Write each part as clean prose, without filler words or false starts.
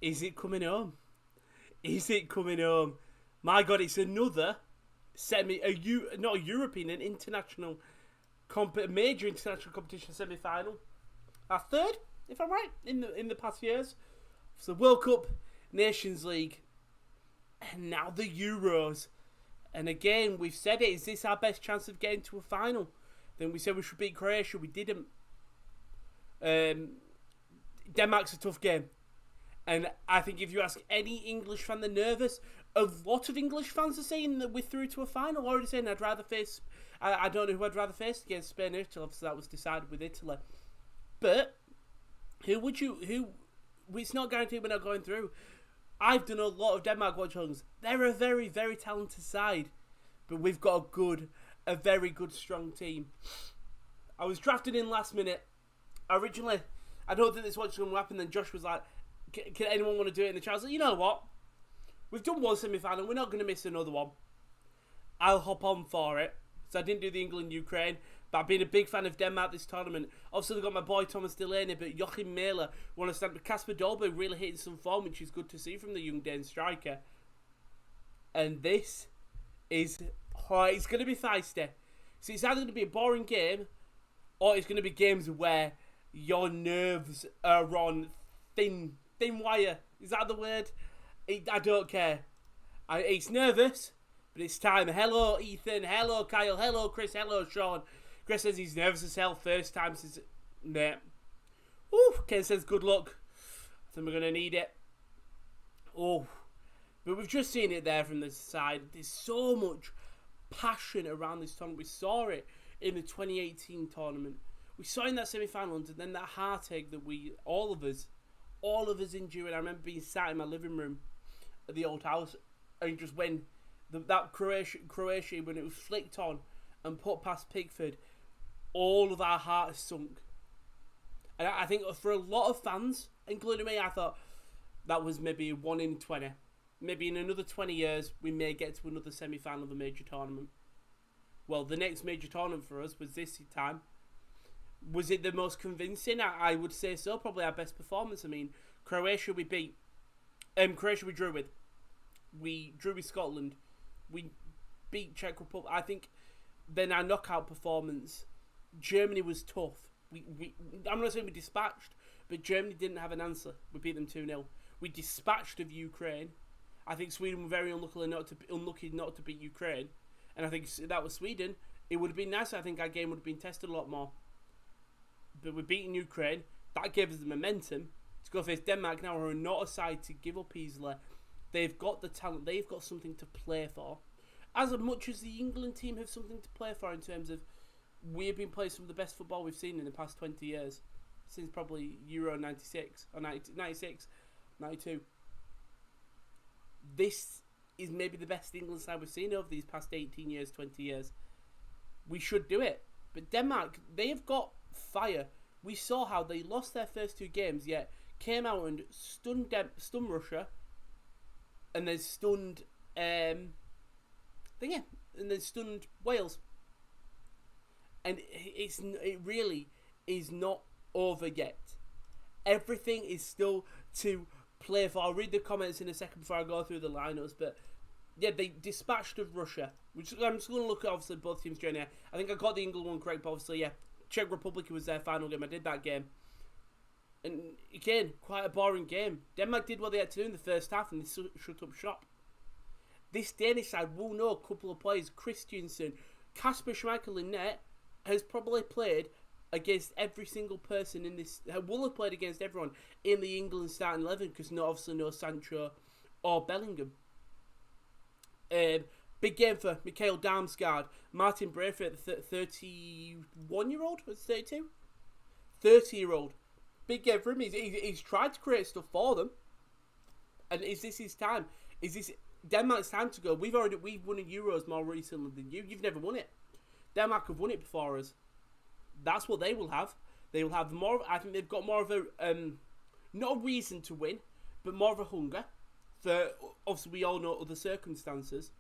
Is it coming home? Is it coming home? My God, it's another not a European, an international, major international competition semi-final. Our third, if I'm right, in the past years. So World Cup, Nations League, and now the Euros. And again, we've said it. Is this our best chance of getting to a final? Then we said we should beat Croatia. We didn't. Denmark's a tough game. And I think if you ask any English fan, they're nervous. A lot of English fans are saying that we're through to a final. Already saying I'd rather face... I don't know who I'd rather face against Spain or Italy. Obviously, that was decided with Italy. But who would you... It's not guaranteed we're not going through. I've done a lot of Denmark watch-alongs. They're a very, very talented side. But we've got a very good, strong team. I was drafted in last minute. Originally, I don't think this watch along will happen. Then Josh was like, can anyone want to do it in the chat? I was like, you know what? We've done one semi-final. We're not going to miss another one. I'll hop on for it. So I didn't do the England-Ukraine. But I've been a big fan of Denmark this tournament. Obviously, they've got my boy Thomas Delaney, but Joachim Mæhle want to stand with Kasper Dolberg really hitting some form, which is good to see from the young Dane striker. And this is... it's going to be feisty. So it's either going to be a boring game, or it's going to be games where your nerves are on thin wire. Is that the word? I don't care. It's nervous, but it's time. Hello, Ethan. Hello, Kyle. Hello, Chris. Hello, Sean. Chris says he's nervous as hell. First time since... Nah. Ooh, Ken says good luck. I think we're going to need it. Oh. But we've just seen it there from the side. There's so much passion around this tournament. We saw it in the 2018 tournament. We saw it in that semi-final, and then that heartache that all of us endured. I remember being sat in my living room at the old house, and just when that Croatia, when it was flicked on and put past Pickford, all of our hearts sunk. And I think for a lot of fans, including me, I thought that was maybe 1 in 20. Maybe in another 20 years, we may get to another semi-final of a major tournament. Well, the next major tournament for us was this time. Was it the most convincing? I would say so. Probably our best performance. I mean, Croatia we beat. Croatia we drew with. We drew with Scotland. We beat Czech Republic. I think then our knockout performance, Germany was tough. I'm not saying we dispatched, but Germany didn't have an answer. We beat them 2-0. We dispatched of Ukraine. I think Sweden were very unlucky not to beat Ukraine. And I think that was Sweden. It would have been nice. I think our game would have been tested a lot more. But we're beating Ukraine. That gave us the momentum to go face Denmark now, who are not a side to give up easily. They've got the talent. They've got something to play for. As much as the England team have something to play for in terms of we've been playing some of the best football we've seen in the past 20 years. Since probably Euro 96 or 96, 92. This is maybe the best England side we've seen over these past 18 years, 20 years. We should do it. But Denmark, they have got fire. We saw how they lost their first 2 games, yet came out and stunned Russia, and then stunned and then stunned Wales. And it really is not over yet. Everything is still to play for. I'll read the comments in a second before I go through the lineups, but yeah, they dispatched of Russia. I'm just going to look at obviously both teams' journey. I think I got the England one correct, but obviously, yeah, Czech Republic was their final game. I did that game. And again, quite a boring game. Denmark did what they had to do in the first half, and they shut up shop. This Danish side will know a couple of players. Christiansen, Kasper Schmeichel in net has probably played against every single person in this. Will have played against everyone in the England starting 11 because obviously no Sancho or Bellingham. Big game for Mikhail Damsgaard. Martin Braithwaite, 31-year-old? Was 32? 30-year-old. Big game for him. He's tried to create stuff for them. And is this his time? Is this Denmark's time to go? We've won the Euros more recently than you. You've never won it. Denmark have won it before us. That's what they will have. They will have more. I think they've got more of a not a reason to win, but more of a hunger. For obviously we all know other circumstances.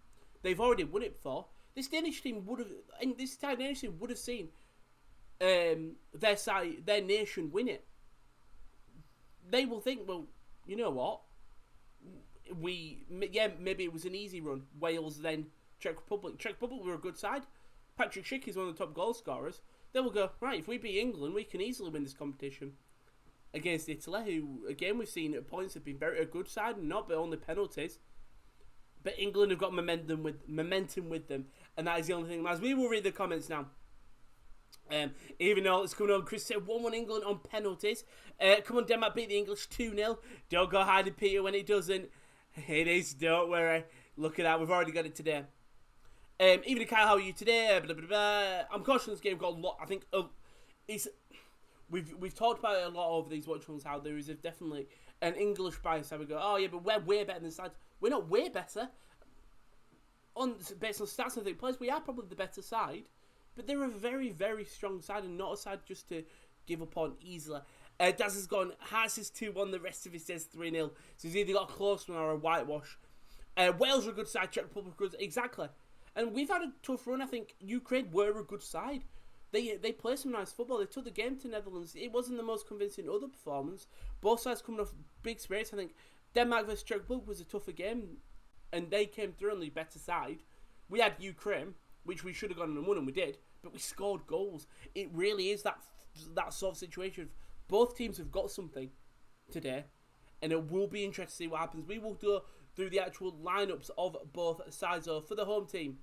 They've already won it before. This Danish team would have, and this time Danish team would have seen their side, their nation win it. They will think, well, you know what? maybe it was an easy run. Wales, then Czech Republic. Czech Republic were a good side. Patrick Schick is one of the top goal scorers. They will go, right, if we beat England, we can easily win this competition. Against Italy, who, again, we've seen at points have been a good side, not but only penalties. But England have got momentum with them, and that is the only thing. As we will read the comments now. Even though it's coming on, Chris said 1-1 England on penalties. Come on, Denmark beat the English 2-0. Don't go hiding Peter when it doesn't. It is, don't worry. Look at that, we've already got it today. Even Kyle, how are you today? Blah, blah, blah. I'm cautious this game got a lot. I think we've talked about it a lot over these watch-alongs, how there is definitely an English bias. How we go, oh yeah, but we're way better than the sides. We're not way better. Based on stats and things, players, we are probably the better side. But they're a very, very strong side and not a side just to give up on easily. Daz has gone, Hearts is 2-1, the rest of it says 3-0. So he's either got a close one or a whitewash. Wales are a good side, Czech Republic good, exactly. And we've had a tough run. I think Ukraine were a good side. They play some nice football. They took the game to Netherlands. It wasn't the most convincing other performance. Both sides coming off big spirits. I think Denmark versus Czech Republic was a tougher game, and they came through on the better side. We had Ukraine, which we should have gone and won, and we did, but we scored goals. It really is that sort of situation. Both teams have got something today, and it will be interesting to see what happens. We will go through the actual lineups of both sides. So for the home team,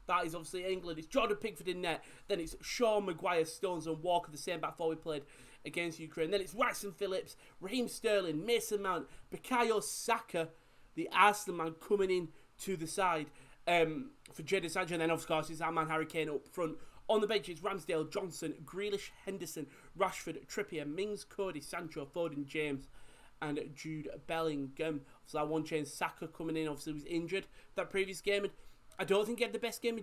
that is obviously England. It's Jordan Pickford in net. Then it's Shaw, Maguire, Stones and Walker, the same back four we played against Ukraine. Then it's Wrighton Phillips, Raheem Sterling, Mason Mount, Bukayo Saka, the Arsenal man coming in to the side for Jadon Sancho. And then, of course, it's our man Harry Kane up front. On the bench, it's Ramsdale, Johnson, Grealish, Henderson, Rashford, Trippier, Mings, Cody, Sancho, Foden, James, and Jude Bellingham. So that one change, Saka coming in, obviously was injured that previous game. And I don't think he had the best game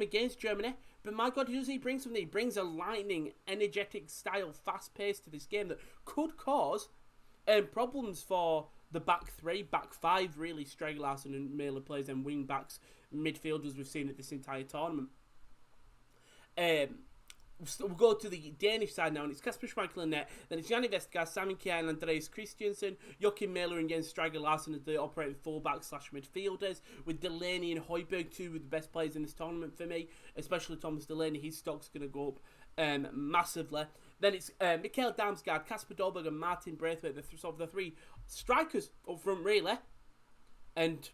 against Germany, but my God, does he bring something? He brings a lightning, energetic style, fast pace to this game that could cause problems for the back three, back five, really. Streg Larsen and Mailer plays and wing backs, midfielders we've seen at this entire tournament. We'll go to the Danish side now, and it's Kasper Schmeichel in net. Then it's Janni Vestergaard, Sami Kjær and Andreas Christiansen, Joachim Mæhle and Jens Strage Larsen as the operating fullback/midfielders, with Delaney and Højbjerg, two of the best players in this tournament for me, especially Thomas Delaney. His stock's going to go up massively. Then it's Mikael Damsgaard, Kasper Dolberg and Martin Braithwaite, the three strikers up front, really. And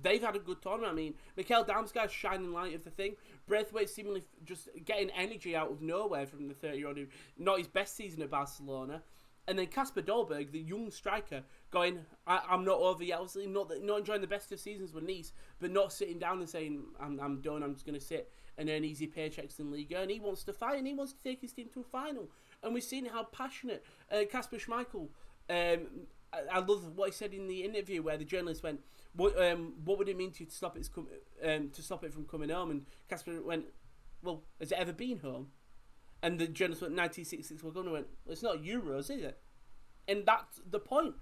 they've had a good tournament. I mean, Mikael Damsgaard's shining light of the thing. Braithwaite seemingly just getting energy out of nowhere from the 30-year-old, not his best season at Barcelona. And then Kasper Dolberg, the young striker, going, I'm not over yet. Obviously, not enjoying the best of seasons with Nice, but not sitting down and saying, I'm done, I'm just going to sit and earn easy paychecks in Liga. And he wants to fight, and he wants to take his team to a final. And we've seen how passionate Kasper Schmeichel. I love what he said in the interview where the journalist went, what would it mean to you to stop it from coming home? And Kasper went, well, has it ever been home? And the journalist went, 1966, we're going to went, well, it's not Euros, is it? And that's the point.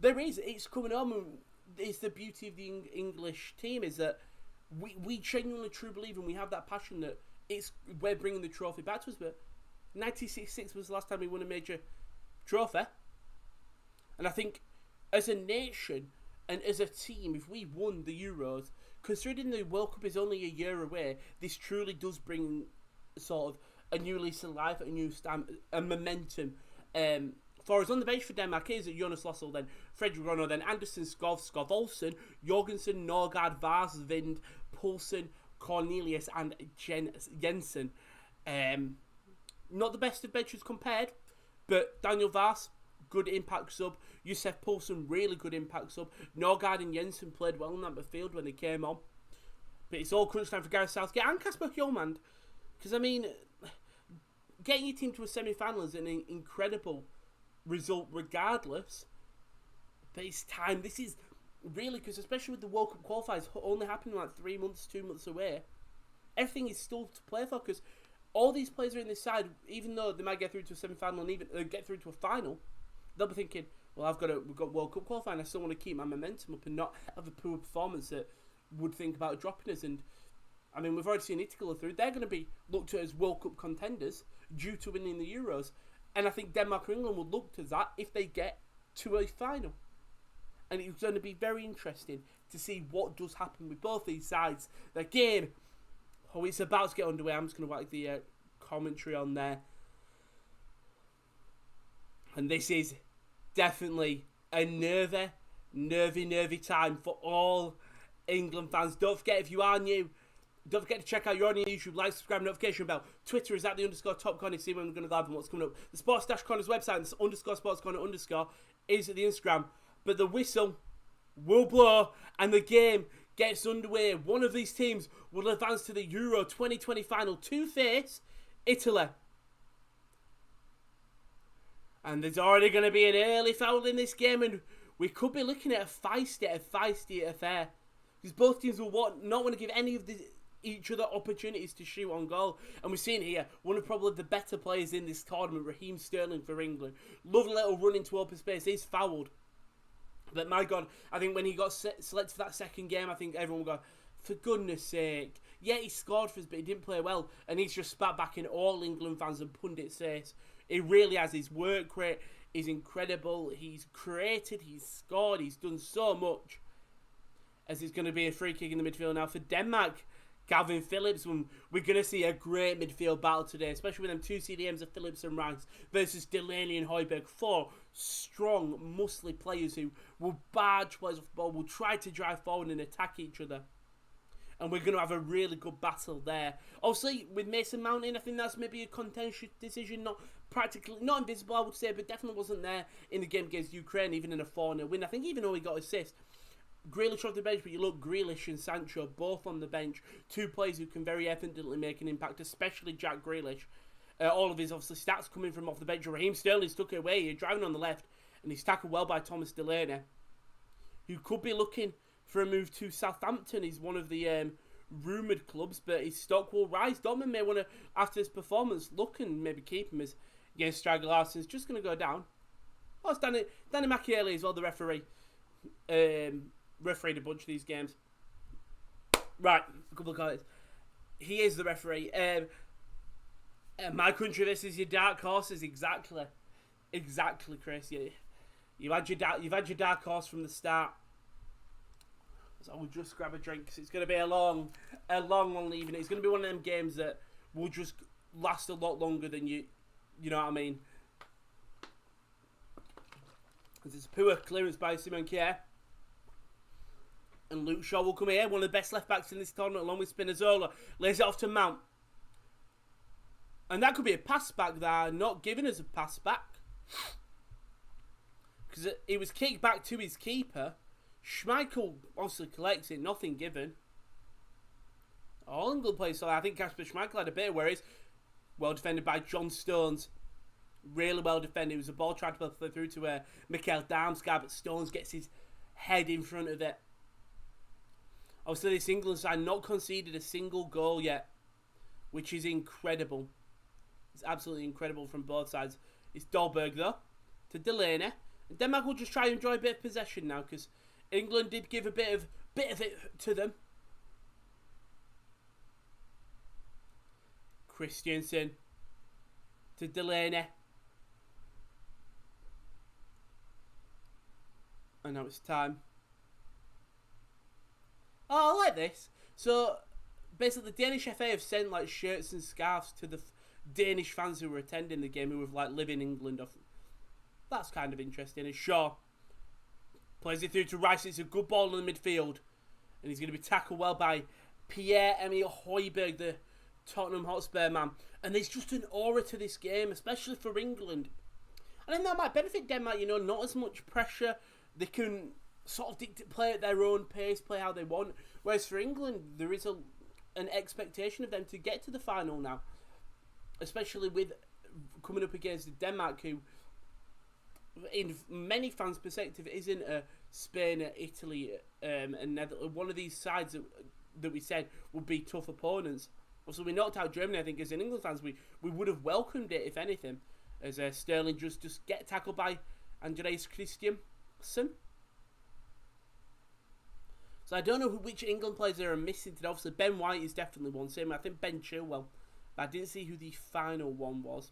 It's coming home, and it's the beauty of the English team is that we genuinely truly believe, and we have that passion that we're bringing the trophy back to us. But 1966 was the last time we won a major trophy. And I think as a nation and as a team, if we won the Euros, considering the World Cup is only a year away, this truly does bring sort of a new lease of life, a new stamp, a momentum. For us on the bench for Denmark is Jonas Lossell, then Fredrik Ronno, then Andersen, Skov Olsen, Jorgensen, Norgard, Vars, Vind, Poulsen, Cornelius, and Jensen. Not the best of benches compared, but Daniel Vars, good impact sub. Josef Poulsen, really good impact sub. Norgard and Jensen played well in that midfield when they came on. But it's all crunch time for Gareth Southgate and Kasper Hjulmand. Because, I mean, getting your team to a semi-final is an incredible result regardless. But it's time. This is really, because especially with the World Cup qualifiers only happening like 3 months, 2 months away, everything is still to play for, because all these players are in this side, even though they might get through to a semi-final and even get through to a final, they'll be thinking, well, we've got World Cup qualifying, I still want to keep my momentum up and not have a poor performance that would think about dropping us. And I mean, we've already seen Italy go through. They're going to be looked at as World Cup contenders due to winning the Euros. And I think Denmark or England will look to that if they get to a final. And it's going to be very interesting to see what does happen with both these sides. The game, it's about to get underway. I'm just going to whack the commentary on there. And this is definitely a nervy time for all England fans. Don't forget, if you are new, don't forget to check out your own YouTube, like, subscribe, notification bell. Twitter is @_TopCorner to see when we're going to live and what's coming up. The Sports-Corner's website, _SportsCorner_ is at the Instagram. But the whistle will blow and the game gets underway. One of these teams will advance to the Euro 2020 final to face Italy. And there's already going to be an early foul in this game, and we could be looking at a feisty affair. Because both teams will not want to give any of each other opportunities to shoot on goal. And we're seeing here one of probably the better players in this tournament, Raheem Sterling for England. Lovely little run into open space. He's fouled. But my God, I think when he got selected for that second game, I think everyone will go, for goodness sake. Yeah, he scored for us, but he didn't play well. And he's just spat back in all England fans and pundits' face. He really has. His work rate is incredible. He's created, he's scored, he's done so much. As it's going to be a free kick in the midfield now for Denmark. Calvin Phillips, we're going to see a great midfield battle today, especially with them two CDMs of Phillips and Rice versus Delaney and Højbjerg. Four strong, muscly players who will barge players off the ball, will try to drive forward and attack each other. And we're going to have a really good battle there. Obviously, with Mason Mount in, I think that's maybe a contentious decision. Not invisible, I would say, but definitely wasn't there in the game against Ukraine, even in a 4-0 win. I think even though he got assist, Grealish off the bench, but you look, Grealish and Sancho both on the bench. Two players who can very evidently make an impact, especially Jack Grealish. All of his, obviously, stats coming from off the bench. Raheem Sterling stuck it away here, driving on the left, and he's tackled well by Thomas Delaney, who could be looking for a move to Southampton. He's one of the rumoured clubs, but his stock will rise. Dortmund may want to, after this performance, look and maybe keep him as against Striker Larsson's just going to go down. Oh, it's Danny Macchielli as well, the referee. Refereed a bunch of these games. Right, a couple of comments. He is the referee. My country, this is your dark horses. Exactly, Chris. You've had your dark horse from the start. So I will just grab a drink because it's going to be a long evening. It's going to be one of them games that will just last a lot longer than you know what I mean. It's a poor clearance by Simon Kjær. And Luke Shaw will come here, one of the best left-backs in this tournament, along with Spinazzola. Lays it off to Mount. And that could be a pass back there, not giving us a pass back. Because it was kicked back to his keeper. Schmeichel obviously collects it, nothing given. All England players, so I think Kasper Schmeichel had a bit of worries. Well defended by John Stones. Really well defended. It was a ball tried to play through to Mikael Damsgaard, but Stones gets his head in front of it. Obviously, this England side not conceded a single goal yet, which is incredible. It's absolutely incredible from both sides. It's Dolberg, though, to Delaney. And Denmark will just try and enjoy a bit of possession now, because England did give a bit of it to them. Christiansen to Delaney. And now it's time. Oh, I like this. So, basically, the Danish FA have sent, like, shirts and scarves to the Danish fans who were attending the game who have, like, live in England. That's kind of interesting. And Shaw plays it through to Rice. It's a good ball in the midfield. And he's going to be tackled well by Pierre-Emile Højbjerg, the Tottenham Hotspur man. And there's just an aura to this game, especially for England. I think that might benefit Denmark, not as much pressure. They can sort of play at their own pace, play how they want. Whereas for England, there is an expectation of them to get to the final now. Especially with coming up against Denmark, who, in many fans' perspective, isn't a Spain, Italy, and Netherlands. One of these sides that we said would be tough opponents. Also, we knocked out Germany, I think, as in England fans. We would have welcomed it, if anything, as Sterling just get tackled by Andreas Christiansen. So I don't know which England players there are missing today. Obviously, Ben White is definitely one. Same, I think Ben Chilwell. But I didn't see who the final one was.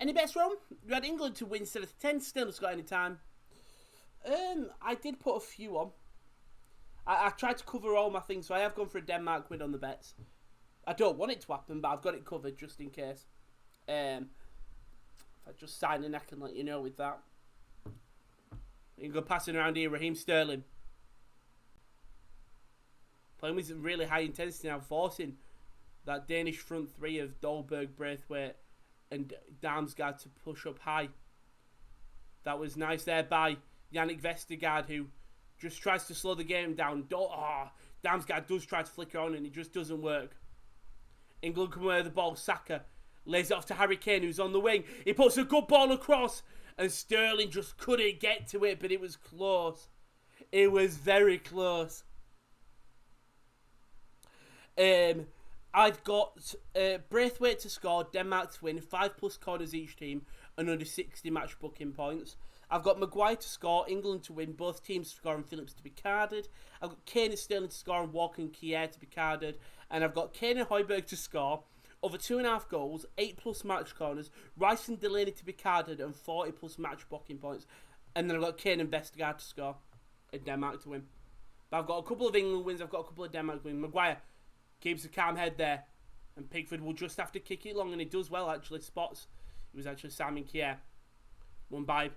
Any bets, Ron? You had England to win instead of 10. Still has got any time. I did put a few on. I tried to cover all my things, so I have gone for a Denmark win on the bets. I don't want it to happen, but I've got it covered just in case. If I just sign in, I can let you know with that. You can go passing around here, Raheem Sterling. Playing with some really high intensity now, forcing that Danish front three of Dolberg, Braithwaite and Damsgaard to push up high. That was nice there by Yannick Vestergaard, who just tries to slow the game down. Damsgaard does try to flicker on and it just doesn't work. England come away with the ball. Saka lays it off to Harry Kane, who's on the wing. He puts a good ball across and Sterling just couldn't get to it, but it was close. It was very close. I've got Braithwaite to score, Denmark to win, 5+ corners each team, and under 60 match booking points. I've got Maguire to score, England to win, both teams to score, and Phillips to be carded. I've got Kane and Sterling to score, and Walker and Kier to be carded. And I've got Kane and Højbjerg to score, over 2.5 goals, 8+ match corners, Rice and Delaney to be carded, and 40+ match booking points. And then I've got Kane and Vestergaard to score, and Denmark to win. But I've got a couple of England wins, I've got a couple of Denmark wins. Maguire keeps a calm head there, and Pickford will just have to kick it long, and he does well actually. Spots. It was actually Simon Kier. Won by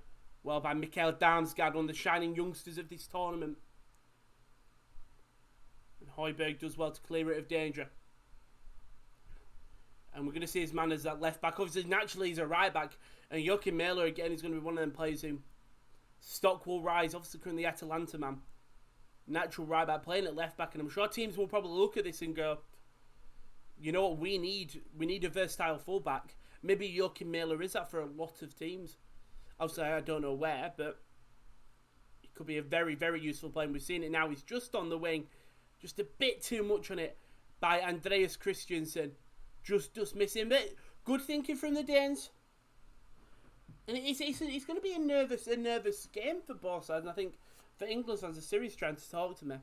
Mikael Damsgaard, one of the shining youngsters of this tournament. And Højbjerg does well to clear it of danger. And we're going to see his man as that left back. Obviously, naturally, he's a right back. And Joachim Mæhle, again, is going to be one of them players who stock will rise. Obviously, currently the Atalanta man. Natural right back playing at left back. And I'm sure teams will probably look at this and go, you know what, we need a versatile fullback. Maybe Joachim Mæhle is that for a lot of teams. Obviously, I don't know where, but it could be a very, very useful player. We've seen it now. He's just on the wing. Just a bit too much on it by Andreas Christensen. Just missing. But good thinking from the Danes. And it's going to be a nervous game for both sides. And I think for England fans, the series trying to talk to me.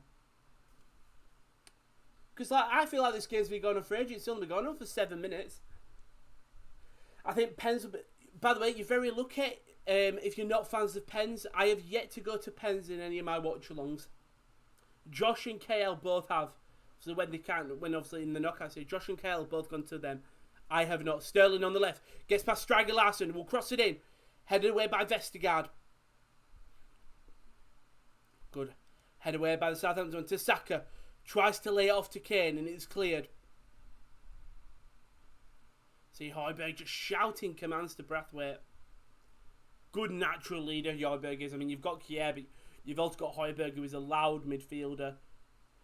Because I feel like this game's been going on for ages. It's only been going on for 7 minutes. I think Pens will be... By the way, you're very lucky if you're not fans of Pens. I have yet to go to Pens in any of my watch-alongs. Josh and KL both have. So when obviously in the knockout series, Josh and KL have both gone to them. I have not. Sterling on the left. Gets past Striker Larsson. Will cross it in. Headed away by Vestergaard. Good. Headed away by the Southampton to Saka. Tries to lay it off to Kane and it's cleared. See Højbjerg just shouting commands to Braithwaite. Good natural leader Højbjerg is. I mean, you've got Kier, but you've also got Højbjerg, who is a loud midfielder.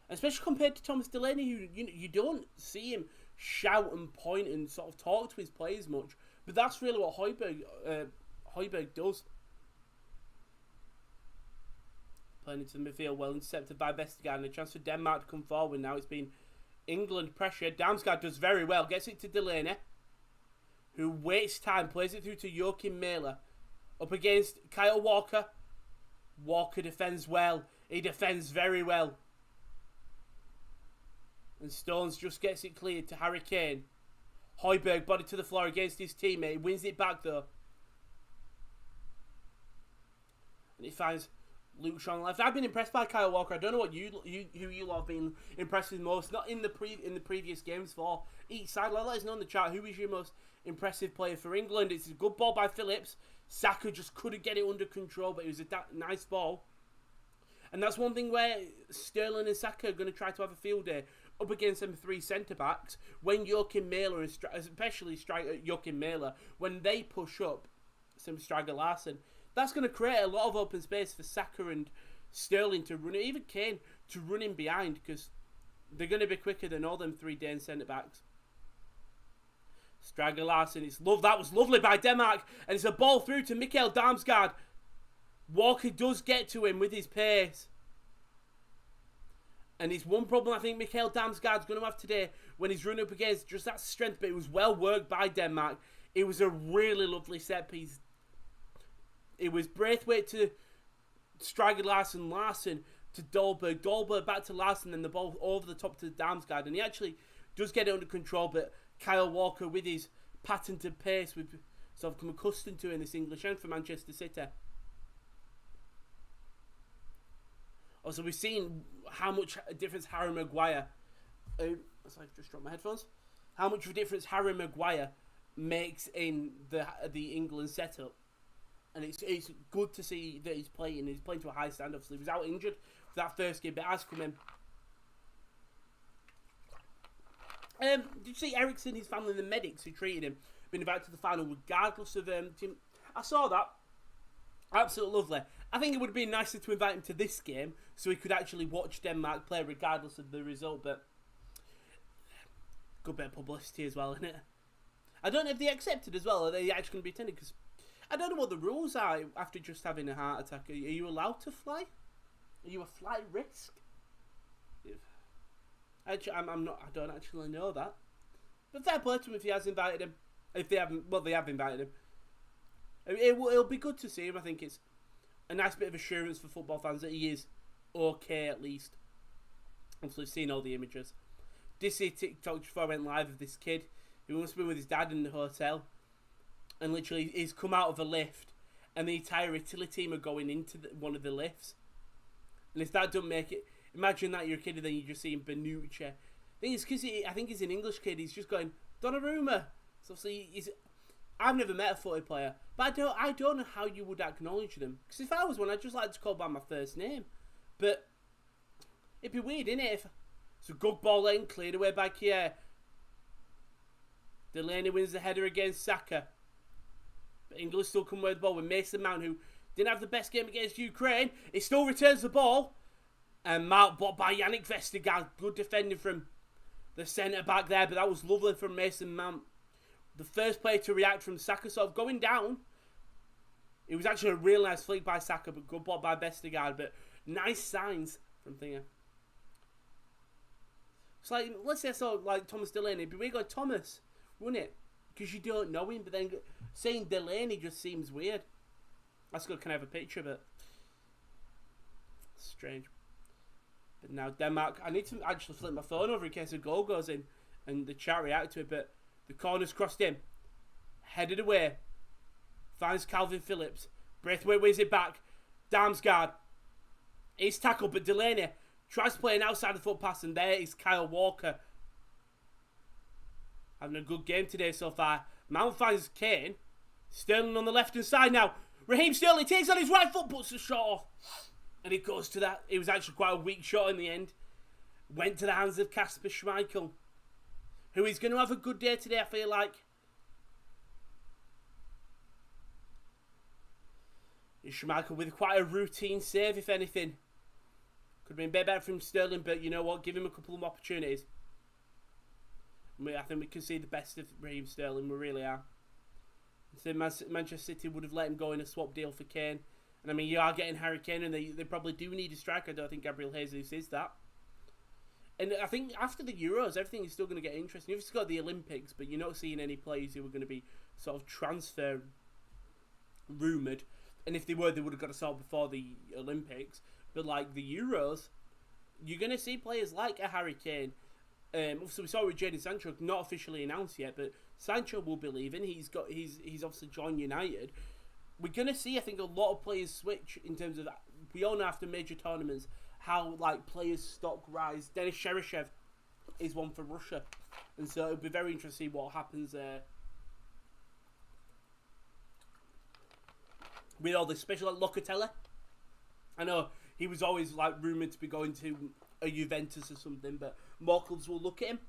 Especially compared to Thomas Delaney, who you don't see him shout and point and sort of talk to his players much. But that's really what Højbjerg does. Playing into the midfield, well intercepted by Vestergaard, and a chance for Denmark to come forward. Now it's been England pressure. Damsgaard does very well, gets it to Delaney, who waits time, plays it through to Joachim Mæhle. Up against Kyle Walker. Walker defends well. He defends very well. And Stones just gets it cleared to Harry Kane. Højbjerg body to the floor against his teammate. He wins it back though. And he finds Luke Shaw on the left. I've been impressed by Kyle Walker. I don't know what who you lot have been impressed with most. Not in the previous games for each side. Let us know in the chat who is your most impressive player for England. It's a good ball by Phillips. Saka just couldn't get it under control, but it was a nice ball. And that's one thing where Sterling and Saka are going to try to have a field day up against them 3 centre-backs. When Joachim Mæhle, especially Joachim Mæhle, when they push up some Striker Larsson, that's going to create a lot of open space for Saka and Sterling to run it, even Kane to run in behind, because they're going to be quicker than all them 3 Dane centre-backs. Striker Larsson, that was lovely by Denmark, and it's a ball through to Mikael Damsgaard. Walker does get to him with his pace. And it's one problem I think Mikael Damsgaard's going to have today when he's running up against just that strength, but it was well worked by Denmark. It was a really lovely set piece. It was Braithwaite to Striker Larsson, Larsson to Dolberg, Dolberg back to Larsson, and the ball over the top to Damsgaard. And he actually does get it under control, but Kyle Walker, with his patented pace, we've sort of become accustomed to in this English end for Manchester City. Also, we've seen how much difference Harry Maguire. Sorry, just dropped my headphones. How much of a difference Harry Maguire makes in the England setup, and it's good to see that he's playing. He's playing to a high standard. Obviously, he was out injured for that first game, but has come in. Did you see Ericsson, his family, and the medics who treated him, been invited to the final regardless of team? I saw that. Absolutely lovely. I think it would have been nicer to invite him to this game so he could actually watch Denmark play regardless of the result, but good bit of publicity as well, isn't it? I don't know if they accepted as well. Are they actually going to be attending? Because I don't know what the rules are after just having a heart attack. Are you allowed to fly? Are you a flight risk? I'm not. I don't actually know that. But fair play to him if he has invited him. If they haven't, well, they have invited him. It'll be good to see him. I think it's a nice bit of assurance for football fans that he is okay at least. Obviously, seen all the images. Did see TikTok before I went live of this kid who must have been with his dad in the hotel, and literally he's come out of a lift, and the entire Italy team are going into one of the lifts. And if that doesn't make it, imagine that you're a kid and then you're just seeing Benucci. Thing is, because I think he's an English kid, he's just going Donnarumma. So obviously I've never met a footy player, but I don't know how you would acknowledge them. Because if I was one, I'd just like to call by my first name. But it'd be weird, innit? If it's a good ball in, cleared away by Kier. Delaney wins the header against Saka. But England still come with the ball with Mason Mount, who didn't have the best game against Ukraine. He still returns the ball. And Mount blocked by Yannick Vestergaard. Good defending from the centre back there, but that was lovely from Mason Mount. The first player to react from Saka, sort of going down. It was actually a real nice flick by Saka, but good block by Vestergaard. But nice signs from Thinger. It's like, let's say I saw like Thomas Delaney, but we go Thomas, wouldn't it? Because you don't know him, but then saying Delaney just seems weird. That's good. Can I have a picture of it? Strange. But now Denmark, I need to actually flip my phone over in case a goal goes in and the chat react to it, but the corner's crossed in. Headed away. Finds Calvin Phillips. Braithwaite wins it back. Damsgaard. He's tackled, but Delaney tries to play an outside the foot pass, and there is Kyle Walker. Having a good game today so far. Mount finds Kane. Sterling on the left-hand side now. Raheem Sterling takes on his right foot, puts the shot off. And it goes to that. It was actually quite a weak shot in the end. Went to the hands of Kasper Schmeichel, who is going to have a good day today, I feel like. Schmeichel with quite a routine save, if anything. Could have been better from Sterling, but you know what? Give him a couple of opportunities. I think we can see the best of Raheem Sterling. We really are. So Manchester City would have let him go in a swap deal for Kane. And I mean, you are getting Harry Kane, and they probably do need a striker. I don't think Gabriel Jesus is that. And I think after the Euros, everything is still going to get interesting. You've got the Olympics, but you're not seeing any players who are going to be sort of transfer rumoured. And if they were, they would have got to sort before the Olympics. But like the Euros, you're going to see players like a Harry Kane. So we saw with Jadon Sancho, not officially announced yet, but Sancho will be leaving. He's obviously joined United. We're going to see, I think, a lot of players switch in terms of, we all know after major tournaments how like players' stock rise. Denis Cheryshev is one for Russia, and so it'll be very interesting to see what happens there. With all this, especially like Locatelli. I know he was always like rumoured to be going to a Juventus or something, but more clubs will look at him.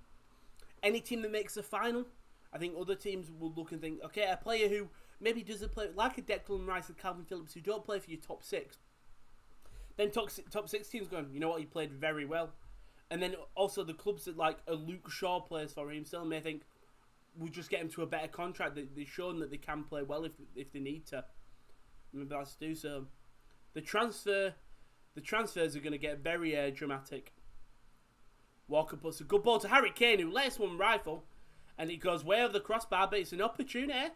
Any team that makes the final, I think other teams will look and think, okay, a player who maybe doesn't play, like a Declan Rice and Calvin Phillips, who don't play for your top six. Then top six teams going, you know what, he played very well. And then also the clubs that like a Luke Shaw plays for him still may think, we'll just get him to a better contract. They've shown that they can play well if they need to. Maybe that's to do so. The transfers are going to get very dramatic. Walker puts a good ball to Harry Kane, who lets one rifle, and it goes way over the crossbar, but it's an opportunity.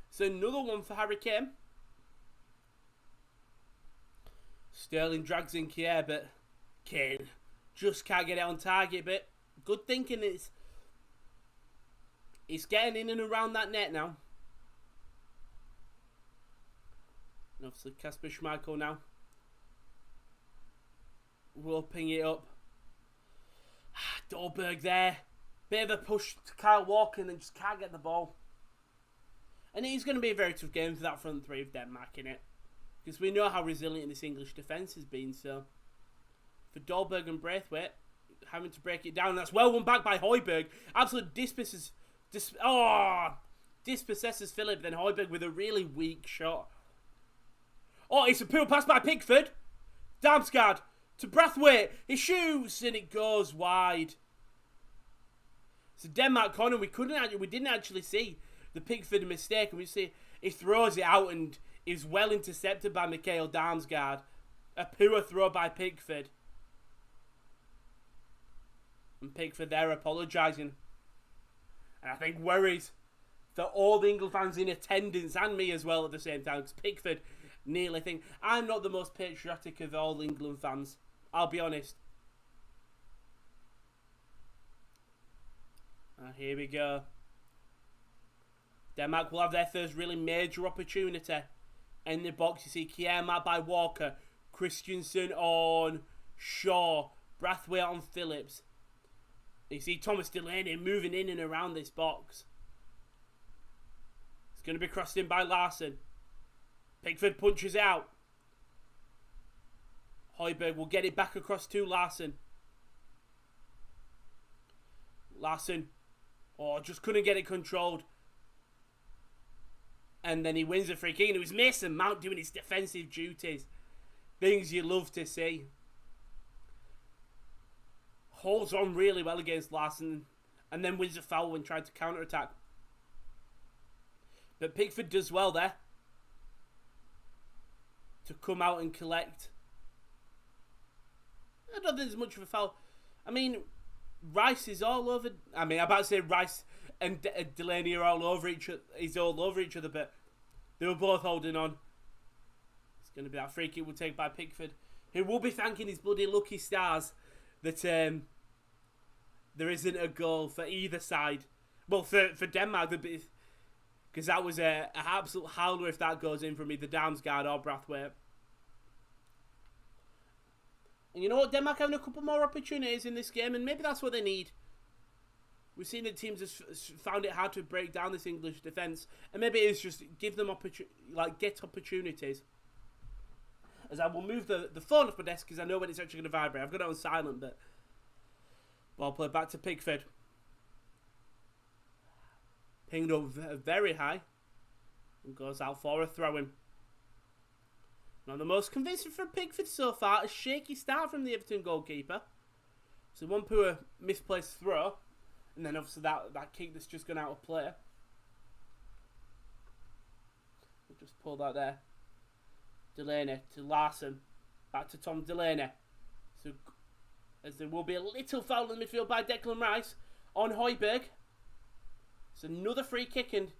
So another one for Harry Kane. Sterling drags in Kier, but Kane just can't get it on target. But good thinking. It's getting in and around that net now. And obviously Kasper Schmeichel now. We'll ping it up. Dolberg there. Bit of a push to Kyle Walker and then just can't get the ball. And it is going to be a very tough game for that front three of Denmark in it. Because we know how resilient this English defence has been. So for Dolberg and Braithwaite, having to break it down. That's well won back by Højbjerg. Absolute dispossesses Philip. Then Højbjerg with a really weak shot. Oh, it's a poor pass by Pickford. Damsgaard to Braithwaite. He shoots and it goes wide. It's a Denmark corner. We didn't actually see the Pickford mistake, and we see he throws it out and is well intercepted by Mikael Damsgaard. A poor throw by Pickford. And Pickford there apologising. And I think worries that all the England fans in attendance and me as well at the same time, because Pickford nearly think I'm not the most patriotic of all England fans. I'll be honest. Here we go. Denmark will have their first really major opportunity in the box. You see Kjær marked by Walker, Christensen on Shaw, Braithwaite on Phillips. You see Thomas Delaney moving in and around this box. It's going to be crossed in by Larson. Pickford punches out. Højbjerg will get it back across to Larson. Larson, just couldn't get it controlled. And then he wins the free kick. And it was Mason Mount doing his defensive duties. Things you love to see. Holds on really well against Larson. And then wins a foul when trying to counter-attack. But Pickford does well there. To come out and collect. I don't think there's much of a foul. I mean, Rice is all over. I'm about to say Rice and Delaney are all over each other. He's all over each other, but they were both holding on. It's going to be that free kick we'll take by Pickford, who will be thanking his bloody lucky stars that there isn't a goal for either side. Well, for Denmark, because that was an absolute howler if that goes in from either Damsgaard or Braithwaite. And you know what? Denmark having a couple more opportunities in this game, and maybe that's what they need. We've seen that teams have found it hard to break down this English defence, and maybe it's just give them get opportunities. As I will move the phone off my desk because I know when it's actually going to vibrate. I've got it on silent, but ball played back to Pickford. Pinged up very high and goes out for a throw-in. Not the most convincing from Pickford so far. A shaky start from the Everton goalkeeper. So one poor misplaced throw. And then obviously that kick that's just gone out of play. We'll just pull that there. Delaney to Larson. Back to Tom Delaney. So as there will be a little foul in the midfield by Declan Rice on Højbjerg. It's another free kick and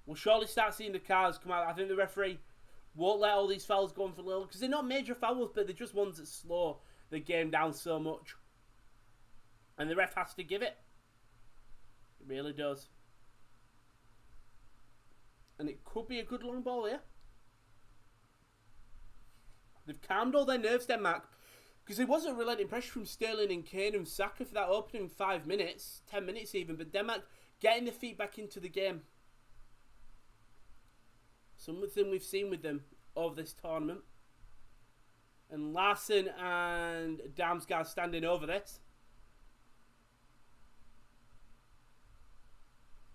we'll surely start seeing the cards come out. I think the referee won't let all these fouls go on for little because they're not major fouls, but they're just ones that slow the game down so much. And the ref has to give it. It really does. And it could be a good long ball here. They've calmed all their nerves, Denmark, because there wasn't relenting pressure from Sterling and Kane and Saka for that opening 5 minutes, 10 minutes even, but Denmark getting their feet back into the game. Something we've seen with them over this tournament. And Larson and Damsgaard standing over this.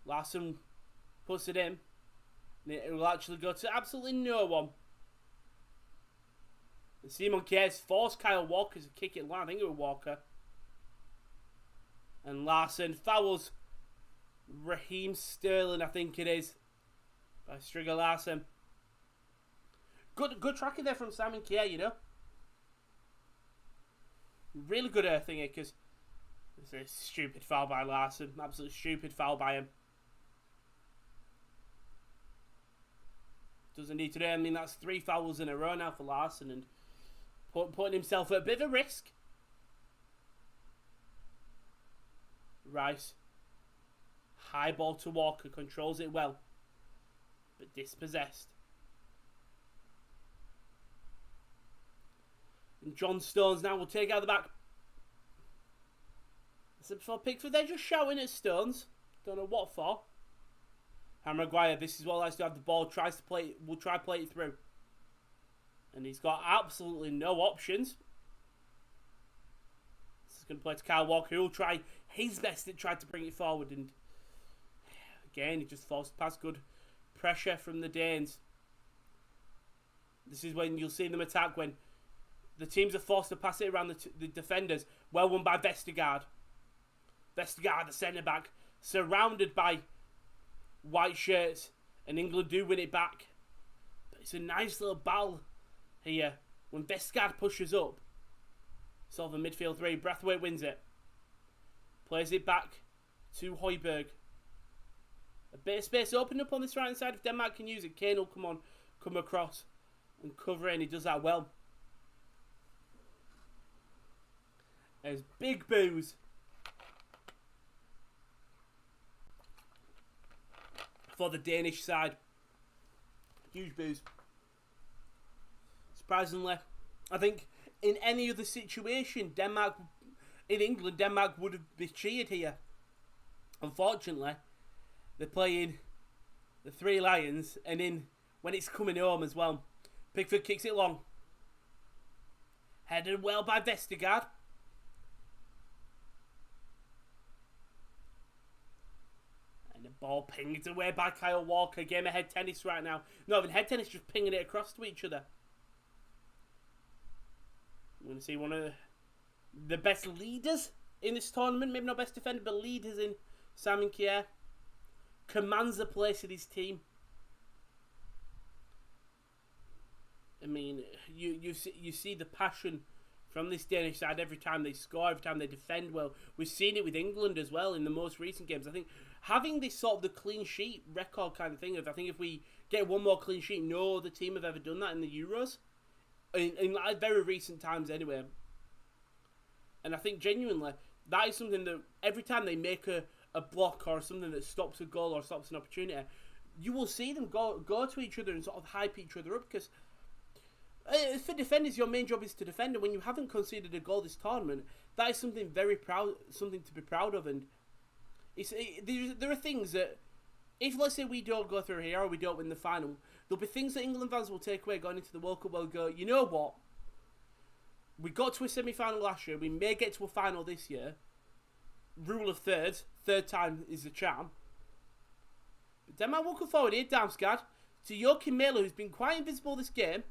Larson puts it in. And it will actually go to absolutely no one. And Simon Kjær's forced Kyle Walker to kick it long. I think it was Walker. And Larson fouls Raheem Sterling, I think it is. By Striger Larson. Good tracking there from Simon Kjær, you know. Really good thing here, because it's a stupid foul by Larson. Absolute stupid foul by him. Doesn't need to do it. I mean, that's 3 fouls in a row now for Larson and putting himself at a bit of a risk. Rice. High ball to Walker. Controls it well. But dispossessed. And John Stones now will take out the back. So before Pickford, they're just shouting at Stones. Don't know what for. Harry Maguire, this is what likes to have the ball, tries to play, will try to play it through. And he's got absolutely no options. This is going to play to Kyle Walker, who will try his best to try to bring it forward. And again, he just forced past good pressure from the Danes. This is when you'll see them attack, when the teams are forced to pass it around the defenders. Well won by Vestergaard. Vestergaard, the centre-back, surrounded by white shirts, and England do win it back. But it's a nice little battle here. When Vestergaard pushes up, sort of a midfield three, Braithwaite wins it. Plays it back to Højbjerg. A bit of space opened up on this right-hand side. If Denmark can use it, Kane will come across and cover it, and he does that well. There's big boos for the Danish side. Huge boos. Surprisingly, I think in any other situation, in England, Denmark would have been cheered here. Unfortunately, they're playing the Three Lions, and when it's coming home as well, Pickford kicks it long. Headed well by Vestergaard. And the ball pinged away by Kyle Walker. Game of head tennis right now. Not even head tennis, just pinging it across to each other. I'm going to see one of the best leaders in this tournament. Maybe not best defender, but leaders in Simon Kjær. Commands a place in his team. I mean, you see the passion from this Danish side every time they score, every time they defend well. We've seen it with England as well in the most recent games. I think having this sort of the clean sheet record kind of thing, I think if we get one more clean sheet, no other team have ever done that in the Euros. In like very recent times anyway. And I think genuinely, that is something that every time they make a block or something that stops a goal or stops an opportunity, you will see them go to each other and sort of hype each other up, because for defenders, your main job is to defend, and when you haven't conceded a goal this tournament, that is something something to be proud of. And there are things that, if let's say we don't go through here or we don't win the final, there'll be things that England fans will take away going into the World Cup. They'll go, you know what? We got to a semi-final last year. We may get to a final this year. Rule of thirds. Third time is the charm. But Denmark will come forward here, Damsgaard, to Joachim Mæhle, who's been quite invisible this game.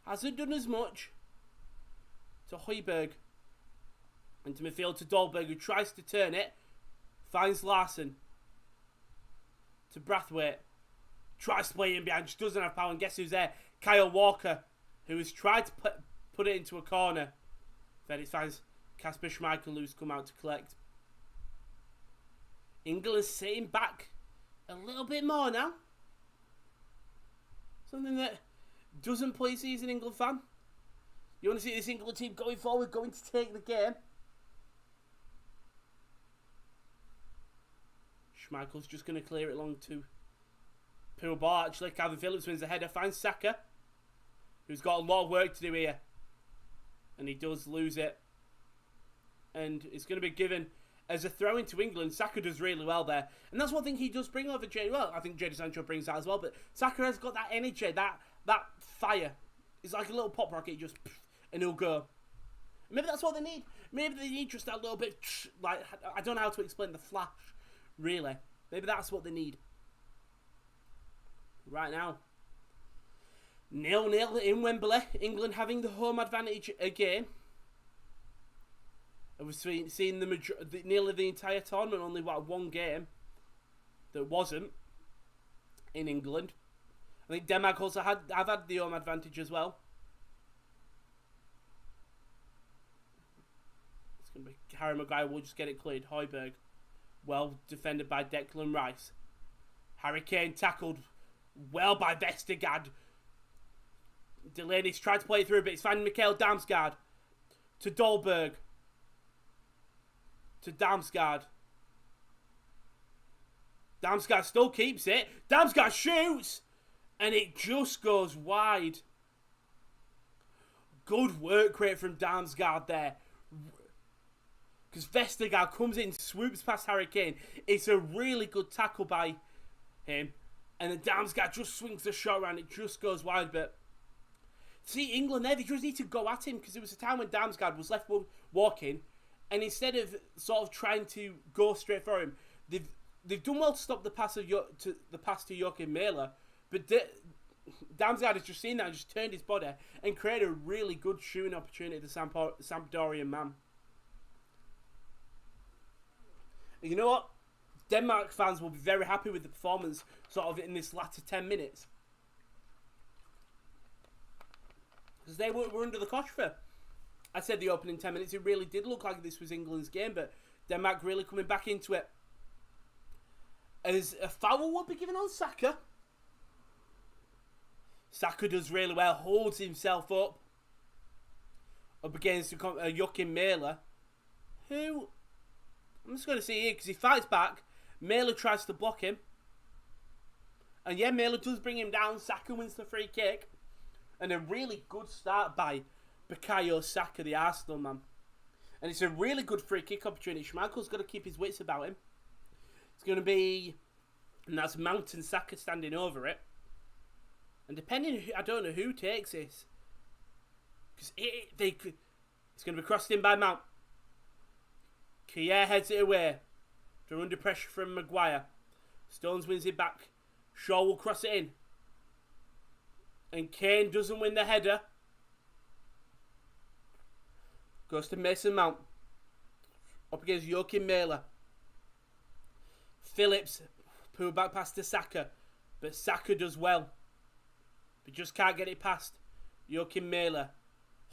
Hasn't done as much. To Højbjerg. And to midfield to Dolberg, who tries to turn it. Finds Larsen. To Braithwaite. Tries to play in behind, just doesn't have power, and guess who's there? Kyle Walker, who has tried to put it into a corner. Then it finds Kasper Schmeichel, who's come out to collect. England is sitting back a little bit more now. Something that doesn't please you as an England fan. You want to see this England team going forward, going to take the game. Schmeichel's just going to clear it long to poor ball. Actually, Calvin Phillips wins the header, finds Saka, who's got a lot of work to do here. And he does lose it. And it's going to be given as a throw into England. Saka does really well there. And that's one thing he does bring over Jadon. Well, I think Jadon Sancho brings that as well. But Saka has got that energy, that fire. It's like a little pop rocket, just and he'll go. Maybe that's what they need. Maybe they need just that little bit, like, I don't know how to explain the flash, really. Maybe that's what they need. Right now, 0-0 in Wembley. England having the home advantage again. And we've seen nearly the entire tournament, only one game that wasn't in England. I think Denmark also have had the home advantage as well. It's going to be Harry Maguire will just get it cleared. Højbjerg, well defended by Declan Rice. Harry Kane tackled well by Vestergaard. Delaney's tried to play it through, but it's finding Mikhail Damsgaard. To Dolberg. To Damsgaard. Damsgaard still keeps it. Damsgaard shoots! And it just goes wide. Good work rate from Damsgaard there. Because Vestergaard comes in, swoops past Harry Kane. It's a really good tackle by him. And then Damsgaard just swings the shot around. It just goes wide. But see, England there, they just need to go at him. Because there was a time when Damsgaard was left walking. And instead of sort of trying to go straight for him, they've done well to stop the pass to Joachim Mæhle. But Damsgaard has just seen that and just turned his body and created a really good shooting opportunity to the Sampdorian man. And you know what? Denmark fans will be very happy with the performance sort of in this latter 10 minutes. Because they were under the cosh for, I said, the opening 10 minutes. It really did look like this was England's game, but Denmark really coming back into it. As a foul will be given on Saka. Saka does really well, holds himself up against Joachim Mæhle, who, I'm just going to see here, because he fights back. Mæhle tries to block him. And yeah, Mæhle does bring him down. Saka wins the free kick. And a really good start by Bukayo Saka, the Arsenal man. And it's a really good free kick opportunity. Schmeichel's got to keep his wits about him. It's going to be, and that's Mount and Saka standing over it. And depending, I don't know who takes this. Because it's going to be crossed in by Mount. Kier heads it away. They're under pressure from Maguire. Stones wins it back. Shaw will cross it in. And Kane doesn't win the header. Goes to Mason Mount. Up against Joachim Mæhle. Phillips pulled back past to Saka. But Saka does well. But just can't get it past Joachim Mæhle.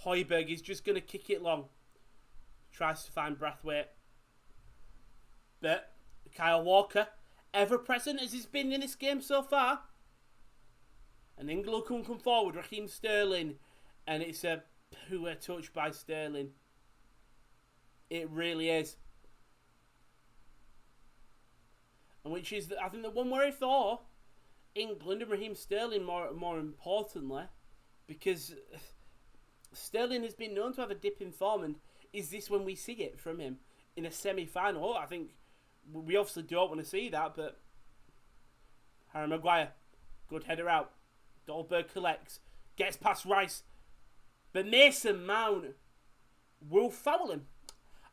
Højbjerg is just going to kick it long. Tries to find Brathwaite. But Kyle Walker, ever present as he's been in this game so far. And England can come forward. Raheem Sterling. And it's a poor touch by Sterling. It really is. And which is, I think, the one where I thought England and Raheem Sterling more importantly. Because Sterling has been known to have a dip in form. And is this when we see it from him in a semi-final? I think we obviously don't want to see that, but Harry Maguire, good header out. Dolberg collects, gets past Rice, but Mason Mount will foul him.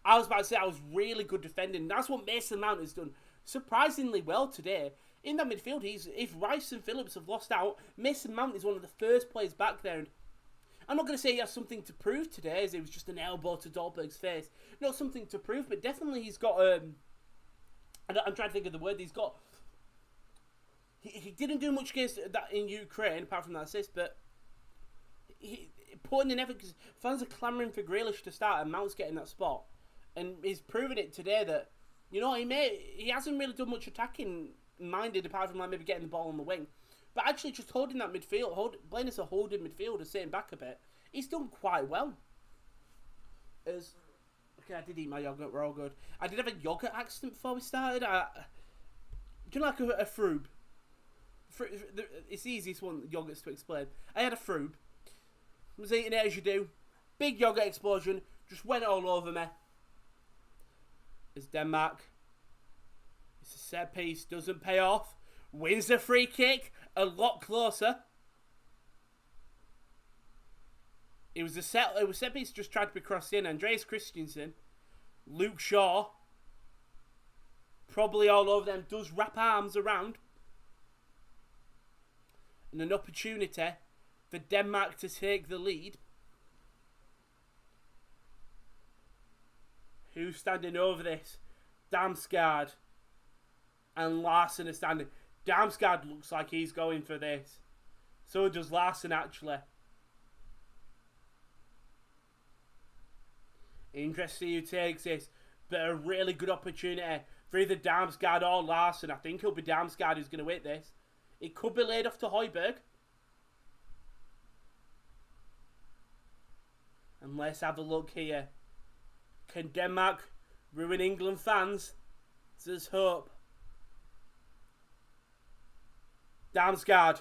I was about to say, I was really good defending. That's what Mason Mount has done surprisingly well today. In that midfield, if Rice and Phillips have lost out, Mason Mount is one of the first players back there. And I'm not going to say he has something to prove today, as it was just an elbow to Dolberg's face. Not something to prove, but definitely he's got, I'm trying to think of the word, he's got, he didn't do much against that in Ukraine, apart from that assist, but he putting in effort, because fans are clamouring for Grealish to start, and Mount's getting that spot. And he's proven it today that, you know, he hasn't really done much attacking minded, apart from like maybe getting the ball on the wing. But actually just holding that midfield, playing as a holding midfielder, sitting back a bit, he's done quite well. Okay, I did eat my yogurt, we're all good. I did have a yogurt accident before we started. Do you know like a froob? It's the easiest one, yogurts, to explain. I had a froob. I was eating it as you do. Big yogurt explosion. Just went all over me. It's Denmark. It's a set piece. Doesn't pay off. Wins the free kick. A lot closer. It was set piece just tried to be crossed in. Andreas Christensen. Luke Shaw. Probably all over them. Does wrap arms around. And an opportunity for Denmark to take the lead. Who's standing over this? Damsgaard and Larson are standing. Damsgaard looks like he's going for this. So does Larson, actually. Interesting who takes this. But a really good opportunity for either Damsgaard or Larson. I think it'll be Damsgaard who's going to hit this. It could be laid off to Højbjerg. And let's have a look here. Can Denmark ruin England fans? There's hope. Damsgaard.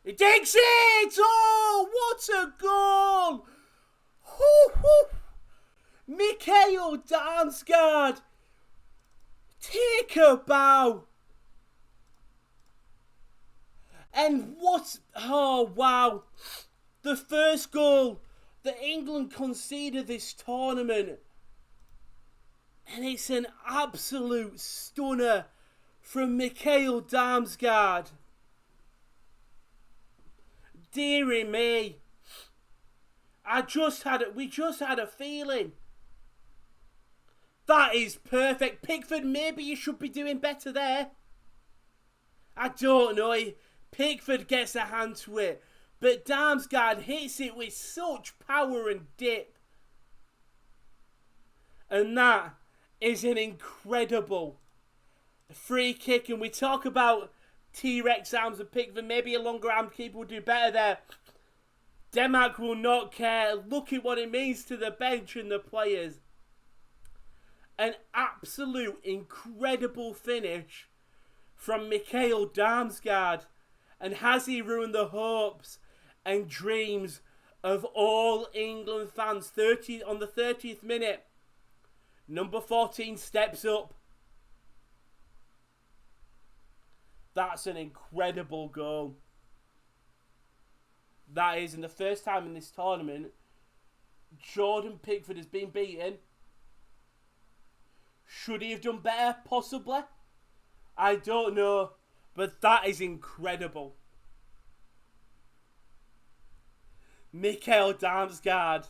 He takes it! Oh, what a goal! Hoo, hoo. Mikhail Damsgaard, take a bow. And what? Oh, wow. The first goal that England conceded this tournament. And it's an absolute stunner from Mikhail Damsgaard. Dearie me. We just had a feeling. That is perfect. Pickford, maybe you should be doing better there. I don't know. Pickford gets a hand to it. But Damsgaard hits it with such power and dip. And that is an incredible free kick. And we talk about T-Rex arms and Pickford. Maybe a longer arm keeper will do better there. Denmark will not care. Look at what it means to the bench and the players. An absolute incredible finish from Mikhail Damsgaard. And has he ruined the hopes and dreams of all England fans? On the 30th minute, number 14 steps up. That's an incredible goal. That is, and the first time in this tournament, Jordan Pickford has been beaten. Should he have done better? Possibly. I don't know. But that is incredible. Mikhail Damsgaard.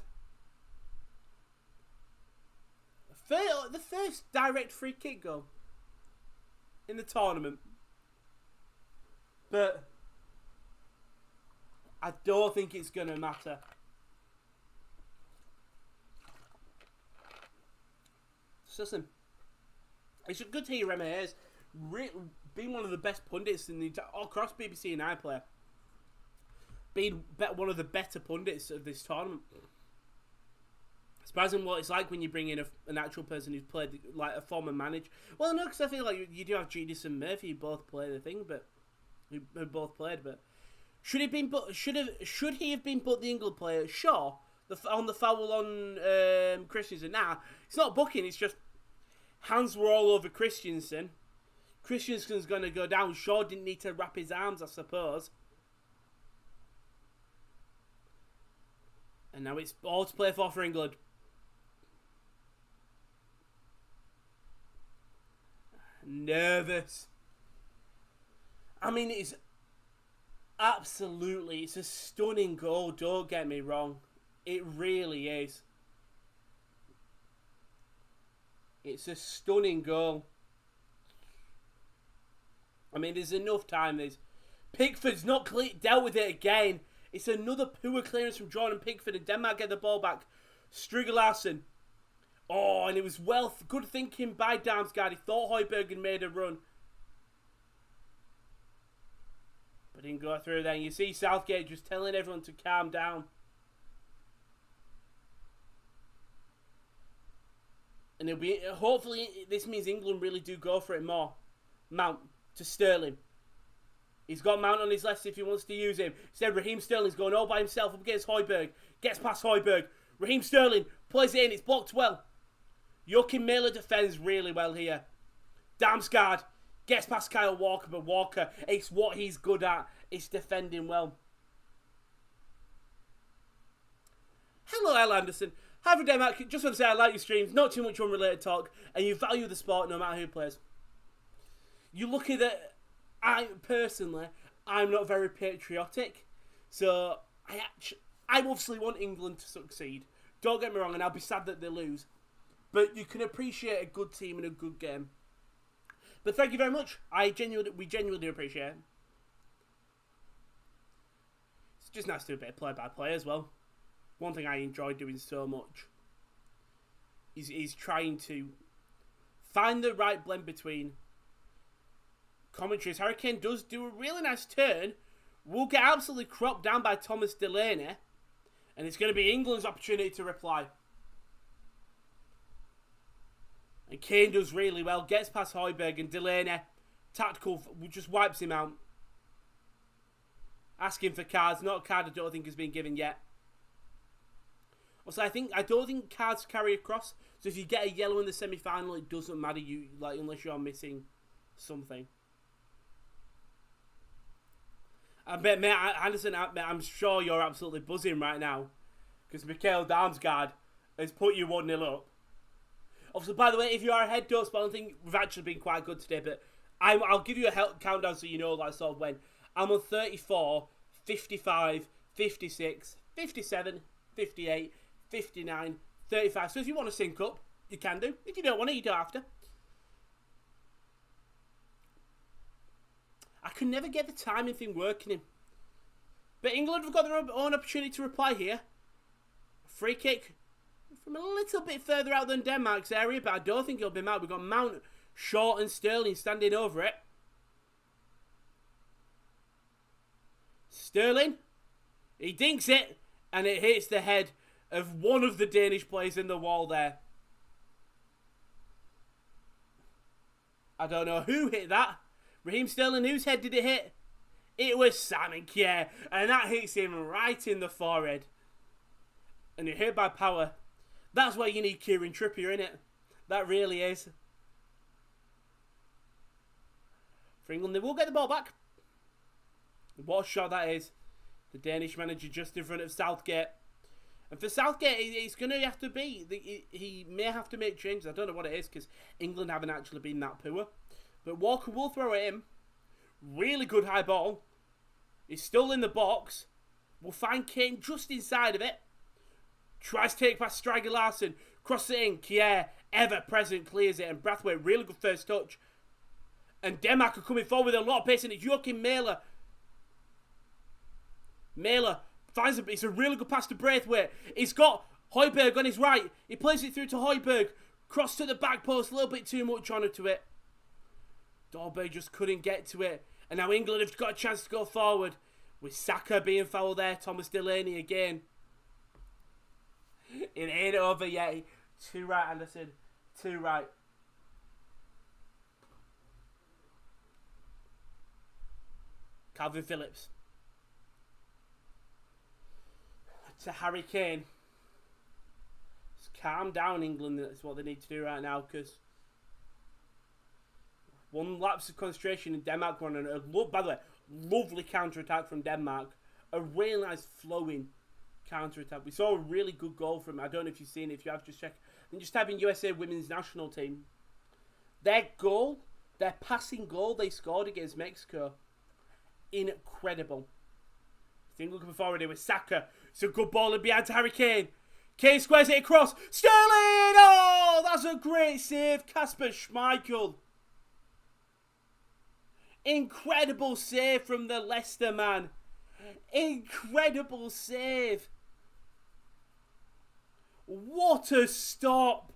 The first direct free kick goal in the tournament. But I don't think it's going to matter. So listen, it's good to hear Remy Hayes being one of the best pundits in the across BBC and iPlayer. Being one of the better pundits of this tournament. Surprising what it's like when you bring in an actual person who's played like a former manager. Well, no, because I feel like you do have Genius and Murphy who both play the thing, but who both played. But should he have been but the England player? Sure, on the foul on Christensen. Nah, it's not booking. It's just hands were all over Christensen. Christensen's going to go down. Shaw didn't need to wrap his arms, I suppose. And now it's all to play for England. Nervous. I mean, it's a stunning goal, don't get me wrong. It really is. It's a stunning goal. I mean, there's enough time. Pickford's not dealt with it again. It's another poor clearance from Jordan Pickford, and Denmark get the ball back. Strigger Larsen. Oh, and it was good thinking by Damsgaard. He thought Højbjerg had made a run. But didn't go through then. You see Southgate just telling everyone to calm down. And hopefully this means England really do go for it more. Mount to Sterling. He's got Mount on his left if he wants to use him. Instead, Raheem Sterling's going all by himself up against Højbjerg. Gets past Højbjerg. Raheem Sterling plays it in. It's blocked well. Joachim Miller defends really well here. Damsgaard gets past Kyle Walker, but Walker, it's what he's good at. It's defending well. Hello, Al Anderson. Hi from Denmark. Just want to say I like your streams. Not too much unrelated talk. And you value the sport no matter who plays. You look at it. I'm not very patriotic. So, I obviously want England to succeed. Don't get me wrong, and I'll be sad that they lose. But you can appreciate a good team and a good game. But thank you very much. We genuinely appreciate it. It's just nice to do a bit of play-by-play as well. One thing I enjoy doing so much is trying to find the right blend between commentaries. Hurricane does do a really nice turn. Will get absolutely cropped down by Thomas Delaney. And it's going to be England's opportunity to reply. And Kane does really well. Gets past Højbjerg and Delaney. Tactical, just wipes him out. Asking for cards. Not a card I don't think has been given yet. Also, I don't think cards carry across. So if you get a yellow in the semi-final, it doesn't matter unless you're missing something. I bet, mate, Anderson, I'm sure you're absolutely buzzing right now. Because Mikhail Damsgaard has put you 1-0 up. Also, by the way, if you are ahead, don't spoil anything. We've actually been quite good today, but I'll give you a countdown so you know like sort of when. I'm on 34, 55, 56, 57, 58, 59, 35. So if you want to sync up, you can do. If you don't want it, you don't have to. I can never get the timing thing working in. But England have got their own opportunity to reply here. Free kick from a little bit further out than Denmark's area, but I don't think it'll be Mount. We've got Mount, Short and Sterling standing over it. Sterling, he dinks it, and it hits the head of one of the Danish players in the wall there. I don't know who hit that. Raheem Sterling, whose head did it hit? It was Simon Kjær, and that hits him right in the forehead. And you're hit by power. That's why you need Kieran Trippier, innit? That really is. For England, they will get the ball back. What a shot that is. The Danish manager just in front of Southgate. And for Southgate, it's going to have to be. He may have to make changes. I don't know what it is because England haven't actually been that poor. But Walker will throw it in. Really good high ball. He's still in the box. We'll find Kane just inside of it. Tries to take past Striker Larsen. Crosses it in. Kjær, ever present, clears it. And Brathwaite, really good first touch. And Denmark are coming forward with a lot of pace. And it's Joachim Mæhle. Mæhle finds it. It's a really good pass to Braithwaite. He's got Højbjerg on his right. He plays it through to Højbjerg. Cross to the back post. A little bit too much honour to it. Dorberg just couldn't get to it. And now England have got a chance to go forward. With Saka being fouled there. Thomas Delaney again. It ain't over yet. Too right, Anderson. Too right. Calvin Phillips. To Harry Kane. Just calm down, England. That's what they need to do right now, because one lapse of concentration in Denmark running. By the way, lovely counter-attack from Denmark. A really nice flowing counter-attack. We saw a really good goal from, I don't know if you've seen it. If you have, just check. And just type in USA Women's National Team. Their goal, their passing goal they scored against Mexico. Incredible. England coming forward here with Saka. It's a good ball in behind to Harry Kane. Kane squares it across. Sterling! Oh, that's a great save. Kasper Schmeichel. Incredible save from the Leicester man. Incredible save. What a stop.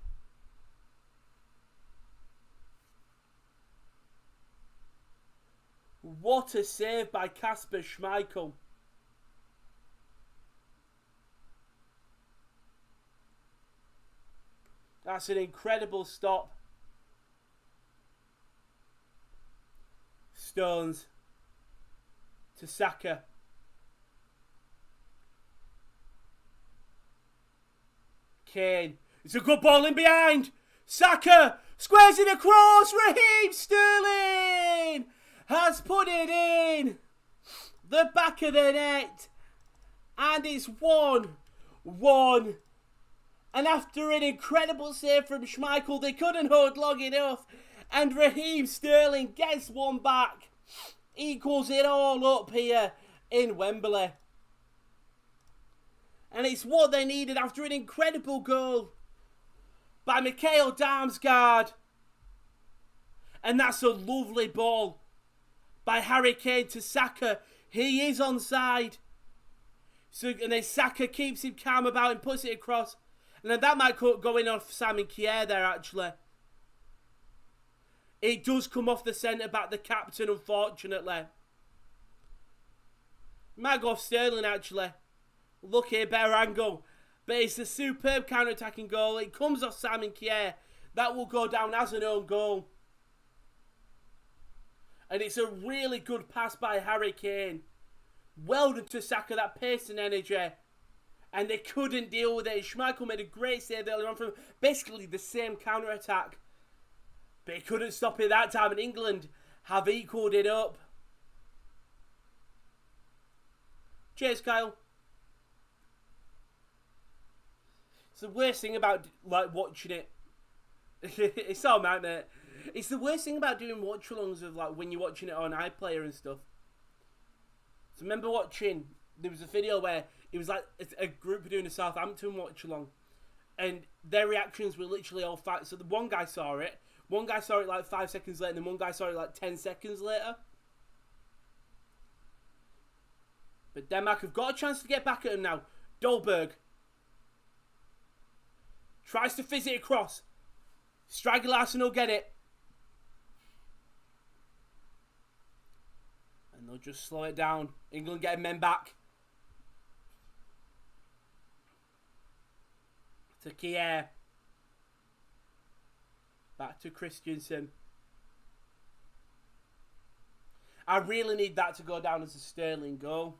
What a save by Kasper Schmeichel. That's an incredible stop. Stones to Saka. Kane. It's a good ball in behind. Saka squares it across. Raheem Sterling has put it in the back of the net. And it's 1-1. And after an incredible save from Schmeichel, they couldn't hold long enough. And Raheem Sterling gets one back. Equals it all up here in Wembley. And it's what they needed after an incredible goal by Mikhail Damsgaard. And that's a lovely ball by Harry Kane to Saka. He is onside. And then Saka keeps him calm about him, puts it across. And then that might go in off Simon Kjær there, actually. It does come off the centre-back, the captain, unfortunately. Might go off Sterling, actually. Look here, better angle. But it's a superb counter-attacking goal. It comes off Simon Kjær. That will go down as an own goal. And it's a really good pass by Harry Kane. Well done to Saka, that pace and energy. And they couldn't deal with it. Schmeichel made a great save earlier on from basically the same counter-attack. But he couldn't stop it that time, and England have equalled it up. Cheers, Kyle. It's the worst thing about watching it. It's all right, mate. It's the worst thing about doing watch-alongs of when you're watching it on iPlayer and stuff. So remember watching, there was a video where it was a group doing a Southampton watch-along, and their reactions were literally all five. So the one guy saw it 5 seconds later, and then one guy saw it 10 seconds later. But Denmark have got a chance to get back at him now. Dolberg tries to fizz it across. Striker Larsen will get it. And they'll just slow it down. England getting men back. To Kier. Back to Christensen. I really need that to go down as a Sterling goal.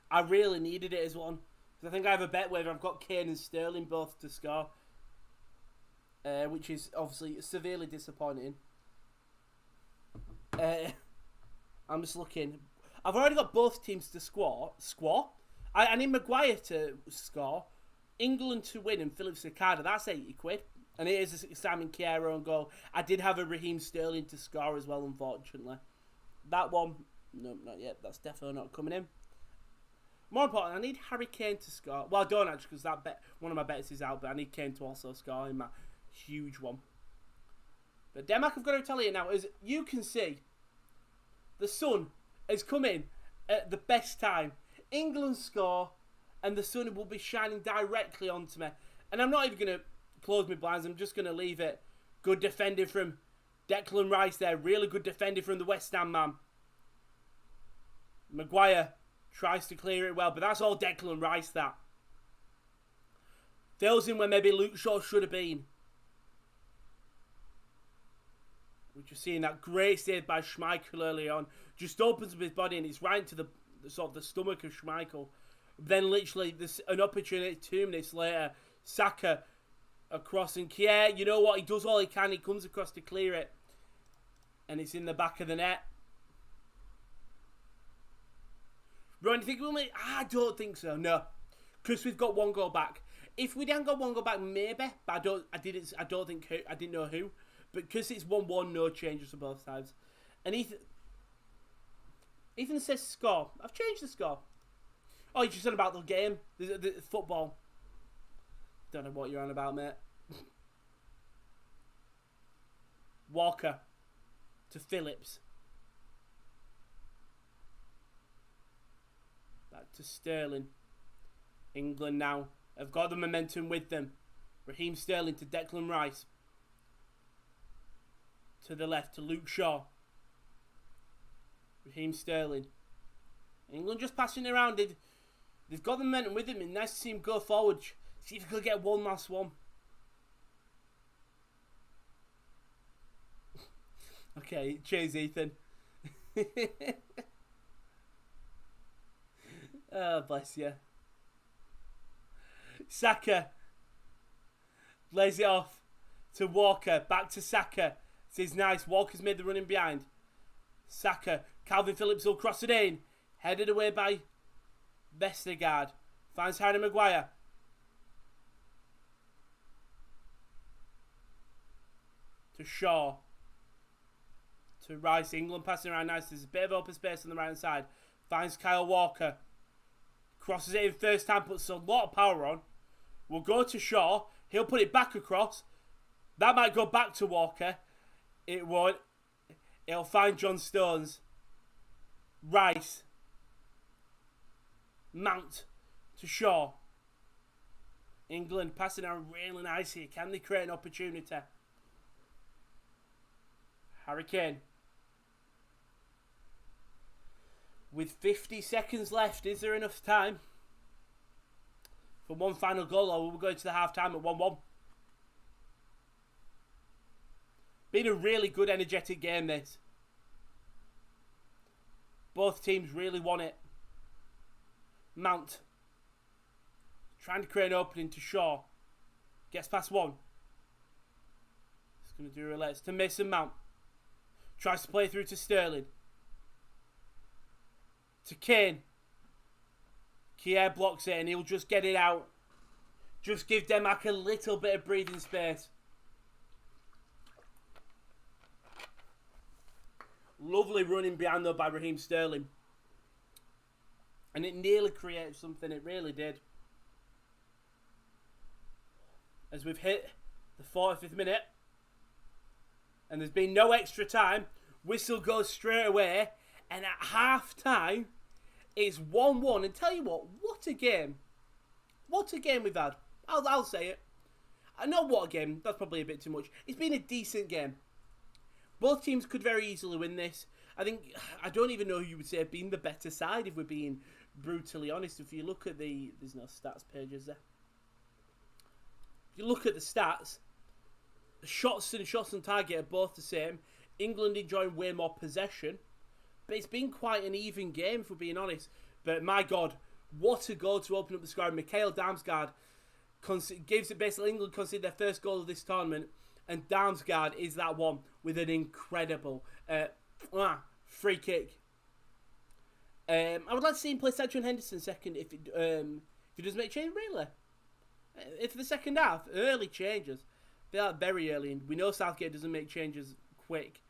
I really needed it as one. Because I think I have a bet where I've got Kane and Sterling both to score. Which is obviously severely disappointing. I'm just looking. I've already got both teams to score. I need Maguire to score, England to win, and Phillips Ricardo. That's £80. And it is a Simon Kjaer own goal. I did have a Raheem Sterling to score as well, unfortunately. That one, no, not yet. That's definitely not coming in. More important, I need Harry Kane to score. Well, I don't actually, because one of my bets is out, but I need Kane to also score in my huge one. But Denmark have got to retaliate now. As you can see, the sun has come in at the best time. England score, and the sun will be shining directly onto me. And I'm not even going to close my blinds. I'm just going to leave it. Good defending from Declan Rice there. Really good defending from the West Ham man. Maguire tries to clear it well, but that's all Declan Rice, that. Fills in where maybe Luke Shaw should have been. We're just seeing that great save by Schmeichel early on. Just opens up his body and it's right into the sort of the stomach of Schmeichel. Then literally an opportunity 2 minutes later, Saka across, and Kier, you know what, he does all he can. He comes across to clear it, and it's in the back of the net. Ron, do you think we'll make? I don't think so. No, because we've got one goal back. If we hadn't got one goal back, maybe. But I didn't know who. But because it's 1-1, no changes for both sides. And Ethan says score. I've changed the score. Oh, you're just on about the game, the football. Don't know what you're on about, mate. Walker to Phillips. Back to Sterling. England now have got the momentum with them. Raheem Sterling to Declan Rice. To the left to Luke Shaw. Raheem Sterling. England just passing around. They've got the momentum with him. It's nice to see him go forward. See if he could get one last one. Okay, cheers, Ethan. Oh, bless you. Saka lays it off to Walker. Back to Saka. This is nice. Walker's made the running behind. Saka. Calvin Phillips will cross it in. Headed away by Vestergaard. Finds Harry Maguire. To Shaw. To Rice. England passing around nice. There's a bit of open space on the right hand side. Finds Kyle Walker. Crosses it in first time. Puts a lot of power on. Will go to Shaw. He'll put it back across. That might go back to Walker. It won't. It'll find John Stones. Rice. Mount to Shaw. England passing out really nice here. Can they create an opportunity? Harry Kane. With 50 seconds left, is there enough time for one final goal, or will we go to the half-time at 1-1? Been a really good, energetic game, this. Both teams really want it. Mount. Trying to create an opening to Shaw. Gets past one. He's going to do relays to Mason Mount. Tries to play through to Sterling. To Kane. Kier blocks it and he'll just get it out. Just give Denmark a little bit of breathing space. Lovely running behind though by Raheem Sterling. And it nearly created something, it really did. As we've hit the 45th minute. And there's been no extra time. Whistle goes straight away. And at half time, it's 1-1. And tell you what a game. What a game we've had. I'll say it. I know what a game, that's probably a bit too much. It's been a decent game. Both teams could very easily win this. I don't even know who you would say have been the better side if we're being brutally honest. If you look at there's no stats pages there. If you look at the stats, shots on target are both the same. England enjoying way more possession. But it's been quite an even game if we're being honest. But my God, what a goal to open up the score. Mikhail Damsgaard gives it basically England conceded their first goal of this tournament. And Damsgaard is that one with an incredible free kick. I would like to see him play Sergio Henderson second if he does make change, really. If the second half, early changes. They are very early, and we know Southgate doesn't make changes quick.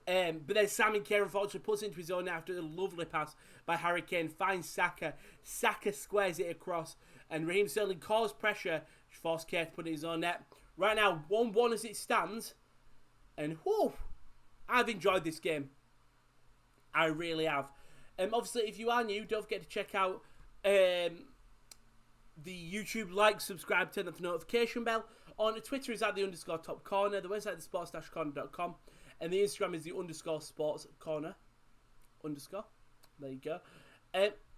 But then Sammy Kerr unfortunately puts it into his own net after a lovely pass by Harry Kane. Finds Saka. Saka squares it across, and Raheem Sterling calls pressure to force Kerr to put it in his own net. Right now, 1-1 as it stands. And whew, I've enjoyed this game. I really have. Obviously, if you are new, don't forget to check out the YouTube, like, subscribe, turn on the notification bell. On Twitter is at the _top corner. The website is sports-corner.com. And the Instagram is the _sports corner. There you go.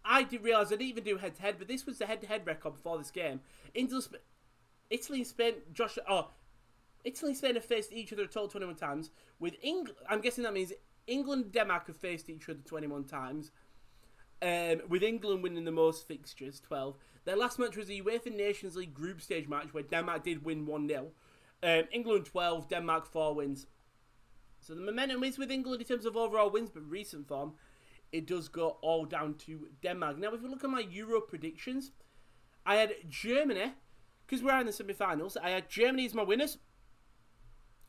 I didn't realise I didn't even do head-to-head, but this was the head-to-head record before this game. Italy and Spain, Italy and Spain have faced each other a total 21 times. With England, I'm guessing that means England and Denmark have faced each other 21 times. With England winning the most fixtures, 12. Their last match was the UEFA Nations League group stage match where Denmark did win 1-0. England 12, Denmark 4 wins. So the momentum is with England in terms of overall wins, but recent form, it does go all down to Denmark. Now, if we look at my Euro predictions, I had Germany, because we're in the semi-finals, I had Germany as my winners.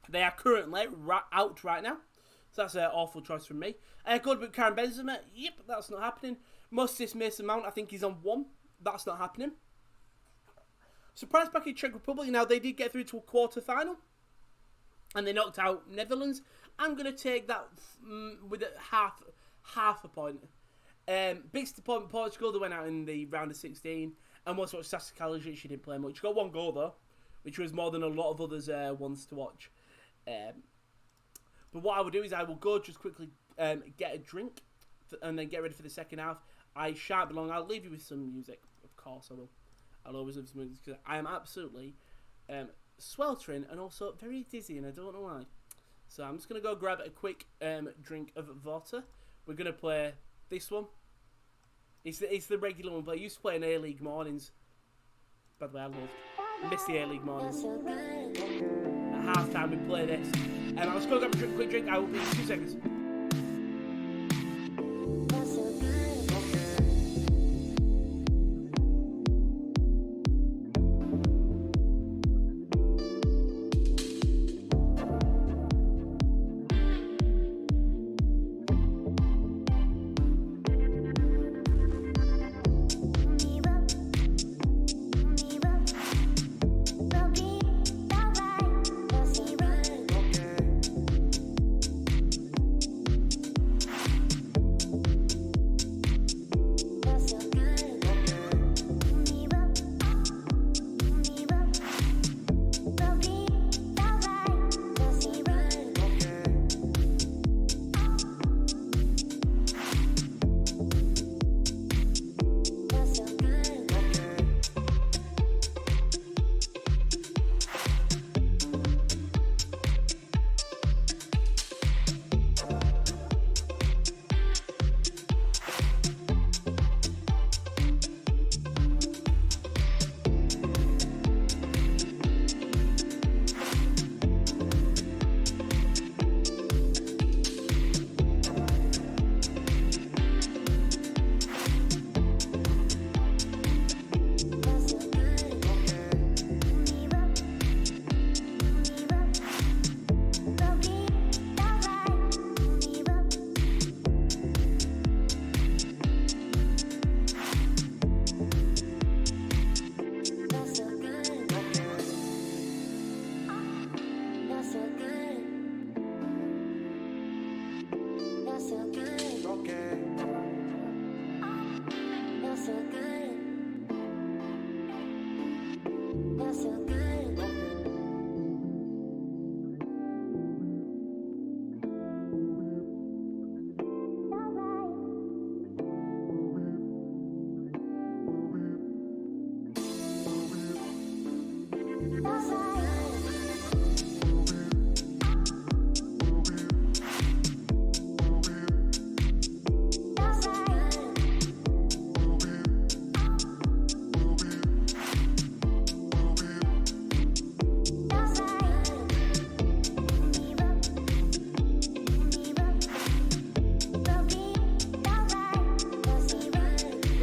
They are currently out right now. So that's an awful choice from me. I had good with Karim Benzema. Yep, that's not happening. Most assists Mason Mount, I think he's on 1. That's not happening. Surprise package Czech Republic. Now, they did get through to a quarter-final. And they knocked out Netherlands. I'm going to take that with a half a point. Big disappointment, Portugal. They went out in the round of 16. And once watched Sasa Kalajdzic, she didn't play much. Got 1 goal, though. Which was more than a lot of others ones to watch. But what I will do is I will go just quickly get a drink. And then get ready for the second half. I shan't be long. I'll leave you with some music. Of course I will. I'll always have some music. Because I am absolutely sweltering and also very dizzy. And I don't know why. So I'm just going to go grab a quick drink of water. We're going to play this one. It's the regular one, but I used to play in A-League mornings. By the way, I miss the A-League mornings. At half time we play this. I'll just go grab a quick drink. I will be in 2 seconds.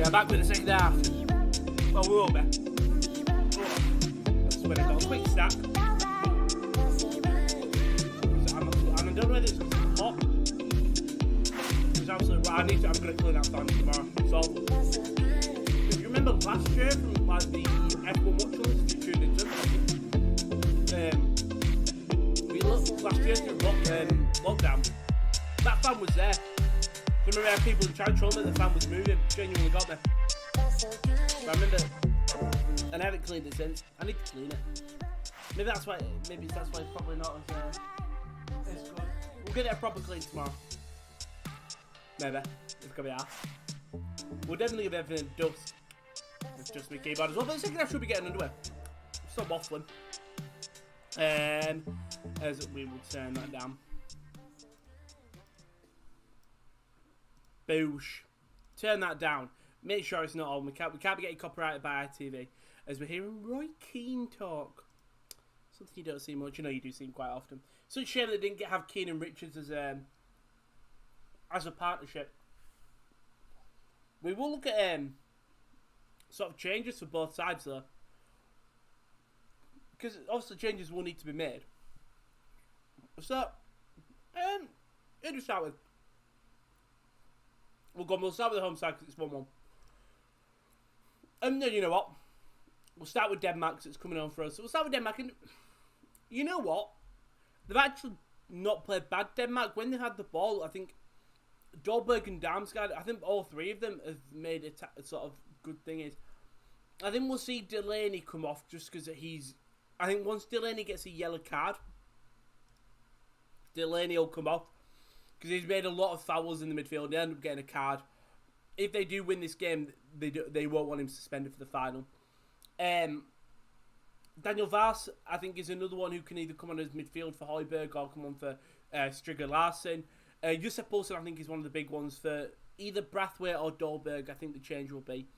are back with the second half. Well, we will be. That's when I got a quick stack. I don't know whether it's hot. It's absolutely right. I'm going to clean that fan tomorrow. So, if you remember last year from like the F1 Watchalong, if you tuned into we looked last year through lockdown. That fan was there. I remember how people tried to troll me that the fan was moving. Genuinely got me. But I remember, and I haven't cleaned it since. I need to clean it. Maybe that's why it's probably not as good. We'll get it a proper clean tomorrow. Maybe. It's gonna be ass. We'll definitely give everything dust. It's just my keyboard as well. But the second half should be getting underway. Stop waffling. As we will turn that down. Boosh. Turn that down. Make sure it's not on. We can't be getting copyrighted by ITV. As we're hearing Roy Keane talk. Something you don't see much. You know you do see him quite often. Such a shame they didn't have Keane and Richards as a partnership. We will look at sort of changes for both sides though. Because obviously changes will need to be made. So, who do we start with? We'll start with the home side because it's 1-1. And then you know what? We'll start with Denmark because it's coming on for us. So we'll start with Denmark. And you know what? They've actually not played bad, Denmark. When they had the ball, I think Dolberg and Damsgaard, I think all three of them have made a sort of good thing. Is I think we'll see Delaney come off just because I think once Delaney gets a yellow card, Delaney will come off. Because he's made a lot of fouls in the midfield. They end up getting a card. If they do win this game, they won't want him suspended for the final. Daniel Vars, I think, is another one who can either come on as midfield for Højbjerg or come on for Striger Larsen. Josef Poulsen, I think, is one of the big ones for either Brathwaite or Dolberg. I think the change will be.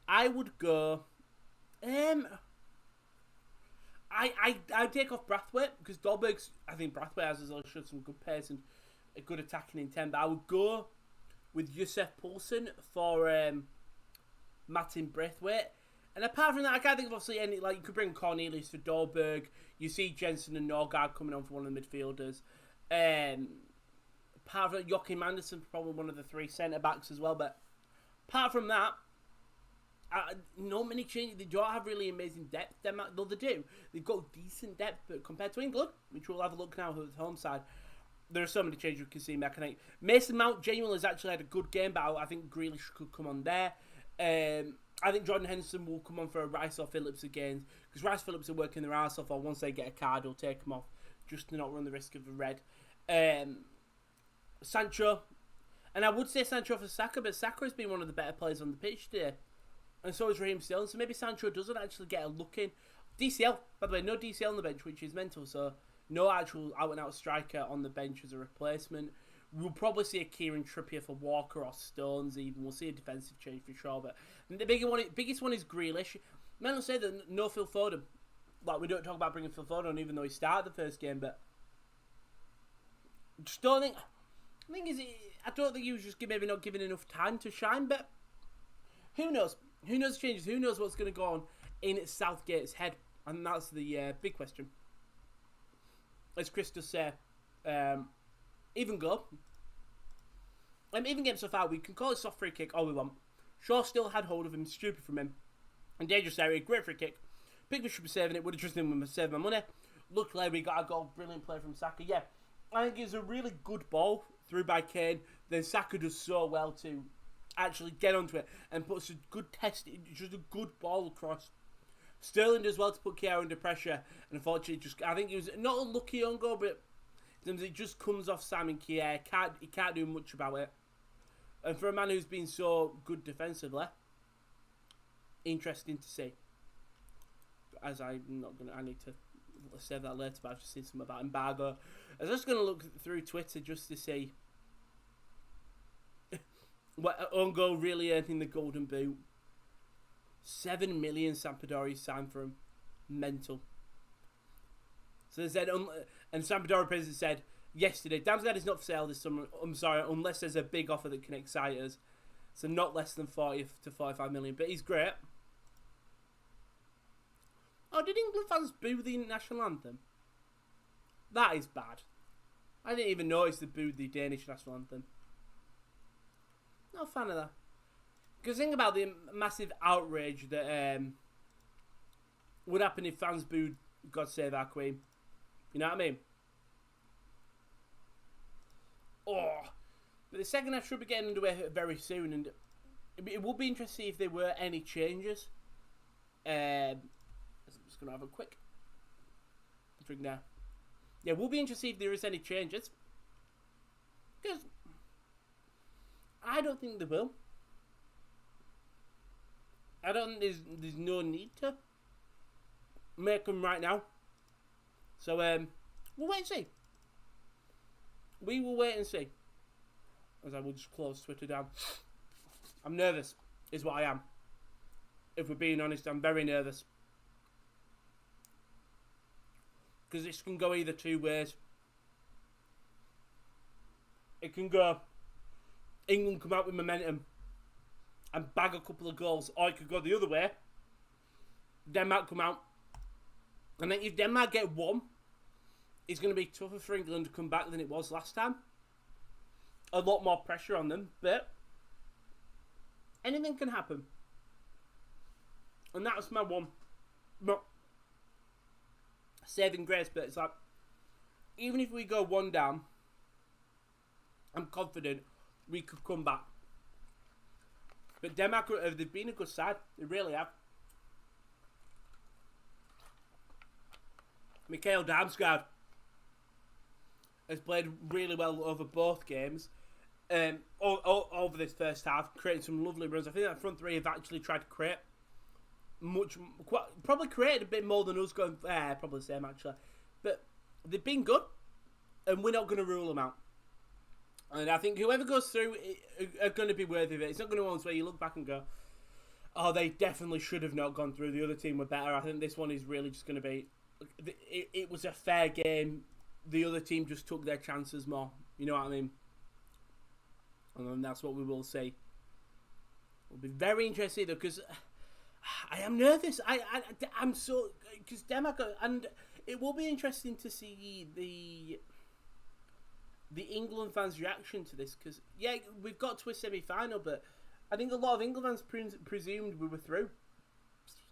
I would go... I'd take off Brathwaite because Dolberg's... I think Brathwaite has showed some good pace and a good attacking intent. But I would go with Josef Poulsen for Martin Brathwaite. And apart from that, I can't think of obviously any... Like, you could bring Cornelius for Dolberg. You see Jensen and Norgard coming on for one of the midfielders. Apart from that, Joachim Andersen, probably one of the three centre-backs as well. But apart from that, not many changes. They don't have really amazing depth. Denmark, though they do. They've got decent depth, but compared to England, which we'll have a look now at the home side, there are so many changes we can see. Mason Mount genuinely has actually had a good game, but I think Grealish could come on there. I think Jordan Henderson will come on for a Rice or Phillips again, because Rice Phillips are working their arse off, or once they get a card, he'll take them off, just to not run the risk of a red. Sancho, and I would say Sancho for Saka, but Saka has been one of the better players on the pitch today. And so is Raheem Sterling, so maybe Sancho doesn't actually get a look in. DCL, by the way, no DCL on the bench, which is mental, so no actual out-and-out striker on the bench as a replacement. We'll probably see a Kieran Trippier for Walker or Stones even. We'll see a defensive change for sure, but the biggest one is Grealish. Man will say that no Phil Foden. Like, we don't talk about bringing Phil Foden on even though he started the first game, but just don't think... I don't think he was just maybe not given enough time to shine, but who knows? Who knows the changes? Who knows what's going to go on in Southgate's head? And that's the big question. As Chris does say, even go. Even game so far, we can call it soft free kick all we want. Shaw still had hold of him, stupid from him. In dangerous area, great free kick. Pickford should be saving it, would have trusted him to save my money. Luckily, we got a goal, brilliant play from Saka. Yeah, I think it's a really good ball through by Kane. Then Saka does so well to actually get onto it and puts a good test, just a good ball across. Sterling does well to put Kier under pressure, and unfortunately, I think he was not a lucky on goal, but it just comes off Simon Kier. He can't do much about it. And for a man who's been so good defensively, interesting to see. As I need to save that later, but I've just seen something about embargo. I was just going to look through Twitter just to see what own goal really earning the golden boot. 7 million Sampdoria signed for him. Mental. So they said, and Sampdoria president said yesterday, Damsgaard is not for sale this summer. I'm sorry, unless there's a big offer that can excite us. So not less than 40 to 45 million. But he's great. Oh, did England fans boo the national anthem? That is bad. I didn't even notice they booed the Danish national anthem. Not a fan of that. Because think about the massive outrage that would happen if fans booed God Save Our Queen. You know what I mean? Oh, but the second half should be getting underway very soon, and it would be interesting if there were any changes. I'm just going to have a quick drink now. Yeah, it will be interesting if there is any changes. Because I don't think there will. I don't think there's no need to make them right now. So, we'll wait and see. We will wait and see. As I will just close Twitter down. I'm nervous, is what I am. If we're being honest, I'm very nervous. Because this can go either two ways. It can go, England come out with momentum and bag a couple of goals, or it could go the other way. Denmark come out, and then if Denmark get one, it's going to be tougher for England to come back than it was last time. A lot more pressure on them, but anything can happen. And that's my one saving grace, but it's like, even if we go one down, I'm confident we could come back. But Denmark, they've been a good side. They really have. Mikael Damsgaard has played really well over both games. Over this first half, creating some lovely runs. I think that front three have actually tried to create probably created a bit more than us going. Probably the same actually, but they've been good, and we're not going to rule them out. And I think whoever goes through are going to be worthy of it. It's not going to be one where you look back and go, "Oh, they definitely should have not gone through. The other team were better." I think this one is really just going to be. It was a fair game. The other team just took their chances more. You know what I mean? And that's what we will see. It'll be very interesting though, because I am nervous. I'm so, because Denmark, and it will be interesting to see the England fans' reaction to this, because yeah, we've got to a semi-final, but I think a lot of England fans presumed we were through.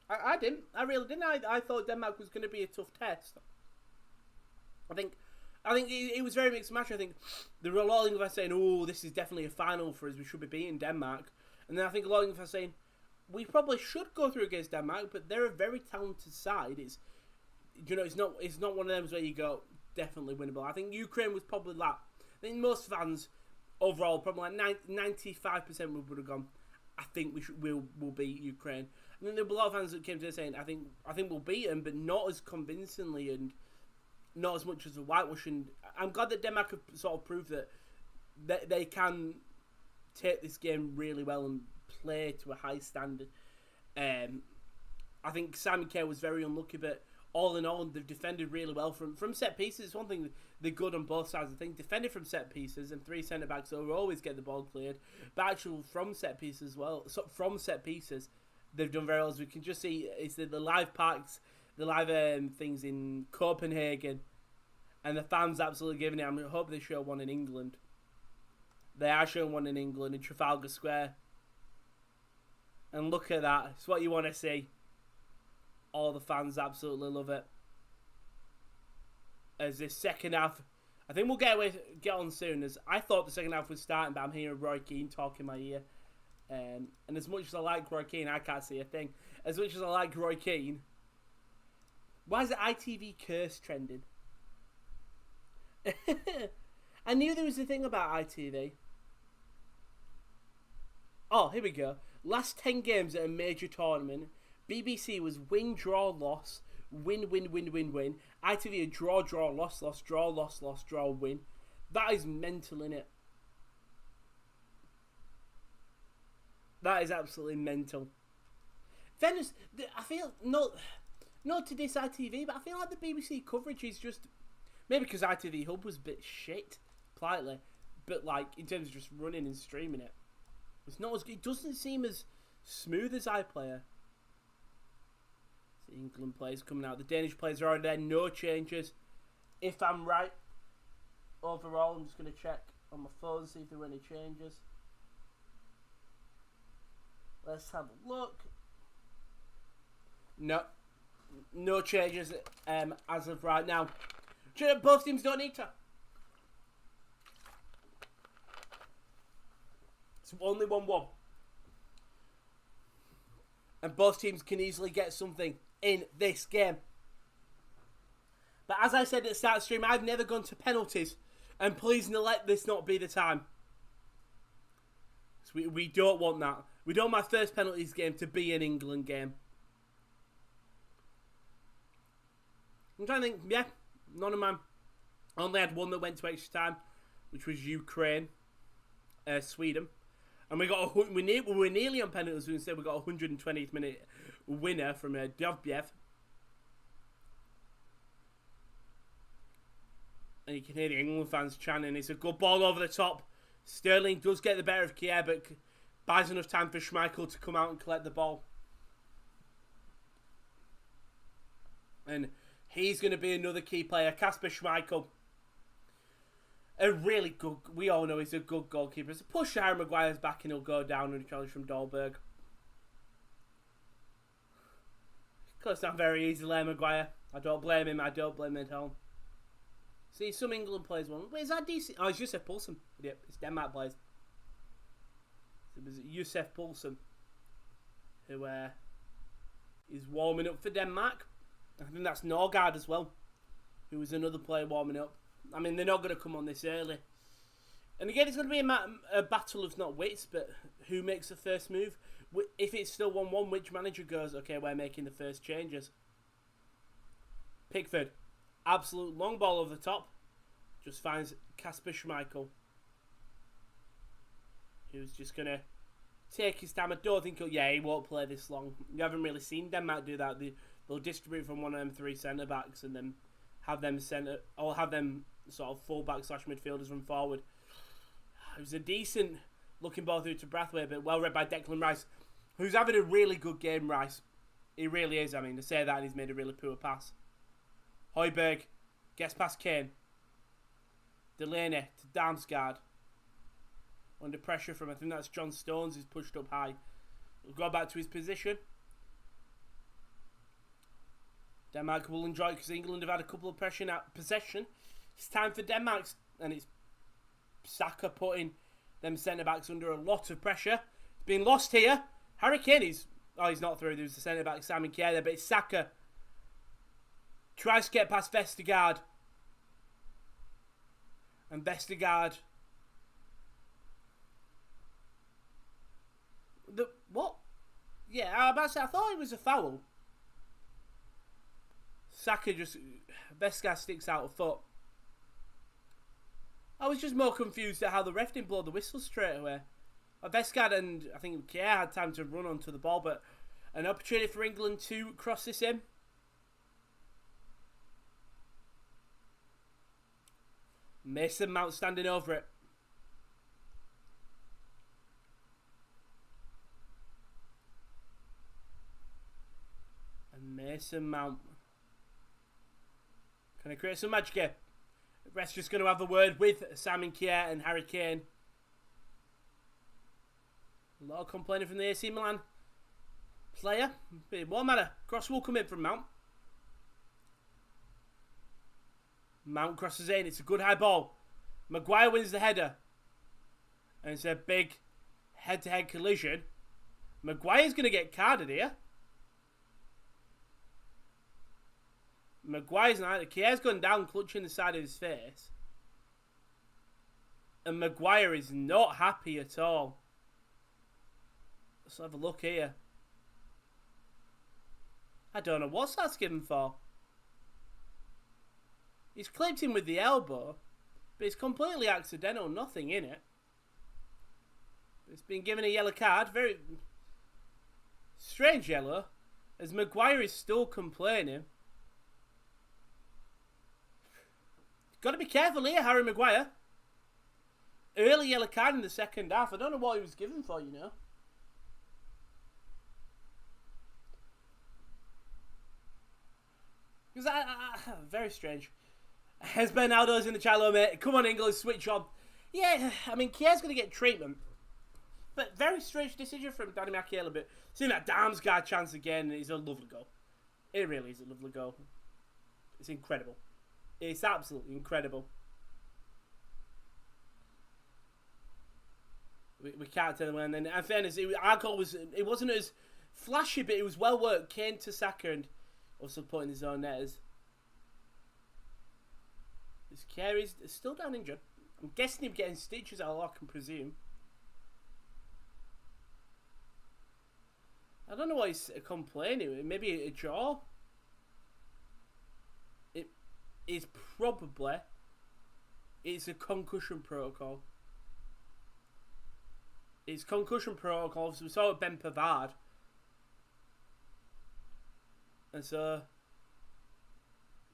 I didn't. I really didn't. I thought Denmark was going to be a tough test. I think it was very mixed match. I think there were a lot of England fans saying, "Oh, this is definitely a final for us. We should be beating Denmark." And then I think a lot of England fans saying, "We probably should go through against Denmark, but they're a very talented side. It's not one of them where you go definitely winnable." I think Ukraine was probably that. I think most fans overall probably like 95% would have gone, "I think we'll beat Ukraine." And then there were a lot of fans that came to this saying, "I think we'll beat them, but not as convincingly and not as much as the whitewash." And I'm glad that Denmark have sort of proved that they can take this game really well and play to a high standard. I think Simon Kerr was very unlucky, but all in all, they've defended really well from set pieces. It's one thing they're good on both sides. I think defended from set pieces, and three centre backs will always get the ball cleared. But actually from set pieces as well. So from set pieces, they've done very well. As we can just see, it's the live parks, the live things in Copenhagen, and the fans absolutely giving it. I hope they show one in England. They are showing one in England in Trafalgar Square. And look at that. It's what you want to see. All the fans absolutely love it. As this second half, I think we'll get on soon. As I thought the second half was starting, but I'm hearing Roy Keane talk in my ear. And as much as I like Roy Keane, I can't see a thing. As much as I like Roy Keane, why is the ITV curse trending? I knew there was a thing about ITV. Oh, here we go. Last 10 games at a major tournament, BBC was win, draw, loss, win, win, win, win, win. ITV a draw, draw, loss, loss, draw, loss, loss, draw, win. That is mental, innit? That is absolutely mental. Venice, I feel, not to diss ITV, but I feel like the BBC coverage is just, maybe because ITV Hub was a bit shit, politely, but like, in terms of just running and streaming it. It's not as. It doesn't seem as smooth as iPlayer. The England players coming out. The Danish players are already there. No changes. If I'm right, overall, I'm just going to check on my phone, see if there were any changes. Let's have a look. No changes as of right now. Both teams don't need to. It's only 1-1. And both teams can easily get something in this game. But as I said at the start of the stream, I've never gone to penalties. And please let this not be the time. So we don't want that. We don't want my first penalties game to be an England game. I'm trying to think, yeah, none of mine. I only had one that went to extra time, which was Ukraine, Sweden. And we were nearly on penalties, but instead we got a 120th minute winner from Dovbiev. And you can hear the England fans chanting. It's a good ball over the top. Sterling does get the better of Kier, but buys enough time for Schmeichel to come out and collect the ball. And he's going to be another key player, Kasper Schmeichel. A really good, we all know he's a good goalkeeper. It's a push Harry Maguire's back and he'll go down on a challenge from Dahlberg. Close down very easily, Maguire. I don't blame him. I don't blame him at all. See, some England players won. Wait, is that decent? Oh, it's Josef Poulsen. Yep, it's Denmark players. It was Josef Poulsen who is warming up for Denmark. I think that's Norgard as well, who was another player warming up. I mean, they're not going to come on this early. And again, it's going to be a battle of not wits, but who makes the first move? If it's still 1-1, which manager goes, okay, we're making the first changes? Pickford. Absolute long ball over the top. Just finds Kasper Schmeichel, who's just going to take his time. I don't think he won't play this long. You haven't really seen Denmark do that. They'll distribute from one of them three centre-backs and then have them sort of full-back / midfielders run forward. It was a decent looking ball through to Brathwaite, but well read by Declan Rice, who's having a really good game, Rice. He really is. I mean, to say that, and he's made a really poor pass. Højbjerg gets past Kane. Delaney to Damsgaard. Under pressure from, I think that's John Stones, who's pushed up high. He'll go back to his position. Denmark will enjoy it because England have had a couple of possession. It's time for Denmark, and it's Saka putting them centre-backs under a lot of pressure. It's been lost here. Harry Kane he's not through. There was the centre-back, Simon Kjaer there, but it's Saka. Tries to get past Vestergaard. And Vestergaard. What? Yeah, I was about to say, I thought it was a foul. Saka Vestergaard sticks out a foot. I was just more confused at how the ref didn't blow the whistle straight away. Vestergaard and I think Kjaer had time to run onto the ball, but an opportunity for England to cross this in. Mason Mount standing over it. And Mason Mount. Can I create some magic here? The rest just going to have a word with Simon Kjaer and Harry Kane. A lot of complaining from the AC Milan player. It won't matter. Cross will come in from Mount. Mount crosses in. It's a good high ball. Maguire wins the header. And it's a big head-to-head collision. Maguire's going to get carded here. Maguire's not. Kjaer's gone down, clutching the side of his face. And Maguire is not happy at all. Let's have a look here. I don't know what's that's given for. He's clipped him with the elbow, but it's completely accidental, nothing in it. It's been given a yellow card, very strange yellow, as Maguire is still complaining. Got to be careful here, Harry Maguire. early yellow card in the second half. I don't know what he was given for, you know. Because very strange. As Bernardo's in the chat, mate. Come on, England, switch on. Yeah, I mean, Kier's going to get treatment. But very strange decision from Danny McHale a bit. Seeing that Damsgaard chance again is a lovely goal. It really is a lovely goal. It's incredible. It's absolutely incredible. We can't tell when. And in fairness, our goal it wasn't as flashy, but it was well worked. Kane to Saka and also putting his own netters. This Carey's still down injured. I'm guessing him getting stitches, I can presume. I don't know why he's complaining. Maybe a jaw. It is probably. It's a concussion protocol. It's concussion protocol. So we saw it Ben Pavard. And so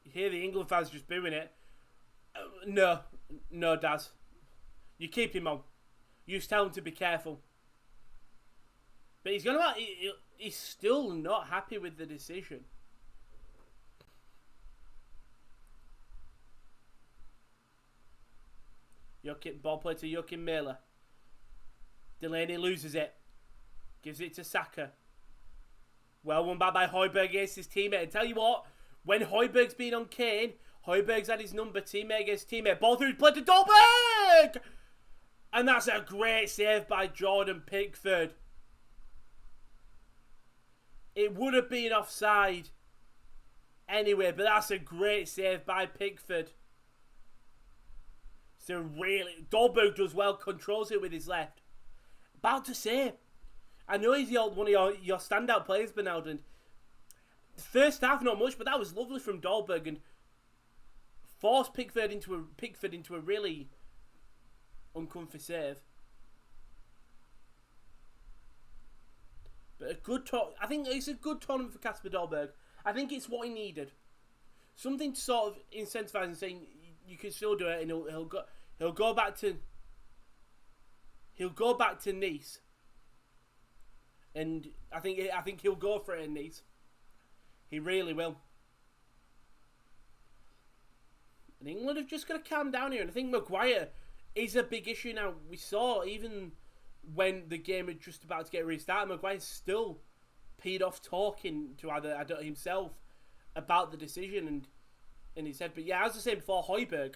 you hear the England fans just booing it. No, Daz. You keep him on. You just tell him to be careful. But he's still not happy with the decision. Ball play to Joachim Miller. Delaney loses it. Gives it to Saka. Well won by Højbjerg against his teammate. And tell you what, when Højbjerg's been on Kane, Højbjerg's had his number, teammate against teammate. Ball through, play to Dolberg! And that's a great save by Jordan Pickford. It would have been offside anyway, but that's a great save by Pickford. So really, Dolberg does well, controls it with his left. About to say, I know he's one of your standout players, Bernardo. And first half, not much, but that was lovely from Dolberg and forced Pickford into a really uncomfy save. But a good I think it's a good tournament for Kasper Dolberg. I think it's what he needed. Something to sort of incentivise and saying you can still do it, and he'll go back to Nice. And I think he'll go for it in Nice. He really will. And England have just got to calm down here. And I think Maguire is a big issue now. We saw even when the game was just about to get restarted, Maguire's still peed off talking to himself about the decision and he said, but yeah, as I said before, Højbjerg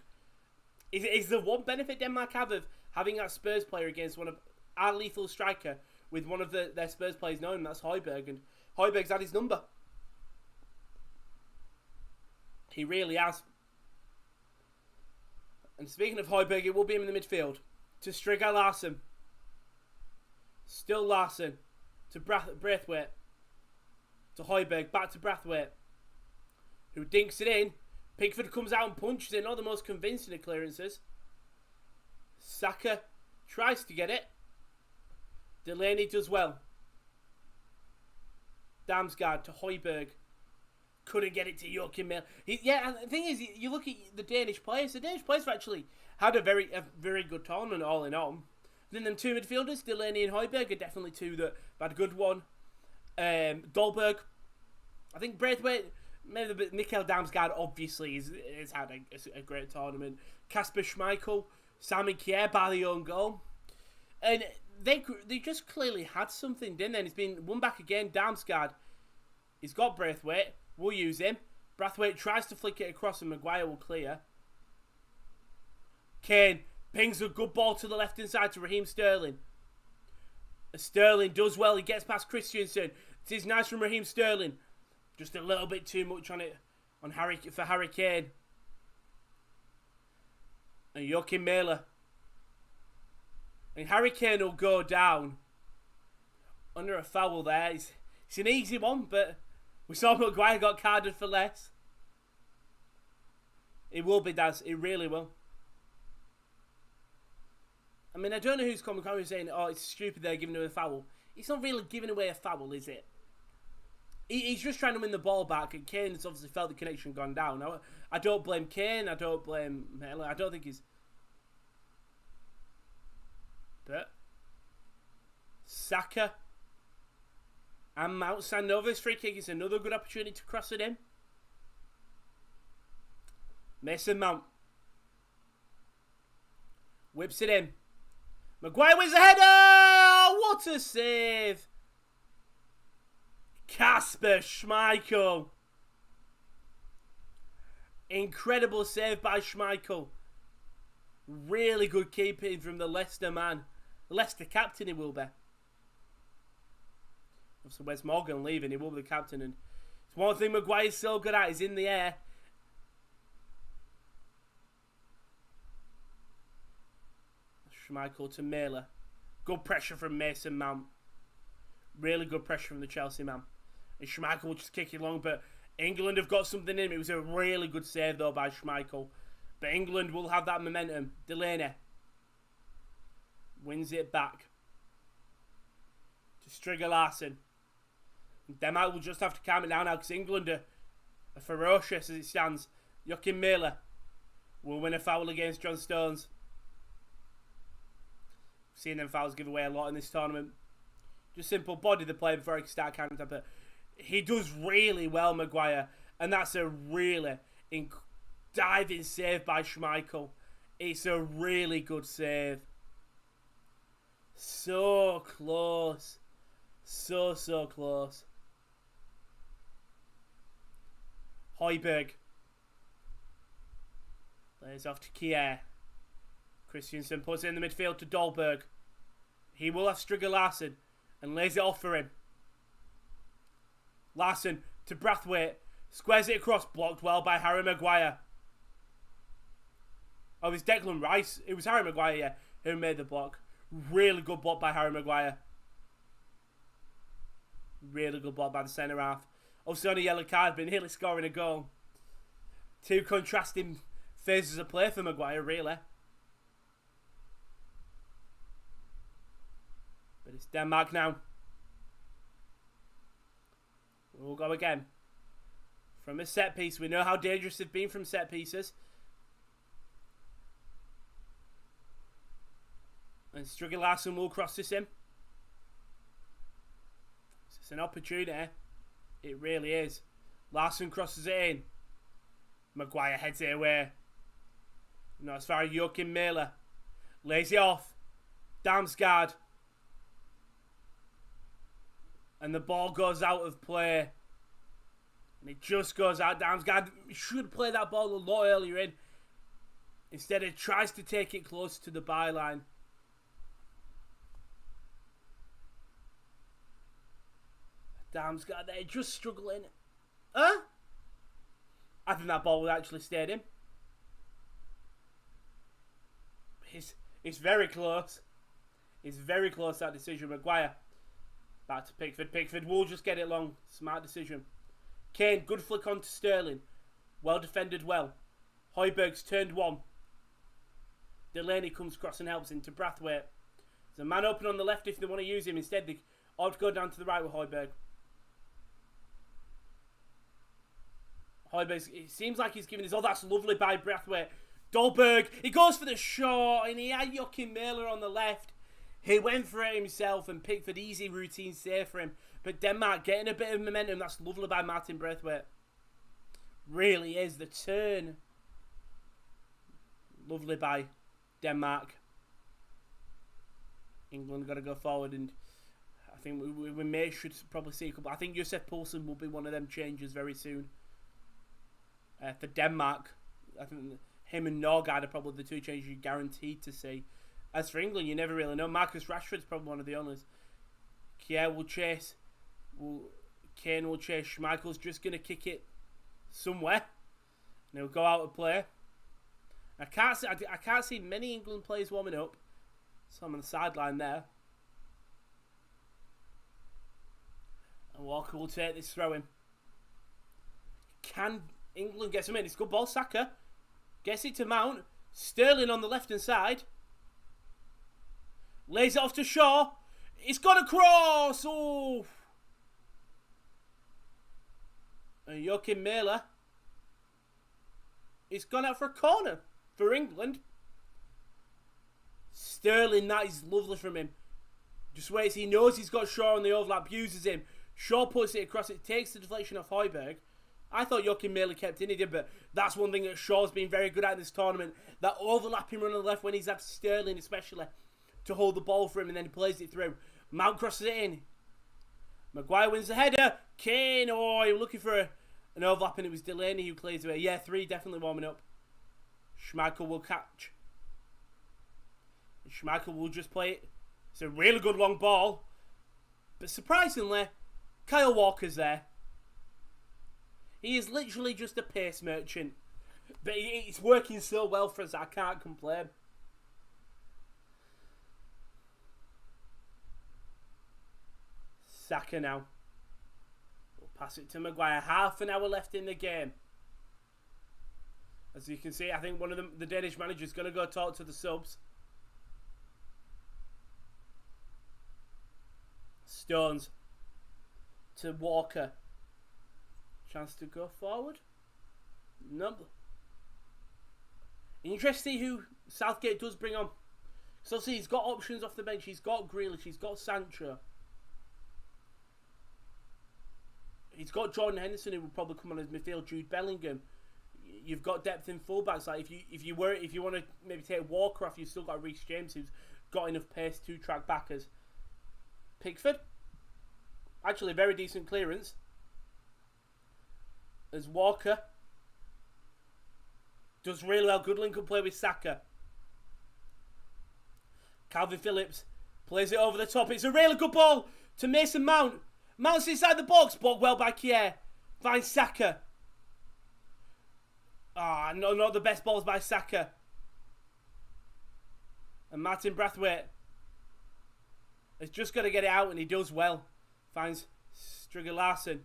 is the one benefit Denmark have of having that Spurs player against one of our lethal striker with one of their Spurs players knowing him, that's Højbjerg, and Højbjerg's had his number. He really has. And speaking of Højbjerg, it will be him in the midfield. To Strigar Larsen. Still Larsen. To Braithwaite. To Højbjerg. Back to Braithwaite. Who dinks it in. Pickford comes out and punches it. Not the most convincing of clearances. Saka tries to get it. Delaney does well. Damsgaard to Højbjerg. Couldn't get it to Joachim Miller. And the thing is, you look at the Danish players. The Danish players have actually had a very good tournament all in all. And then them two midfielders, Delaney and Højbjerg, are definitely two that have had a good one. Dolberg. I think Braithwaite, maybe Mikkel Damsgaard obviously has had a great tournament. Kasper Schmeichel, Simon Kjær by the own goal. And they just clearly had something, didn't they? And it's been won back again. Damsgaard, he's got Braithwaite. We'll use him. Braithwaite tries to flick it across and Maguire will clear. Kane pings a good ball to the left-hand side to Raheem Sterling. Sterling does well. He gets past Christensen. It is nice from Raheem Sterling. Just a little bit too much on it for Harry Kane. And Joachim Miller. And Harry Kane will go down under a foul there. It's an easy one, but we saw Maguire got carded for less. It will be, Daz. It really will. I mean, I don't know who's coming saying, oh, it's stupid they're giving away a foul. It's not really giving away a foul, is it? He's just trying to win the ball back, and Kane has obviously felt the connection gone down. I don't blame Kane. I don't blame Miller. I don't think he's... But Saka and Mount stand over this free kick. It's another good opportunity to cross it in. Mason Mount whips it in. Maguire wins the header! Oh, what a save! Kasper Schmeichel. Incredible save by Schmeichel. Really good keeping from the Leicester man. Leicester captain he will be. So where's Morgan leaving? He will be the captain. And it's one thing Maguire's so good at. He's in the air. Schmeichel to Mailer. Good pressure from Mason Mount. Really good pressure from the Chelsea man. And Schmeichel will just kick it long, but England have got something in him. It was a really good save though by Schmeichel. But England will have that momentum. Delaney wins it back to Striger Larsen. Denmark will just have to calm it down now because England are ferocious as it stands. Joachim Mailer will win a foul against John Stones. Seen them fouls give away a lot in this tournament. Just simple body the player before he can start counter, but he does really well, Maguire, and that's a really diving save by Schmeichel. It's a really good save. So close. So close. Højbjerg plays off to Kier. Christensen puts it in the midfield to Dolberg. He will have Striger Larsen and lays it off for him. Larsen to Brathwaite. Squares it across. Blocked well by Harry Maguire. Oh, it was Declan Rice. It was Harry Maguire, yeah, who made the block. Really good block by Harry Maguire. Really good block by the centre half. Obviously on a yellow card, but nearly scoring a goal. Two contrasting phases of play for Maguire, really. But it's Denmark now. We'll go again. From a set piece. We know how dangerous they've been from set pieces. And Striger Larsen will cross this in. It's an opportunity. It really is. Larsen crosses it in. Maguire heads it away. Not as far as Joachim Mailer. Lays it off. Damsgaard. And the ball goes out of play. And it just goes out. Damsgaard should play that ball a lot earlier in. Instead, it tries to take it close to the byline. Damsgaard there, just struggling. Huh? I think that ball would actually stayed in. It's very close. It's very close, that decision. Maguire. Back to Pickford. Pickford will just get it long. Smart decision. Kane, good flick on to Sterling. Well defended well. Højbjerg's turned one. Delaney comes across and helps into Brathwaite. There's a man open on the left if they want to use him. Instead, they ought to go down to the right with Højbjerg. Højbjerg, it seems like he's giving his... Oh, that's lovely by Brathwaite. Dolberg, he goes for the shot, and he had Joachim Mailer on the left. He went for it himself, and Pickford, easy routine save for him. But Denmark getting a bit of momentum. That's lovely by Martin Braithwaite. Really is the turn. Lovely by Denmark. England got to go forward, and I think we should probably see a couple. I think Josef Poulsen will be one of them changes very soon. For Denmark, I think him and Norgard are probably the two changes you're guaranteed to see. As for England, you never really know. Marcus Rashford's probably one of the owners. Kier will chase. Kane will chase. Schmeichel's just going to kick it somewhere. And he'll go out of play. I can't see many England players warming up. So I'm on the sideline there. And Walker will take this throw in. Can England get some in? It's a good ball. Saka gets it to Mount. Sterling on the left hand side. Lays it off to Shaw. It's got a cross. Oh. And Joachim Mailer. It's gone out for a corner for England. Sterling, that is lovely from him. Just waits, he knows he's got Shaw on the overlap, uses him. Shaw puts it across, it takes the deflection off Højbjerg. I thought Joachim merely kept in, he did, but that's one thing that Shaw's been very good at in this tournament. That overlapping run on the left when he's had Sterling especially to hold the ball for him, and then he plays it through. Mount crosses it in. Maguire wins the header. Kane, oh, he was looking for an overlap, and it was Delaney who clears away. Yeah, 3 definitely warming up. Schmeichel will catch. And Schmeichel will just play it. It's a really good long ball. But surprisingly, Kyle Walker's there. He is literally just a pace merchant. But it's working so well for us, I can't complain. Saka now. We'll pass it to Maguire. Half an hour left in the game. As you can see, I think one of them, the Danish manager, is going to go talk to the subs. Stones to Walker. Chance to go forward. Nope. Interesting who Southgate does bring on. So see, he's got options off the bench. He's got Grealish. He's got Sancho. He's got Jordan Henderson, who will probably come on as midfield. Jude Bellingham. You've got depth in fullbacks. Like if you want to maybe take Walker off, you've still got Reece James, who's got enough pace to track back as Pickford. Actually, a very decent clearance. As Walker does really well. Good link up play with Saka. Calvin Phillips plays it over the top. It's a really good ball to Mason Mount. Mount's inside the box. Blocked well by Kier. Finds Saka. No, not the best balls by Saka. And Martin Braithwaite has just got to get it out, and he does well. Finds Striger Larsen.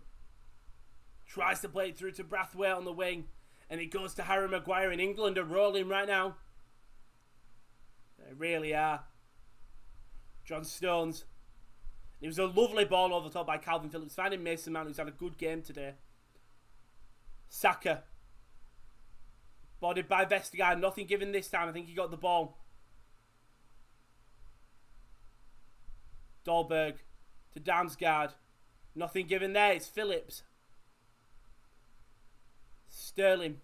Tries to play it through to Braithwaite on the wing. And it goes to Harry Maguire. And England are rolling right now. They really are. John Stones. It was a lovely ball over the top by Calvin Phillips. Finding Mason Mount, who's had a good game today. Saka. Bodied by Vestergaard. Nothing given this time. I think he got the ball. Dolberg to Damsgaard. Nothing given there. It's Phillips. Sterling.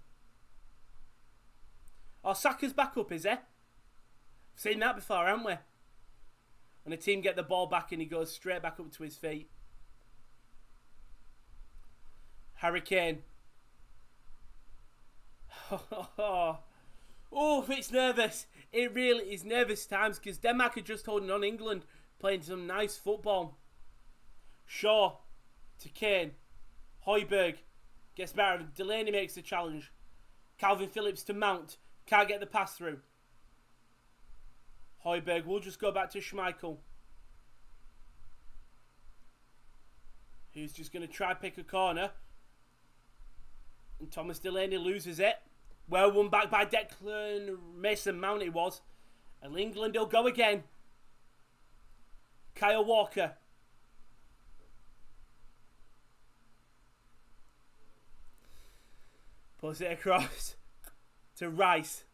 Oh, Saka's back up, is he? We've seen that before, haven't we? When a team get the ball back and he goes straight back up to his feet. Harry Kane. Oh, it's nervous. It really is nervous times because Denmark are just holding on. England playing some nice football. Shaw to Kane. Højbjerg gets better. Delaney makes the challenge. Calvin Phillips to Mount. Can't get the pass through. Højbjerg will just go back to Schmeichel. Who's just going to try pick a corner. And Thomas Delaney loses it. Well won back by Declan Mason Mount it was. And England will go again. Kyle Walker. Puts it across to Rice.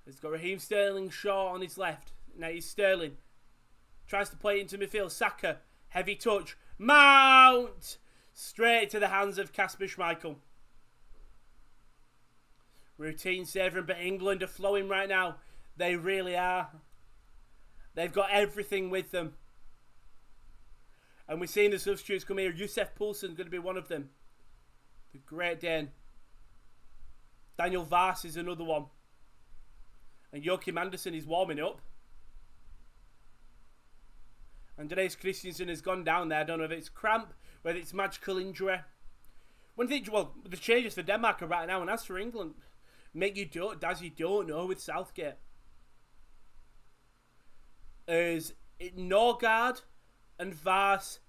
He's got Raheem Sterling Shaw on his left. Now he's Sterling. Tries to play it into midfield. Saka. Heavy touch. Mount! Straight to the hands of Kasper Schmeichel. Routine saving, but England are flowing right now. They really are. They've got everything with them. And we're seeing the substitutes come here. Youssef Poulsen's going to be one of them. The Great Dane. Daniel Vars is another one. And Joachim Andersen is warming up. Andreas Christensen has gone down there. I don't know if it's cramp, whether it's magical injury. One thing, well, the changes for Denmark are right now, and as for England, you don't know with Southgate. Is it Norgard and Vars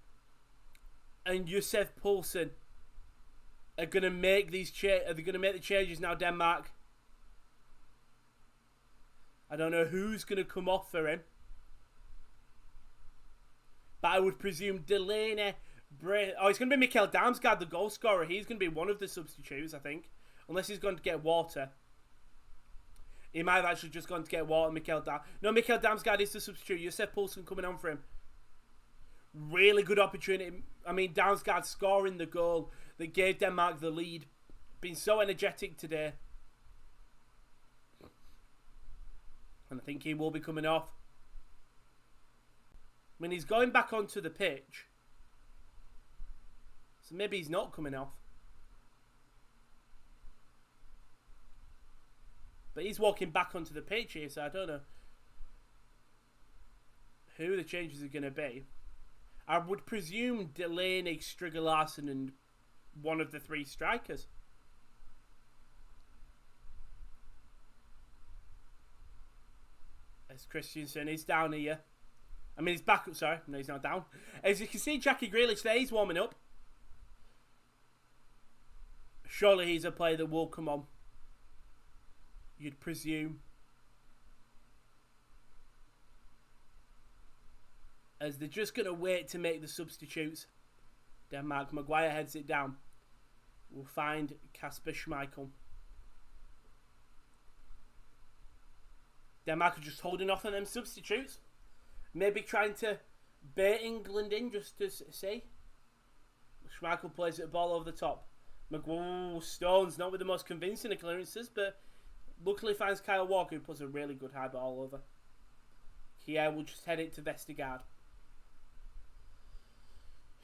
and Youssef Poulsen are going to make these are they going to make the changes now, Denmark? I don't know who's going to come off for him. But I would presume Delaney. It's going to be Mikael Damsgaard, the goal scorer. He's going to be one of the substitutes, I think. Unless he's going to get water. He might have actually just gone to get water. No, Mikhail Damsgaard is the substitute. Josef Poulsen coming on for him. Really good opportunity. I mean, Damsgaard scoring the goal that gave Denmark the lead. Been so energetic today. And I think he will be coming off. I mean, he's going back onto the pitch. So maybe he's not coming off. But he's walking back onto the pitch here, so I don't know who the changes are going to be. I would presume Delaney, Striger Larsen, and one of the three strikers. As Christensen is down here. I mean, he's back up. Sorry, no, he's not down. As you can see, Jackie Grealish there, he's warming up. Surely he's a player that will come on. You'd presume. As they're just going to wait to make the substitutes. Denmark, Maguire heads it down. We'll find Kasper Schmeichel. Denmark are just holding off on them substitutes. Maybe trying to bait England in just to see. Schmeichel plays it ball over the top. Stones, not with the most convincing of clearances, but luckily finds Kyle Walker, who puts a really good high ball over. Here will just head it to Vestergaard,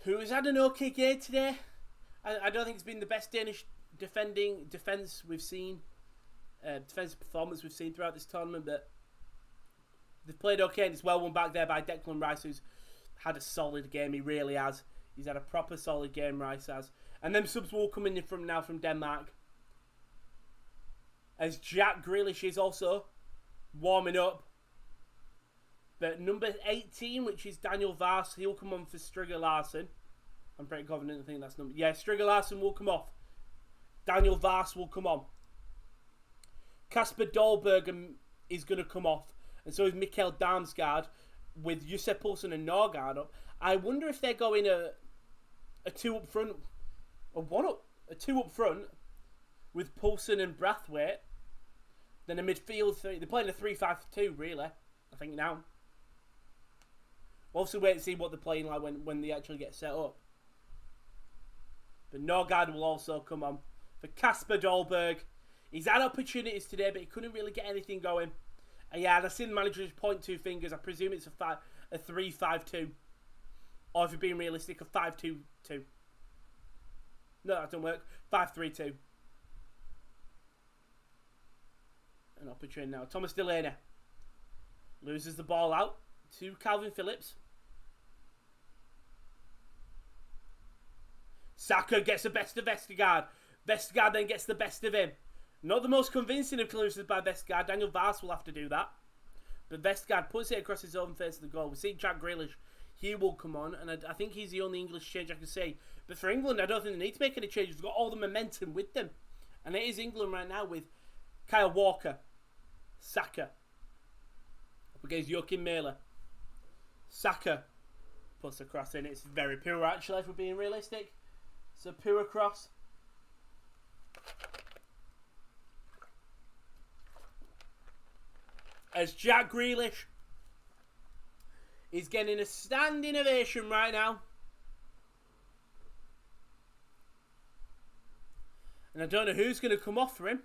who has had an okay game today. I don't think it's been the best Danish defence we've seen. Defensive performance we've seen throughout this tournament, but they've played okay, and it's well won back there by Declan Rice, who's had a solid game. He really has. He's had a proper solid game, Rice has. And then subs will come in from Denmark. As Jack Grealish is also warming up. But number 18, which is Daniel Vars, he'll come on for Striger Larsen. I'm pretty confident I think that's number... Yeah, Striger Larsen will come off. Daniel Vars will come on. Kasper Dolberg is going to come off. And so is Mikkel Damsgaard with Josef Poulsen and Norgard up. I wonder if they're going a two up front... A two up front with Poulsen and Brathwaite. Then a midfield three. They're playing a 3-5-2, really. I think now. We'll also wait and see what they're playing like when they actually get set up. But Norgard will also come on for Kasper Dolberg. He's had opportunities today, but he couldn't really get anything going. And yeah, I've seen the manager just point two fingers. I presume it's a 3-5-2. Or if you're being realistic, a 5-2-2. No, that doesn't work. 5-3-2. An opportunity now. Thomas Delaney loses the ball out to Calvin Phillips. Saka gets the best of Vestergaard. Vestergaard then gets the best of him. Not the most convincing of clearances by Vestergaard. Daniel Vars will have to do that. But Vestergaard puts it across his own face of the goal. We see Jack Grealish. He will come on. And I think he's the only English change I can say. But for England, I don't think they need to make any changes. They've got all the momentum with them. And it is England right now with Kyle Walker, Saka, up against Joachim Mæhle. Saka puts a cross in. It's very poor, actually, if we're being realistic. It's a poor cross. As Jack Grealish is getting a standing ovation right now. And I don't know who's going to come off for him.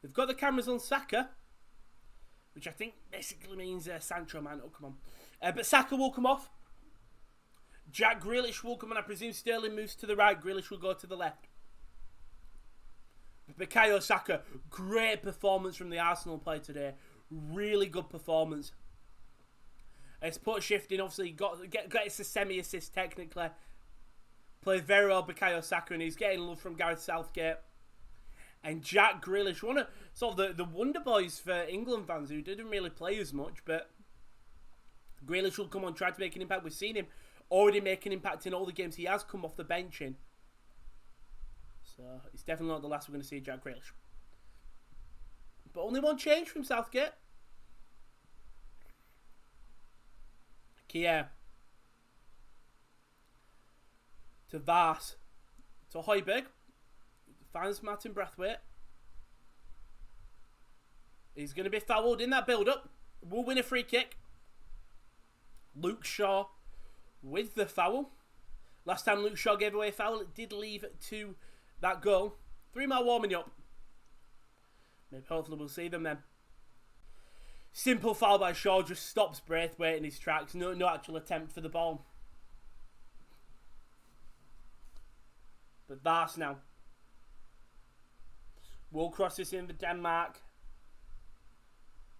They've got the cameras on Saka, which I think basically means Sancho might not come on. But Saka will come off. Jack Grealish will come on. I presume Sterling moves to the right. Grealish will go to the left. Bukayo Saka, great performance from the Arsenal player today. Really good performance. It's put shifting, obviously, gets a semi-assist technically. Played very well, Bukayo Saka, and he's getting love from Gareth Southgate. And Jack Grealish, one of sort of the wonder boys for England fans who didn't really play as much, but Grealish will come on, try to make an impact. We've seen him already make an impact in all the games he has come off the bench in. So it's definitely not the last we're going to see Jack Grealish. But only one change from Southgate. Kier to Vars to Højbjerg. Finds Martin Brathwaite. He's going to be fouled in that build-up. Will win a free kick. Luke Shaw with the foul. Last time Luke Shaw gave away a foul, it did lead to that goal. 3 more warming up. Maybe hopefully we'll see them then. Simple foul by Shaw, just stops Braithwaite in his tracks. No actual attempt for the ball. But Vars now. Will cross this in for Denmark.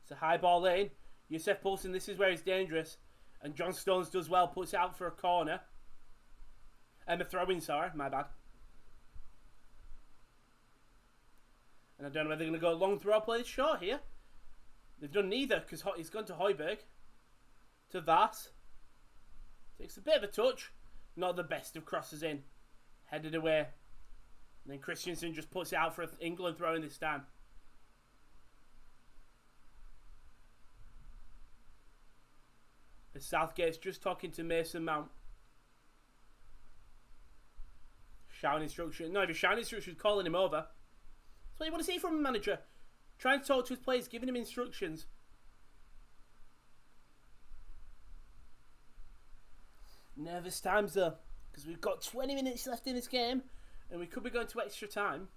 It's a high ball in. Yusuf Poulsen, this is where he's dangerous. And John Stones does well, puts it out for a corner. And a throw-in, sorry, my bad. And I don't know whether they're going to go long throw or play this short here. They've done neither, because he's gone to Højbjerg. To Vars. Takes a bit of a touch. Not the best of crosses in. Headed away. And then Christensen just puts it out for an England throw-in this time. As Southgate's just talking to Mason Mount. Shouting instructions. No, if he's shouting instructions, calling him over. That's what you want to see from a manager. Trying to talk to his players, giving him instructions. Nervous times though. Because we've got 20 minutes left in this game. And we could be going to extra time.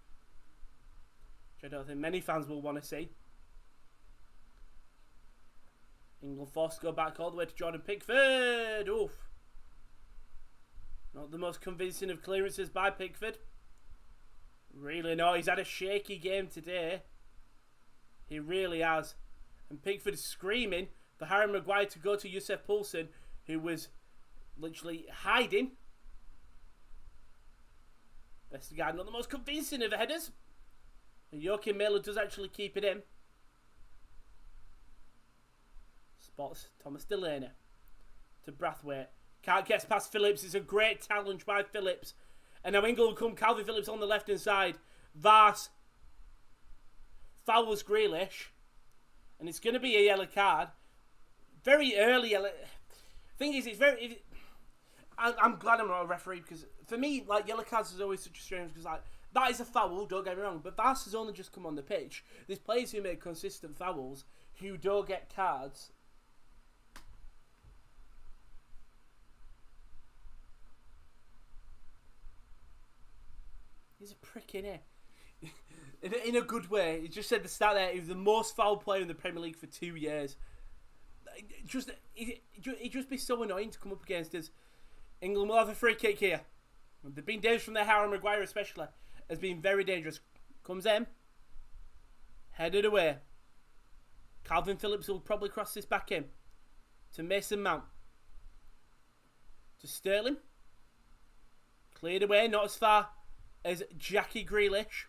Which I don't think many fans will want to see. England forced to go back all the way to Jordan Pickford. Oof. Not the most convincing of clearances by Pickford. Really no, he's had a shaky game today. He really has. And Pickford is screaming for Harry Maguire to go to Yusuf Poulsen, who was literally hiding. Vestergaard, not the most convincing of headers. And Joachim Miller does actually keep it in. Spots Thomas Delaney to Braithwaite. Can't get past Phillips. It's a great challenge by Phillips. And now England come. Calvin Phillips on the left hand side. Vars fouls Grealish. And it's going to be a yellow card. Very early yellow. Thing is, it's very... I'm glad I'm not a referee, because for me, like, yellow cards is always such a strange, because like, that is a foul, don't get me wrong, but Vars has only just come on the pitch. There's players who make consistent fouls who don't get cards. He's a prick, innit? in a good way. He just said at the start there, he was the most foul player in the Premier League for 2 years. It'd just be so annoying to come up against us. England will have a free kick here. They've been dangerous from their Harry Maguire especially. Has been very dangerous. Comes in. Headed away. Calvin Phillips will probably cross this back in. To Mason Mount. To Sterling. Cleared away, not as far as Jackie Grealish.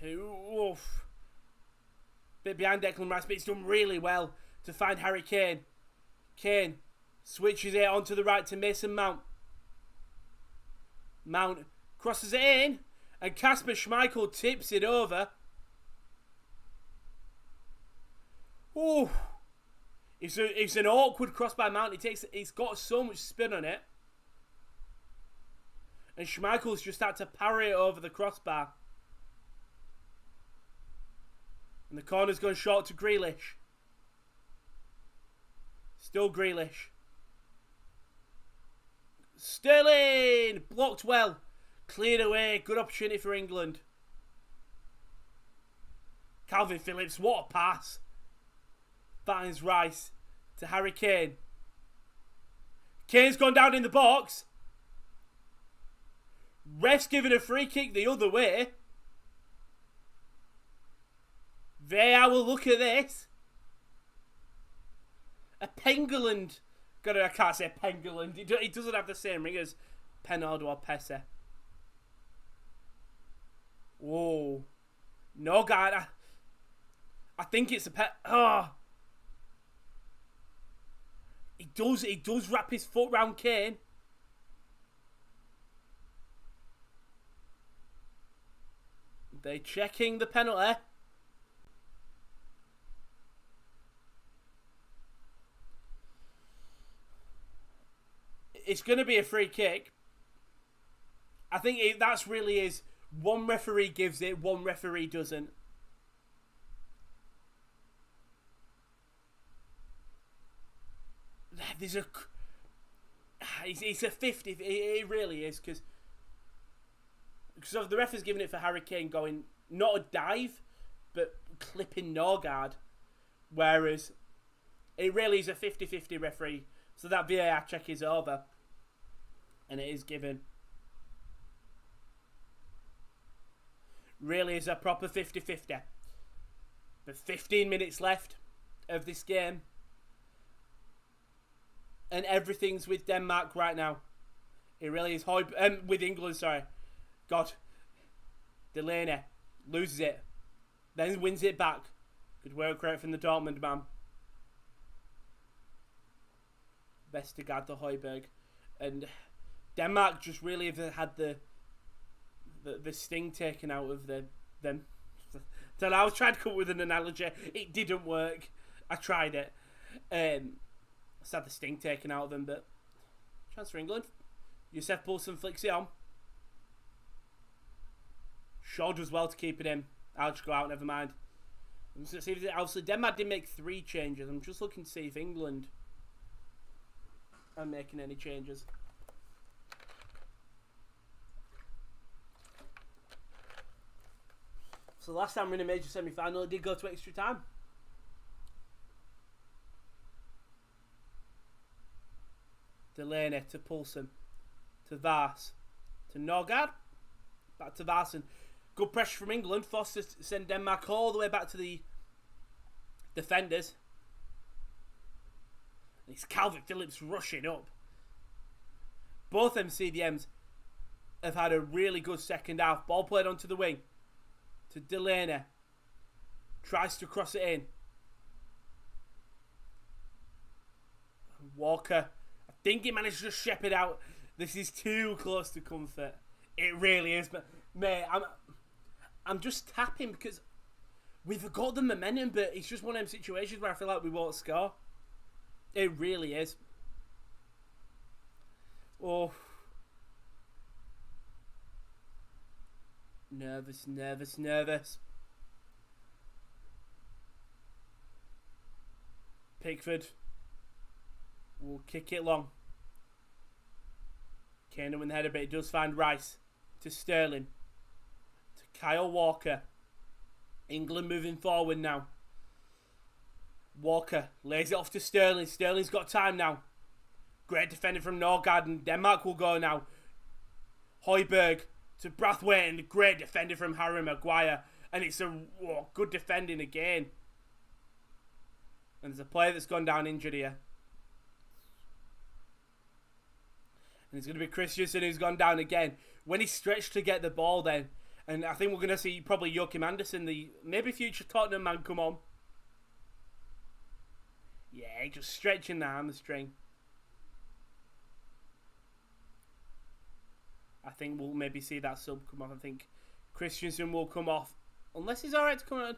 Who, oof. Bit behind Declan Rice, but he's done really well to find Harry Kane. Kane switches it onto the right to Mason Mount. Mount crosses it in, and Kasper Schmeichel tips it over. Ooh. It's an awkward cross by Mount. It's got so much spin on it. And Schmeichel's just had to parry it over the crossbar. And the corner's gone short to Grealish. Still Grealish. Sterling! Blocked well. Cleared away. Good opportunity for England. Calvin Phillips, what a pass. Finds Rice to Harry Kane. Kane's gone down in the box. Ref's given a free kick the other way. VAR will look at this. A Pengeland. I can't say Pengeland. He doesn't have the same ring as Penardo or Pesse. Whoa. No, guy. I think it's a pet. Oh. He does wrap his foot round Kane. They're checking the penalty. It's going to be a free kick. I think that's really is. One referee gives it, one referee doesn't. there's a... It's a 50. It really is, because the ref is giving it for Harry Kane going, not a dive, but clipping Norgard. Whereas it really is a 50-50 referee. So that VAR check is over. And it is given. Really is a proper 50-50. But 15 minutes left of this game. And everything's with Denmark right now. It really is. With England, sorry. God. Delaney loses it. Then wins it back. Good work rate from the Dortmund man. Vestergaard to Højbjerg. And Denmark just really have had the sting taken out of them. So I was trying to come up with an analogy. It didn't work. I tried it. Just had the sting taken out of them, but chance for England. Youssef Poulsen flicks it on. Shaw does well to keep it in. I'll just go out, never mind. I'm just see if obviously Denmark did make 3 changes. I'm just looking to see if England are making any changes. So last time we're in a major semi-final, it did go to extra time. Delaney to Poulsen, to Vars, to Norgard, back to Varsen. Good pressure from England, forced to send Denmark all the way back to the defenders. And it's Calvert-Phillips rushing up. Both them CDMs have had a really good second half. Ball played onto the wing to Delaney. Tries to cross it in. Walker. I think he managed to shepherd out. This is too close to comfort. It really is. But mate, I'm just tapping because we've got the momentum, but it's just one of them situations where I feel like we won't score. It really is. Oh. Nervous. Pickford will kick it long. Kane to win the header, but it does find Rice to Sterling. To Kyle Walker. England moving forward now. Walker lays it off to Sterling. Sterling's got time now. Great defending from Norgard, and Denmark will go now. Højbjerg to Brathwaite, and great defending from Harry Maguire. And it's a good defending again. And there's a player that's gone down injured here. And it's going to be Christensen who's gone down again. When he stretched to get the ball then. And I think we're going to see probably Joachim Andersen, the maybe future Tottenham man, come on. Yeah, just stretching the hamstring. I think we'll maybe see that sub come off. I think Christensen will come off. Unless he's alright to come on.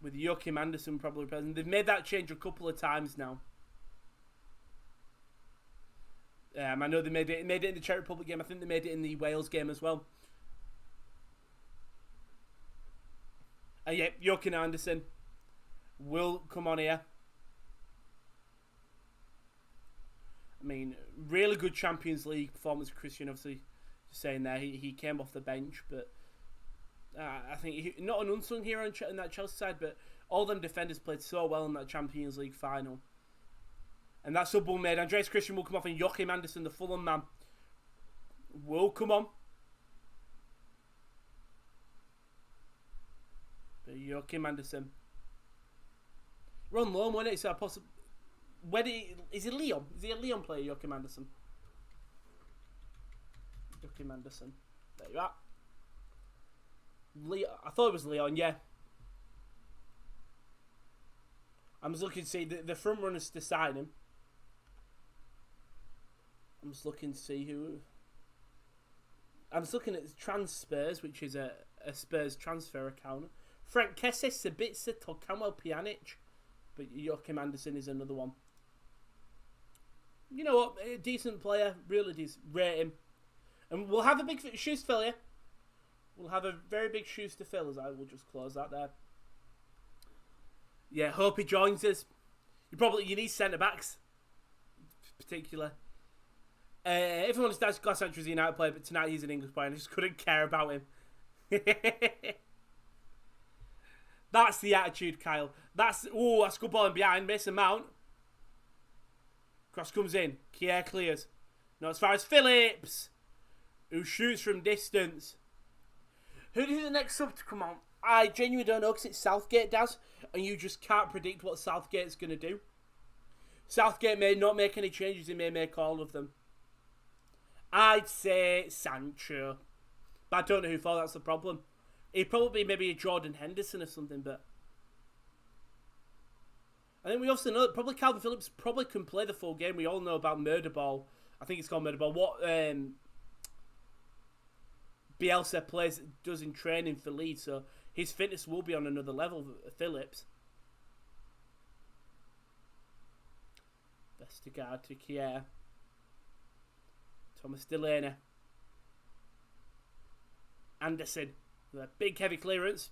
With Joachim Andersen probably present. They've made that change a couple of times now. I know they made it in the Czech Republic game. I think they made it in the Wales game as well. Yeah, Joachim Andersen will come on here. I mean, really good Champions League performance. Christian, obviously, just saying there, he came off the bench, but I think not an unsung hero in that Chelsea side, but all them defenders played so well in that Champions League final. And that sub will made. Andreas Christian will come off, and Joachim Andersen, the Fulham man, will come on. But Joachim Andersen. We're on loan, wasn't it? So possible. Is he Leon? Is he a Leon player, Joachim Andersen? Joachim Andersen. There you are. I thought it was Leon, yeah. I'm just looking to see the front runners to sign him. I'm just looking to see who. I'm just looking at Transspurs, which is a Spurs transfer account. Frank Kessie, Sabitzer, Tolkanwell, Pjanic. But Joachim Andersen is another one. You know what? A decent player. Really decent. Rate him. And we'll have a big shoes to fill here. We'll have a very big shoes to fill, as I will just close that there. Yeah, hope he joins us. You need centre-backs. particular. Everyone's last century was a United player, but tonight he's an English player and I just couldn't care about him. That's the attitude, Kyle. That's good ball in behind. Mason Mount. Cross comes in. Kier clears. Not as far as Phillips, who shoots from distance. Who do you think the next sub to come on? I genuinely don't know because it's Southgate, Daz, and you just can't predict what Southgate's going to do. Southgate may not make any changes, he may make all of them. I'd say Sancho. But I don't know who for, that's the problem. He'd probably be maybe a Jordan Henderson or something, but... I think we also know that probably Calvin Phillips probably can play the full game. We all know about Murder Ball. I think it's called Murder Ball. What Bielsa does in training for Leeds, so his fitness will be on another level, Phillips. Vestergaard to Kier. Thomas Delaney. Anderson with a big heavy clearance.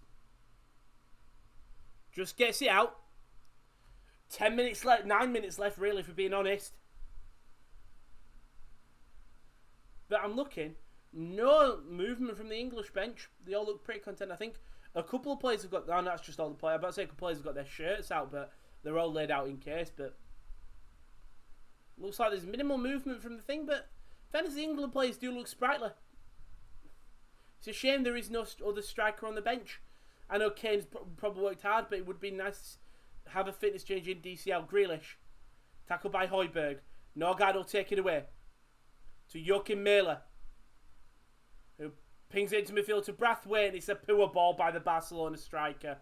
Just gets it out. 10 minutes left, 9 minutes left really, if we're being honest. But I'm looking, no movement from the English bench. They all look pretty content. I think a couple of players have got, no, that's just all the players. I'm about to say a couple of players have got their shirts out, but they're all laid out in case. But looks like there's minimal movement from the thing, but fairness, the England players do look sprightly. It's a shame there is no other striker on the bench. I know Kane's probably worked hard, but it would be nice to have a fitness change in DCL. Grealish. Tackled by Højbjerg. Norgard will take it away. To Joachim Mæhle. Who pings it into midfield to Brathwaite. It's a poor ball by the Barcelona striker.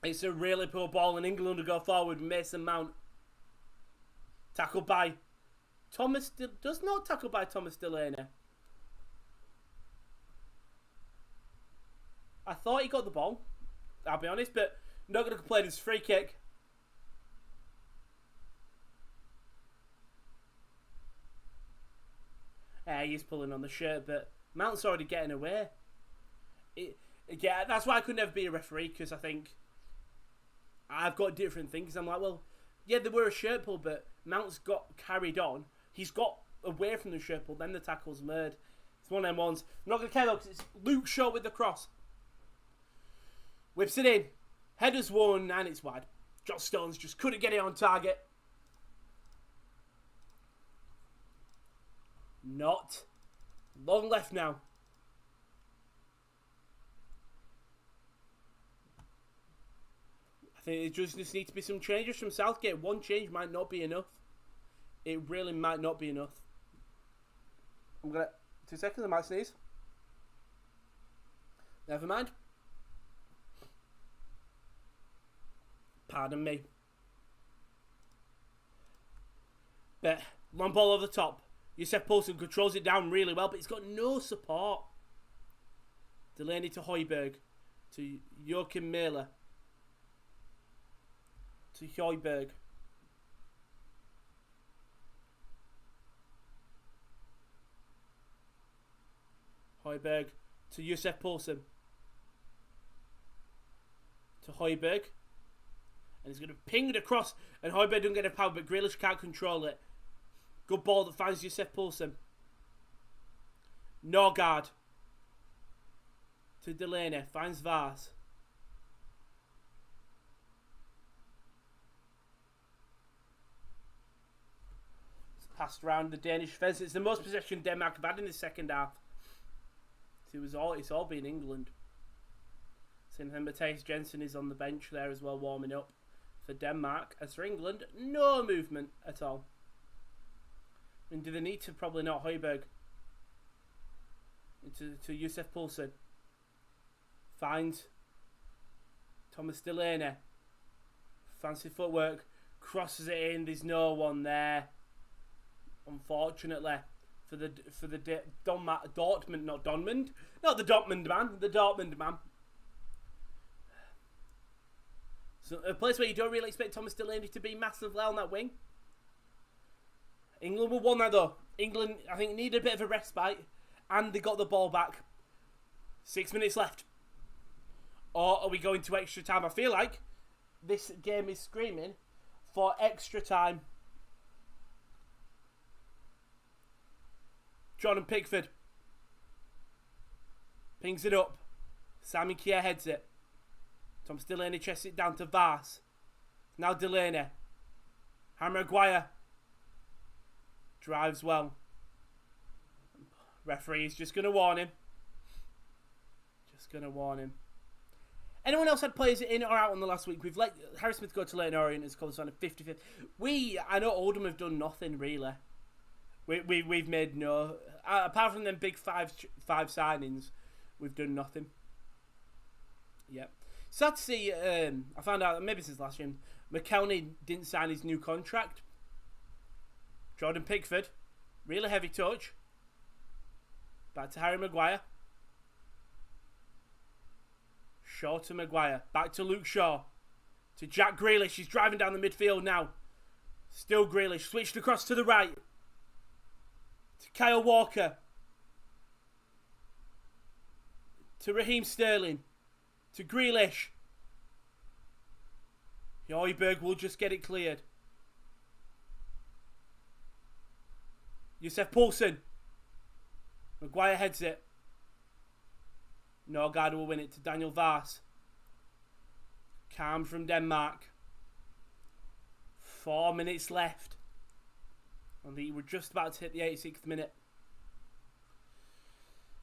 It's a really poor ball, and England will go forward. Mason Mount. Tackled by Thomas. Does not tackle by Thomas Delaney. I thought he got the ball, I'll be honest, but not going to complain. It's free kick. He's pulling on the shirt, but Mount's already getting away. Yeah, that's why I could never be a referee, because I think I've got different things. I'm like, well, yeah, there were a shirt pull, but Mount's got carried on. He's got away from the shirt pull, then the tackle's made. It's one of them ones. I'm not going to care though, because it's Luke Shaw with the cross. Whips it in. Header's won, and it's wide. Josh Stones just couldn't get it on target. Not. Long left now. I think it just needs to be some changes from Southgate. One change might not be enough. It really might not be enough. I'm going to... 2 seconds, I might sneeze. Never mind. Pardon me. But long ball over the top. Youssef Poulsen controls it down really well, but he's got no support. Delaney to Højbjerg. To Joachim Mæhle. To Højbjerg. Højbjerg to Youssef Poulsen. To Højbjerg. And he's going to ping it across. And Højbjerg doesn't get a power, but Grealish can't control it. Good ball that finds Youssef Poulsen. Norgard. To Delaney. Finds Vars. It's passed around the Danish fence. It's the most possession Denmark have had in the second half. It's all been England. Seeing Matthijs Jensen is on the bench there as well, warming up for Denmark. As for England, no movement at all. I mean, do they need to? Probably not. Højbjerg. To Youssef Poulsen. Finds Thomas Delaney. Fancy footwork. Crosses it in. There's no one there. Unfortunately. For the Dortmund, not Dortmund. Not the Dortmund man. The Dortmund man. So a place where you don't really expect Thomas Delaney to be massively on that wing. England will won that though. England, I think, needed a bit of a respite. And they got the ball back. 6 minutes left. Or are we going to extra time? I feel like this game is screaming for extra time. Jordan Pickford. Pings it up. Simon Kjær heads it. Thomas Delaney chests it down to Vars. Now Delaney. Harry Maguire. Drives well. Referee is just going to warn him. Just going to warn him. Anyone else had players in or out on the last week? We've let Harry Smith go to Leighton Orient as called on a 55th. I know Oldham have done nothing really. We've made no, apart from them big five signings, we've done nothing. Yep. Sad to see. I found out maybe since last year, McKelney didn't sign his new contract. Jordan Pickford, really heavy touch. Back to Harry Maguire. Shaw to Maguire. Back to Luke Shaw. To Jack Grealish. He's driving down the midfield now. Still Grealish. Switched across to the right. To Kyle Walker. To Raheem Sterling. To Grealish. Højbjerg will just get it cleared. Josef Poulsen. Maguire heads it. Norgard will win it to Daniel Vars. Calm from Denmark. 4 minutes left. I think we're just about to hit the 86th minute.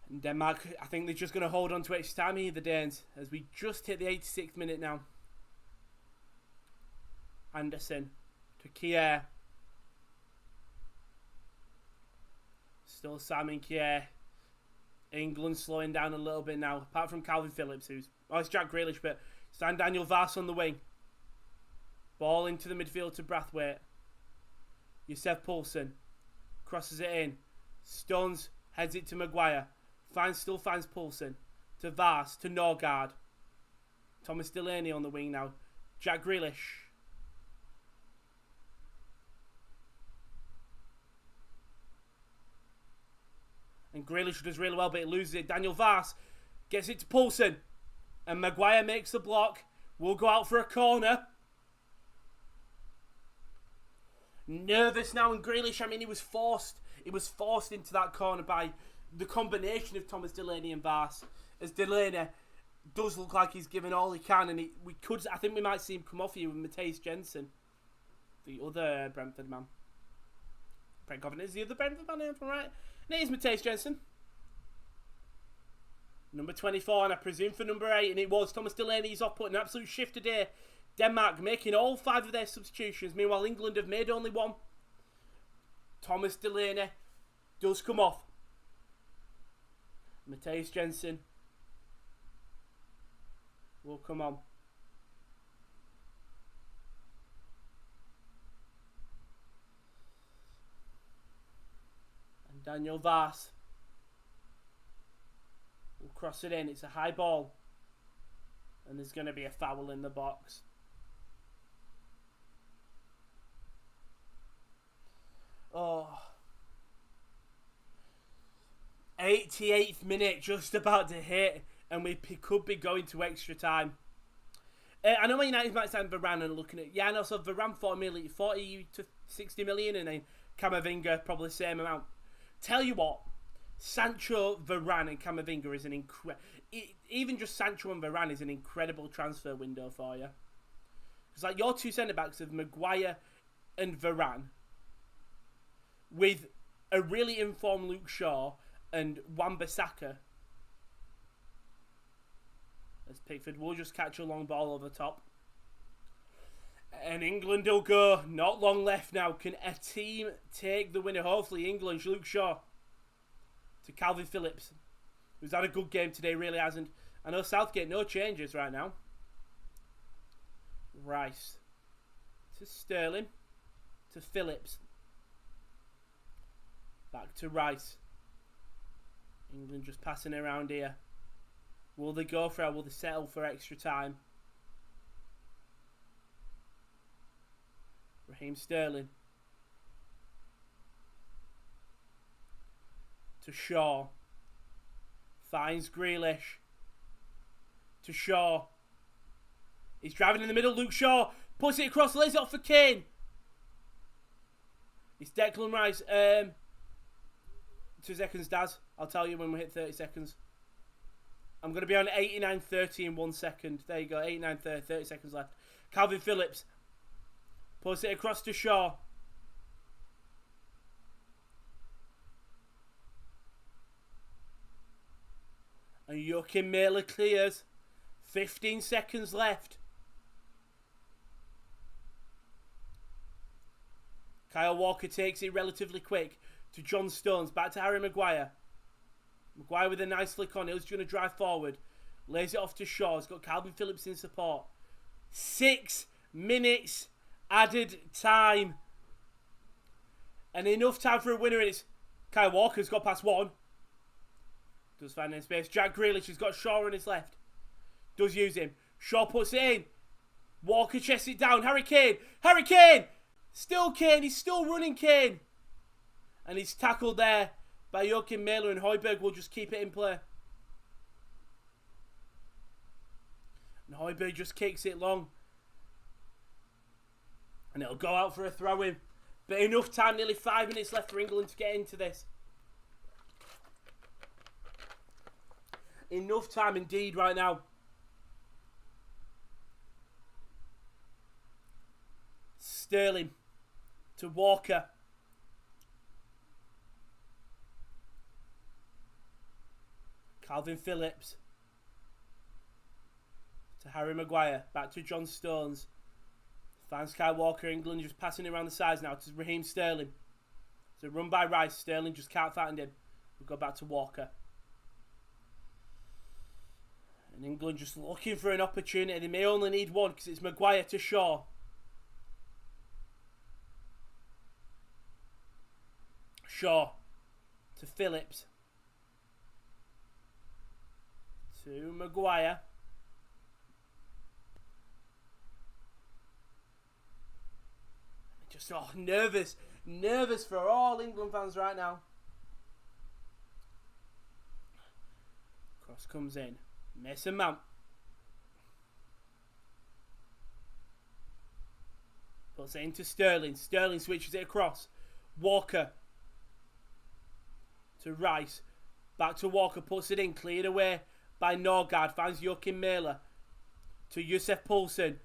And Denmark, I think they're just going to hold on to extra time here, the Danes, as we just hit the 86th minute now. Anderson to Kjær. Still Simon Kjær. England slowing down a little bit now, apart from Calvin Phillips, it's Jack Grealish, but stand Daniel Vars on the wing. Ball into the midfield to Brathwaite. Josef Poulsen crosses it in. Stones heads it to Maguire. Still finds Poulsen. To Vars, to Norgard. Thomas Delaney on the wing now. Jack Grealish. And Grealish does really well, but it loses it. Daniel Vars gets it to Poulsen. And Maguire makes the block. Will go out for a corner. Nervous now, and Grealish, I mean, he was forced into that corner by the combination of Thomas Delaney and Vars. As Delaney does look like he's given all he can, and I think we might see him come off here with Matthijs Jensen, the other Brentford man. Brent Covenant is the other Brentford man, if I'm right. And it is Matthijs Jensen. Number 24, and I presume for number 8, and it was Thomas Delaney. He's off putting an absolute shift today. Denmark making all 5 of their substitutions. Meanwhile, England have made only 1. Thomas Delaney does come off. Matthijs Jensen will come on. And Daniel Vars will cross it in. It's a high ball. And there's going to be a foul in the box. Oh. 88th minute, just about to hit, and we could be going to extra time. I know Man United might sign Varane and looking at, yeah, and also Varane 40 to 60 million, and then Camavinga probably the same amount. Tell you what, Sancho, Varane, and Camavinga is an incredible. Even just Sancho and Varane is an incredible transfer window for you. It's like your 2 centre backs of Maguire and Varane, with a really informed Luke Shaw and Wan-Bissaka. As Pickford will just catch a long ball over the top. And England will go. Not long left now. Can a team take the winner? Hopefully England. Luke Shaw to Calvin Phillips, who's had a good game today, really hasn't. I know Southgate, no changes right now. Rice to Sterling to Phillips. Back to Rice. England just passing around here. Will they go for it? Will they settle for extra time? Raheem Sterling. To Shaw. Finds Grealish. To Shaw. He's driving in the middle. Luke Shaw puts it across. Lays it off for Kane. It's Declan Rice. 2 seconds, Daz. I'll tell you when we hit 30 seconds. I'm going to be on 89.30 in 1 second. There you go, 89.30, 30 seconds left. Calvin Phillips puts it across to Shaw. And Joachim Mailer clears. 15 seconds left. Kyle Walker takes it relatively quick to John Stones. Back to Harry Maguire. Maguire with a nice flick on. He's going to drive forward. Lays it off to Shaw. He's got Calvin Phillips in support. 6 minutes added time. And enough time for a winner. And it's Kyle Walker's got past 1. Does find in space. Jack Grealish has got Shaw on his left. Does use him. Shaw puts it in. Walker chests it down. Harry Kane. Harry Kane! Still Kane. He's still running Kane. And he's tackled there by Joachim Mailer, and Højbjerg will just keep it in play. And Højbjerg just kicks it long. And it'll go out for a throw-in. But enough time, nearly 5 minutes left for England to get into this. Enough time indeed right now. Sterling to Walker. Calvin Phillips to Harry Maguire. Back to John Stones. Finds Kyle Walker. England just passing it around the sides now to Raheem Sterling. It's a run by Rice. Sterling just can't find him. We'll go back to Walker. And England just looking for an opportunity. They may only need one because it's Maguire to Shaw. Shaw to Phillips. To Maguire. Just nervous for all England fans right now. Cross comes in. Mason Mount. Puts it into Sterling. Sterling switches it across. Walker to Rice. Back to Walker. Puts it in. Cleared away by Norgard. Finds Joachim Mailer. To Yusuf Poulsen.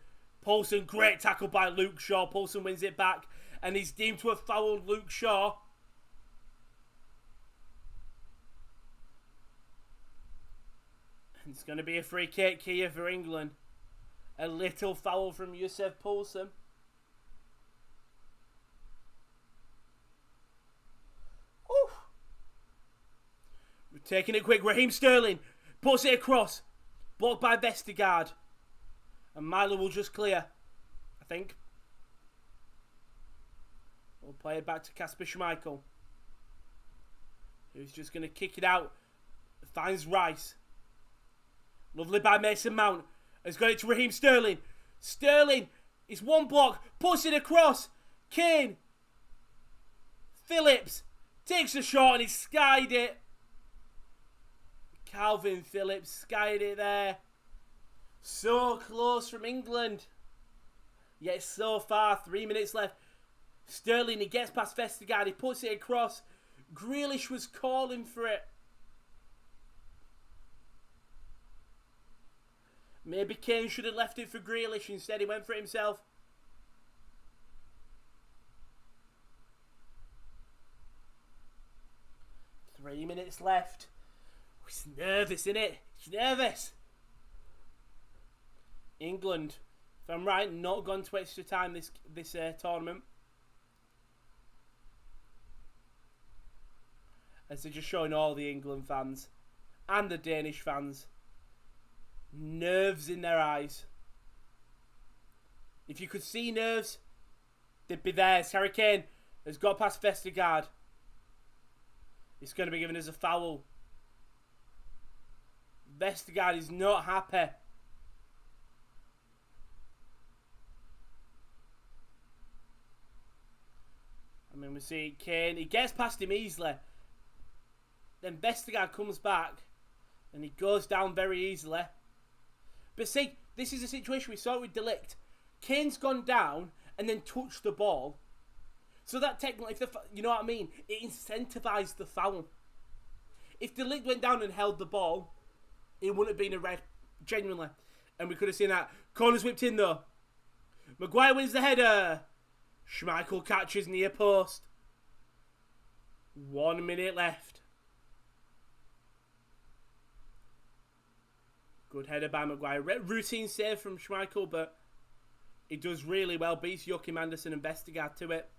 Poulsen, great tackle by Luke Shaw. Poulsen wins it back. And he's deemed to have fouled Luke Shaw. And it's going to be a free kick here for England. A little foul from Yusuf Poulsen. Oof. We're taking it quick. Raheem Sterling puts it across. Blocked by Vestergaard. And Milo will just clear, I think. We'll play it back to Kasper Schmeichel, who's just going to kick it out. Finds Rice. Lovely by Mason Mount. Has got it to Raheem Sterling. Sterling is one block. Puts it across. Kane. Phillips takes the shot and he skied it. Calvin Phillips skied it there. So close from England. Yet so far. 3 minutes left. Sterling, he gets past Vestergaard. He puts it across. Grealish was calling for it. Maybe Kane should have left it for Grealish. Instead he went for it himself. Three minutes left. He's nervous, isn't it? He's nervous. England, if I'm right, not gone to extra time this tournament. As they're just showing all the England fans and the Danish fans nerves in their eyes. If you could see nerves, they'd be there. Harry Kane has got past Vestergaard. It's going to be given as a foul. Vestergaard is not happy. I mean, we see Kane. He gets past him easily. Then Vestergaard comes back. And he goes down very easily. But see, this is a situation we saw it with De Ligt. Kane's gone down and then touched the ball. So that technically, you know what I mean? It incentivised the foul. If De Ligt went down and held the ball, it wouldn't have been a red, genuinely. And we could have seen that. Corner's whipped in though. Maguire wins the header. Schmeichel catches near post. 1 minute left. Good header by Maguire. Routine save from Schmeichel, but he does really well. Beats Joachim Andersen and Vestergaard to it.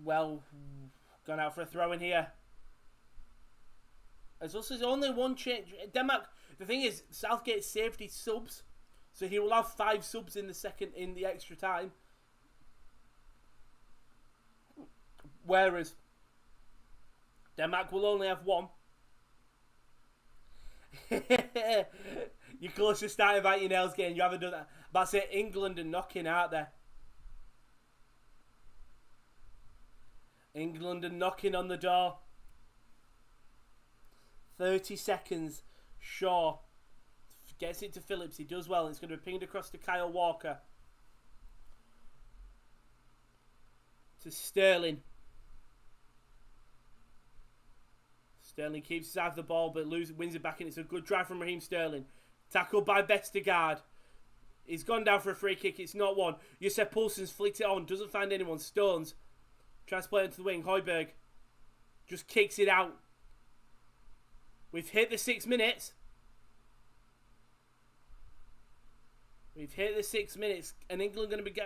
Well, gone out for a throw in here. There's also only one change. Denmark, the thing is, Southgate saved his subs, so he will have 5 subs in the extra time. Whereas Denmark will only have 1. You're close to starting biting your nails, game. You haven't done that. But I say England are knocking out there. England are knocking on the door. 30 seconds. Shaw gets it to Phillips. He does well. It's going to be pinged across to Kyle Walker. To Sterling. Sterling keeps his eye of the ball, but wins it back, and it's a good drive from Raheem Sterling. Tackled by Vestergaard. He's gone down for a free kick. It's not one. Josep Poulsen's flicked it on. Doesn't find anyone. Stones tries to play it into the wing. Højbjerg just kicks it out. We've hit the 6 minutes. We've hit the 6 minutes. And England going to be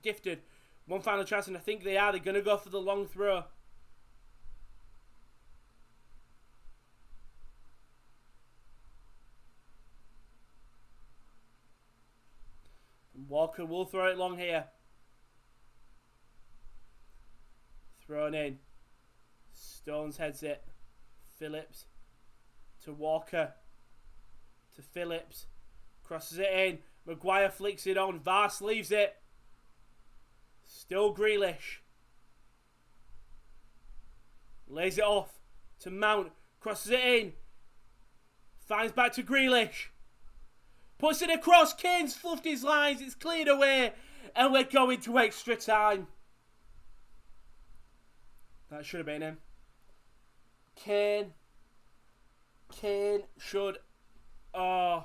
gifted one final chance, and I think they are. They're going to go for the long throw. Walker will throw it long here. Thrown in. Stones heads it. Phillips to Walker. To Phillips. Crosses it in. Maguire flicks it on. Vars leaves it. Still Grealish. Lays it off to Mount. Crosses it in. Finds back to Grealish. Puts it across. Kane's fluffed his lines. It's cleared away. And we're going to extra time. That should have been him. Kane should... Oh.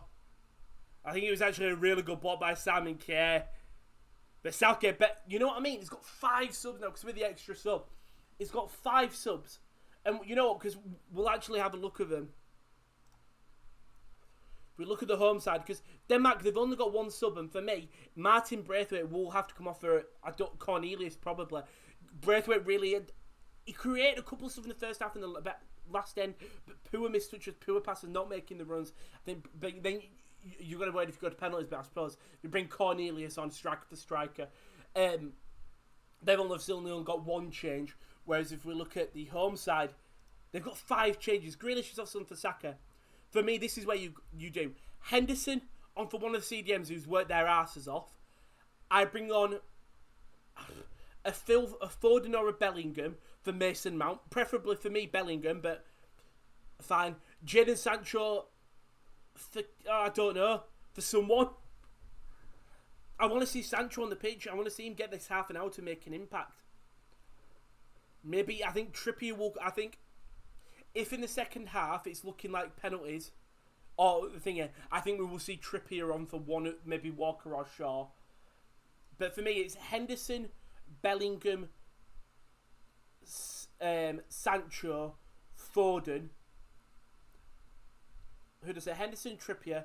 I think it was actually a really good block by Simon Kerr. But Southgate, you know what I mean? He's got 5 subs now, because with the extra sub. He's got 5 subs. And you know what? Because we'll actually have a look at them. We look at the home side, because Denmark, they've only got 1 sub, and for me, Martin Braithwaite will have to come off for Cornelius probably. Braithwaite really, he created a couple of stuff in the first half and the last end, but poor mistouches, poor passes, not making the runs. Then you're going to wait if you go to penalties, but I suppose you bring Cornelius on striker for striker. They've only got 1 change, whereas if we look at the home side, they've got 5 changes. Grealish is off some for Saka. For me, this is where you do. Henderson on for one of the CDMs who's worked their asses off. I bring on a Foden or a Bellingham for Mason Mount. Preferably for me, Bellingham, but fine. Jadon Sancho, I don't know, for someone. I want to see Sancho on the pitch. I want to see him get this half an hour to make an impact. Maybe, I think Trippier will... I think... If in the second half it's looking like penalties, or the thing is, I think we will see Trippier on for one, maybe Walker or Shaw. But for me, it's Henderson, Bellingham, Sancho, Foden. Who does it? Henderson, Trippier.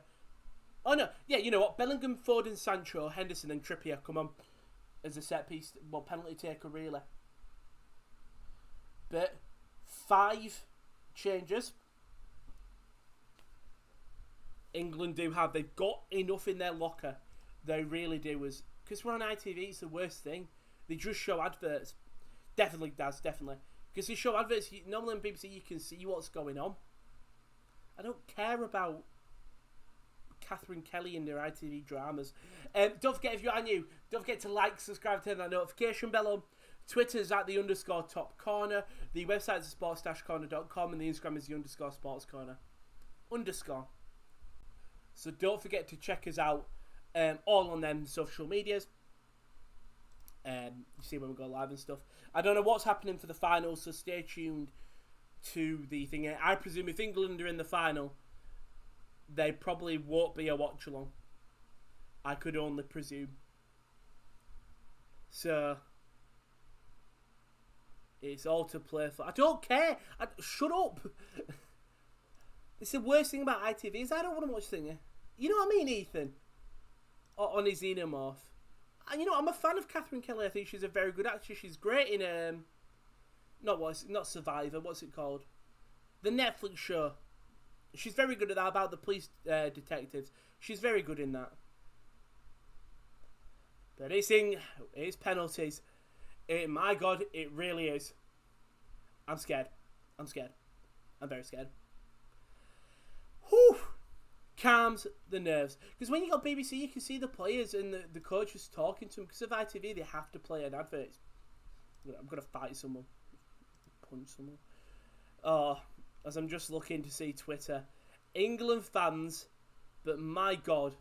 Oh no, yeah, you know what? Bellingham, Foden, Sancho, Henderson, and Trippier come on as a set piece. Well, penalty taker really. But 5 changes England do have. They've got enough in their locker. They really do. Because we're on ITV, it's the worst thing. They just show adverts. Definitely does, definitely. Because they show adverts, normally on BBC you can see what's going on. I don't care about Catherine Kelly and their ITV dramas. Don't forget, if you are new, don't forget to like, subscribe, turn that notification bell on. Twitter's at the _top corner. The website is sports-corner.com, and the Instagram is the _sports corner. _. So don't forget to check us out all on them social medias. You see when we go live and stuff. I don't know what's happening for the final, so stay tuned to the thing. I presume if England are in the final, they probably won't be a watch-along. I could only presume. So, it's all to play for. I don't care. Shut up. It's the worst thing about ITV is I don't want to watch Singer. You know what I mean, Ethan? On his xenomorph. And you know, I'm a fan of Catherine Kelly. I think she's a very good actress. She's great in not Survivor. What's it called? The Netflix show. She's very good at that, about the police detectives. She's very good in that. But it's penalties. My God, it really is. I'm scared. I'm very scared. Whew. Calms the nerves. Because when you got BBC, you can see the players and the coaches talking to them. Because of ITV, they have to play an advert. I'm going to fight someone. Punch someone. Oh, as I'm just looking to see Twitter. England fans, but my God,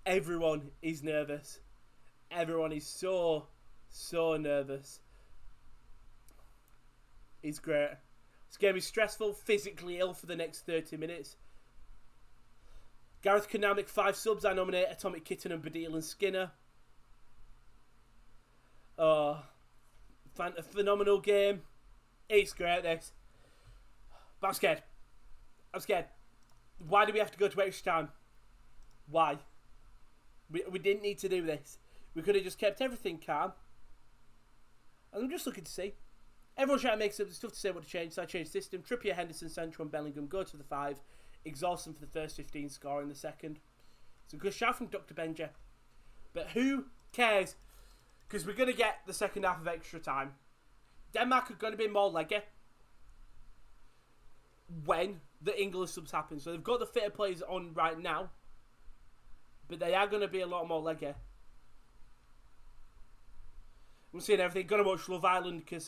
everyone is nervous. Everyone is so nervous. It's great. This game is stressful, physically ill for the next 30 minutes. Gareth Kanamic 5 subs. I nominate Atomic Kitten and Badil and Skinner. Oh, a phenomenal game. It's great, this. But I'm scared. Why do we have to go to extra time? Why? We didn't need to do this. We could have just kept everything calm. And I'm just looking to see. Everyone's trying to make some stuff to say what to change. So I changed system. Trippier, Henderson, Sancho and Bellingham go to the 5. Exhausting for the first 15, score in the second. It's a good shout from Dr. Benja. But who cares? Because we're going to get the second half of extra time. Denmark are going to be more leggy when the England subs happen. So they've got the fitter players on right now. But they are going to be a lot more leggy. I'm seeing everything. Going to watch Love Island because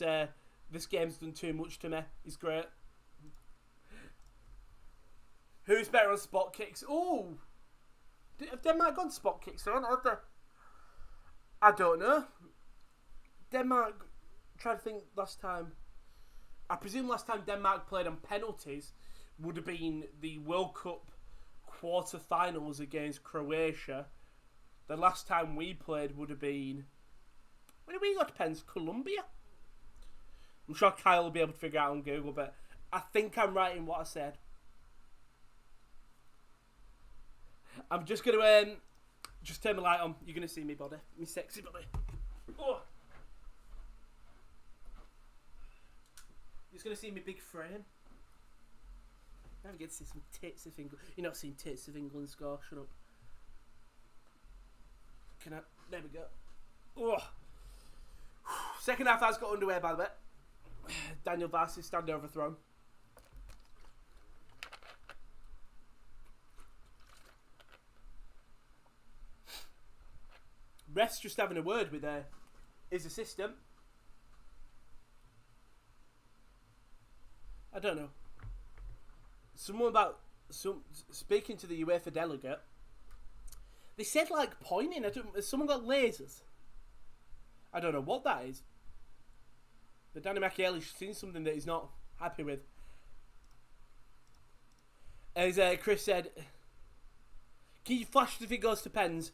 this game's done too much to me. It's great. Who's better on spot kicks? Oh! Have Denmark gone spot kicks on? I don't know. Denmark, trying to think last time. I presume last time Denmark played on penalties would have been the World Cup quarter-finals against Croatia. The last time we played would have been... When did we go to pens? Colombia? I'm sure Kyle will be able to figure out on Google, but I think I'm right in what I said. I'm just going to just turn the light on. You're going to see me body. Me sexy body. Oh. You're just going to see me big frame. Never get to see some tits of England. You're not seeing tits of England score. Shut up. There we go. Oh. Second half has got underway, by the way. Daniel Varsis standing overthrown. Ref's just having a word with his assistant. I don't know. Speaking to the UEFA delegate. They said like pointing. Has someone got lasers? I don't know what that is. But Danny Macchielli's seen something that he's not happy with. As Chris said, can you flash if it goes to pens?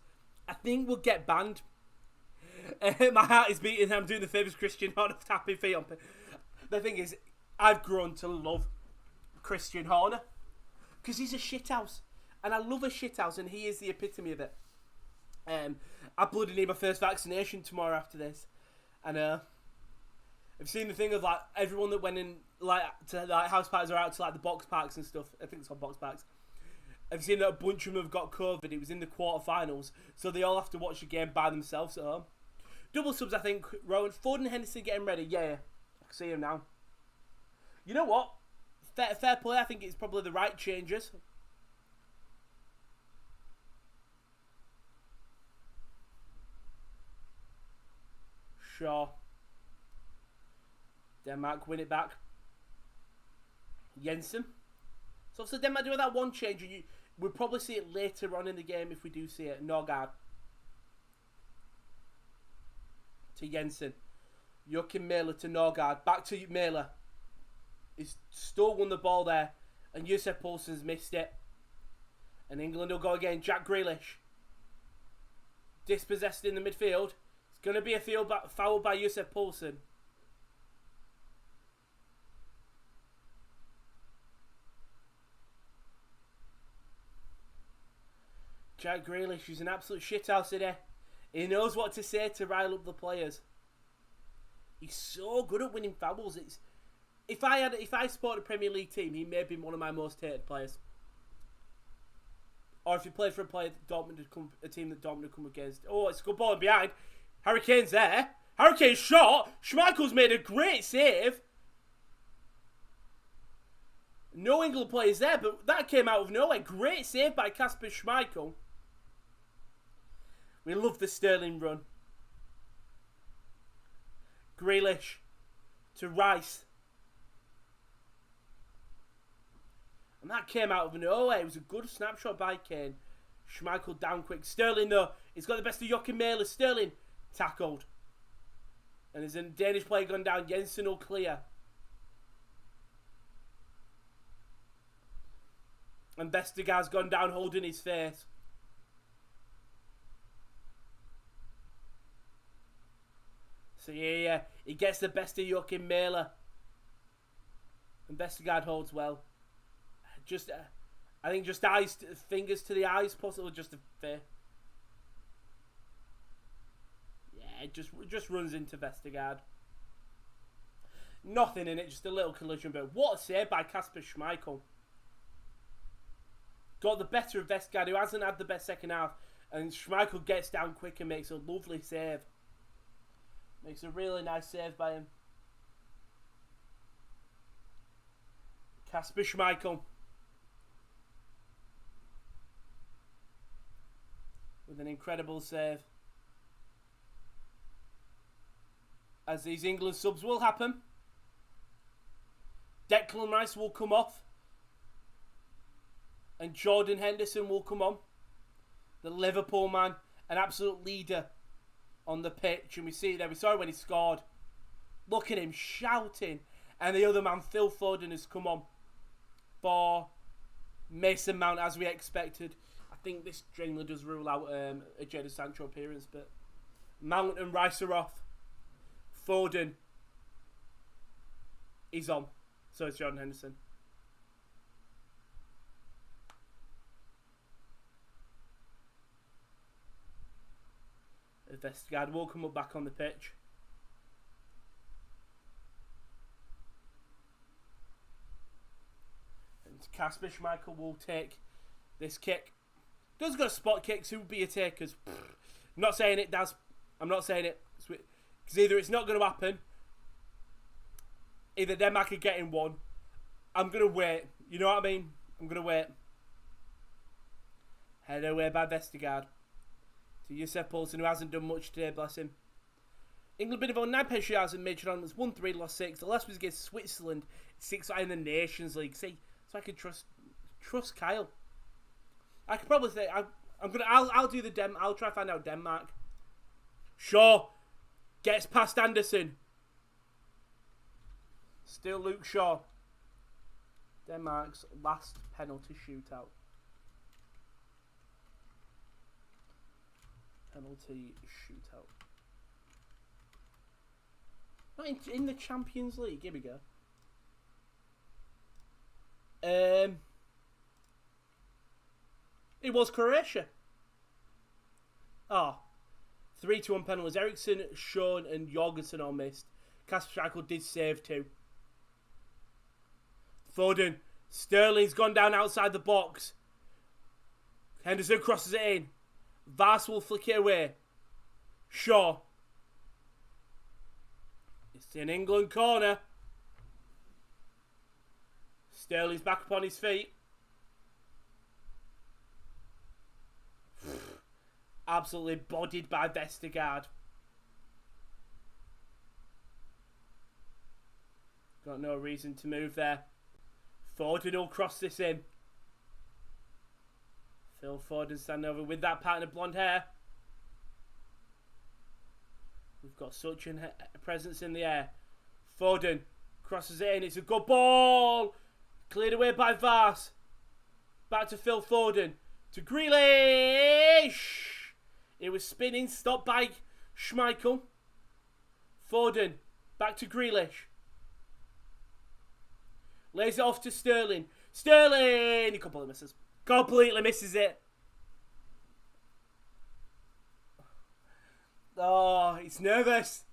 I think we'll get banned. My heart is beating. I'm doing the famous Christian Horner tapping feet on. The thing is, I've grown to love Christian Horner because he's a shithouse, and I love a shithouse, and he is the epitome of it. I bloody need my first vaccination tomorrow after this, and I've seen the thing of like everyone that went in like to like house parties or out to like the box parks and stuff. I think it's called box parks. I've seen that a bunch of them have got COVID. It was in the quarterfinals, so they all have to watch the game by themselves at home. Double subs, I think. Rowan, Ford and Henderson getting ready. Yeah, I can see him now. You know what? Fair play. I think it's probably the right changes. Sure. Denmark win it back. Jensen. So obviously Denmark doing that one change, and we'll probably see it later on in the game if we do see it. Norgard. to Jensen. Joachim Mæhle to Norgard. Back to Mæhle. He's still won the ball there. And Josef Poulsen's missed it. And England will go again. Jack Grealish. Dispossessed in the midfield. It's going to be a foul by Josef Poulsen. Jack Grealish is an absolute shithouse today. He knows what to say to rile up the players. He's so good at winning fouls. If I supported a Premier League team, he may have been one of my most hated players. Or if he played for a team that Dortmund had come against. Oh, it's a good ball in behind. Harry Kane's there. Harry Kane's shot. Schmeichel's made a great save. No England players there, but that came out of nowhere. Great save by Kasper Schmeichel. We love the Sterling run. Grealish to Rice. And that came out of nowhere. It was a good snapshot by Kane. Schmeichel down quick. Sterling, though, he's got the best of Joachim Mæhle. Sterling tackled. And there's a Danish player gone down. Jensen will clear. And Vestergaard's gone down holding his face. So yeah, he gets the best of Joachim Mæhle. And Vestergaard holds well. I think just fingers to the eyes, possibly just a fair. Yeah, it just runs into Vestergaard. Nothing in it, just a little collision. But what a save by Kasper Schmeichel. Got the better of Vestergaard, who hasn't had the best second half. And Schmeichel gets down quick and makes a lovely save. Makes a really nice save by him. Kasper Schmeichel. With an incredible save. As these England subs will happen. Declan Rice will come off. And Jordan Henderson will come on. The Liverpool man. An absolute leader on the pitch. And we see it there. We saw it when he scored. Look at him shouting. And the other man, Phil Foden, has come on for Mason Mount, as we expected. I think this generally does rule out a Jadon Sancho appearance. But Mount and Rice are off. Foden is on. So is Jordan Henderson. Vestergaard will come up back on the pitch. And Kasper Schmeichel will take this kick. Does got spot kicks. Who would be your takers? I'm not saying it, Daz. I'm not saying it. Because either it's not going to happen. Either Denmark are getting one. I'm going to wait. You know what I mean? I'm going to wait. Head away by Vestergaard. To Josef Poulsen, who hasn't done much today, bless him. England been about 9 penalties in major tournaments, 1-3, lost 6. The last was against Switzerland, 6 in the Nations League. See, so I can trust Kyle. I could probably say I'll do the I'll try to find out Denmark. Shaw gets past Anderson. Still Luke Shaw. Denmark's last penalty shootout. Penalty shootout. Not in the Champions League. Here we go. It was Croatia. 3-1 penalties. Eriksson, Sean, and Jorgensen all missed. Kasper Schmeichel did save too. Foden. Sterling's gone down outside the box. Henderson crosses it in. Vars will flick it away. Shaw. It's an England corner. Sterling's back upon his feet. Absolutely bodied by Vestergaard. Got no reason to move there. Foden will cross this in. Phil Foden standing over with that pattern of blonde hair. With got such a presence in the air. Foden crosses it in. It's a good ball. Cleared away by Vars. Back to Phil Foden. To Grealish. It was spinning. Stopped by Schmeichel. Foden. Back to Grealish. Lays it off to Sterling. Sterling! He completely misses. Completely misses it. Oh, he's nervous.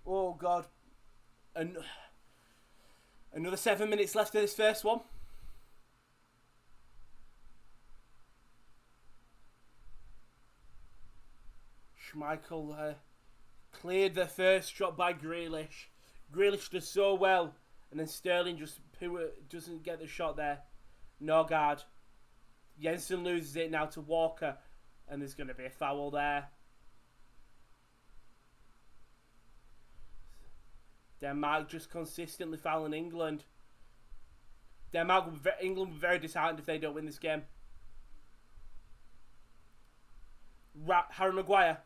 Oh, God. Another 7 minutes left of this first one. Schmeichel cleared the first shot by Grealish. Grealish does so well. And then Sterling just doesn't get the shot there. Norgard. Jensen loses it now to Walker. And there's going to be a foul there. Denmark just consistently fouling England. England will be very disheartened if they don't win this game. Harry Maguire.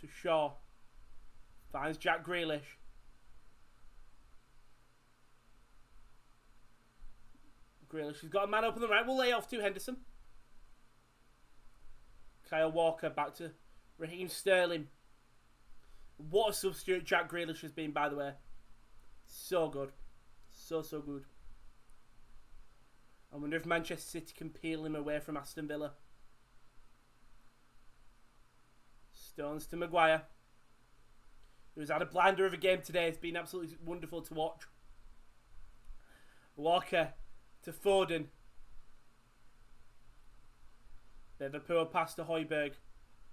To Shaw. Finds Jack Grealish. Grealish has got a man up on the right. We'll lay off to Henderson. Kyle Walker back to Raheem Sterling. What a substitute Jack Grealish has been, by the way. So good. So good. I wonder if Manchester City can peel him away from Aston Villa. Stones to Maguire, who's had a blinder of a game today. It's been absolutely wonderful to watch. Walker to Foden. Bit of a poor pass to Højbjerg.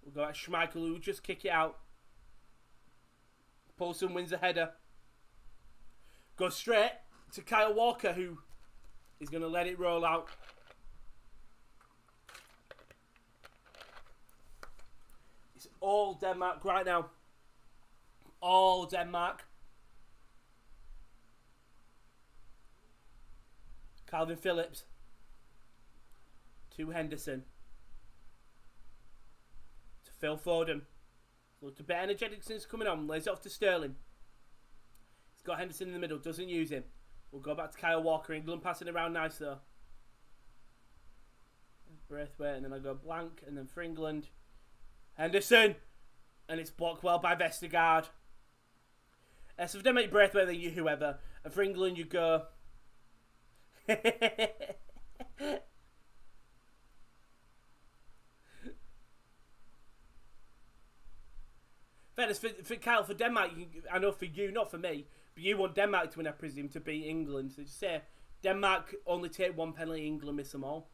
We'll go at Schmeichel, who will just kick it out. Poulsen wins the header. Goes straight to Kyle Walker, who is going to let it roll out. It's all Denmark right now. All Denmark. Calvin Phillips. To Henderson. To Phil Foden. Looked a bit energetic since coming on. Lays it off to Sterling. He's got Henderson in the middle. Doesn't use him. We'll go back to Kyle Walker. England passing around nice though. Braithwaite, and then I go blank. And then for England, Henderson. And it's blocked well by Vestergaard. So if they make Braithwaite, then you whoever. And for England, you go. Fairness, for Kyle, for Denmark, I know for you, not for me, but you want Denmark to win, I presume, to beat England. So just say Denmark only take one penalty, England miss them all.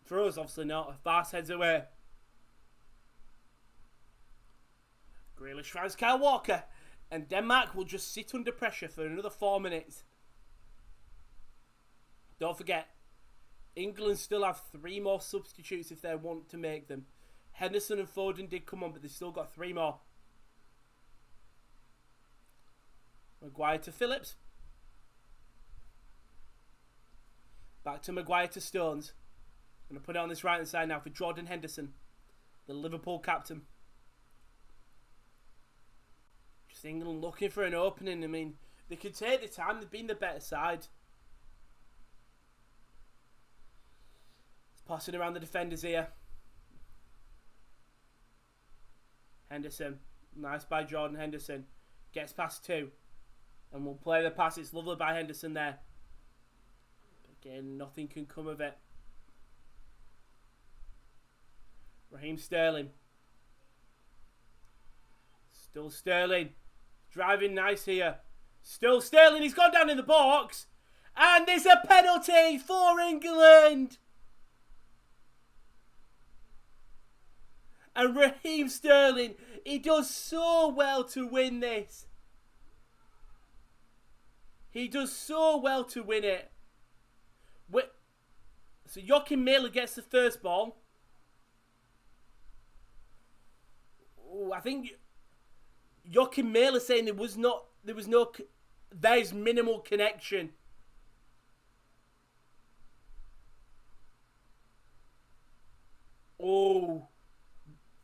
For us, obviously not. Vars heads away. Grealish finds Kyle Walker. And Denmark will just sit under pressure for another 4 minutes. Don't forget, England still have 3 more substitutes if they want to make them. Henderson and Foden did come on, but they've still got 3 more. Maguire to Phillips. Back to Maguire to Stones. I'm going to put it on this right hand side now for Jordan Henderson, the Liverpool captain. Just England looking for an opening. I mean, they could take the time. They've been the better side. It's passing around the defenders here. Henderson. Nice by Jordan Henderson. Gets past 2. And we'll play the pass. It's lovely by Henderson there. But again, nothing can come of it. Raheem Sterling. Still Sterling. Driving nice here. Still Sterling. He's gone down in the box. And there's a penalty for England. And Raheem Sterling, he does so well to win this. He does so well to win it. So Joachim Miller gets the first ball. Oh, I think Joachim Miller saying there's minimal connection. Oh,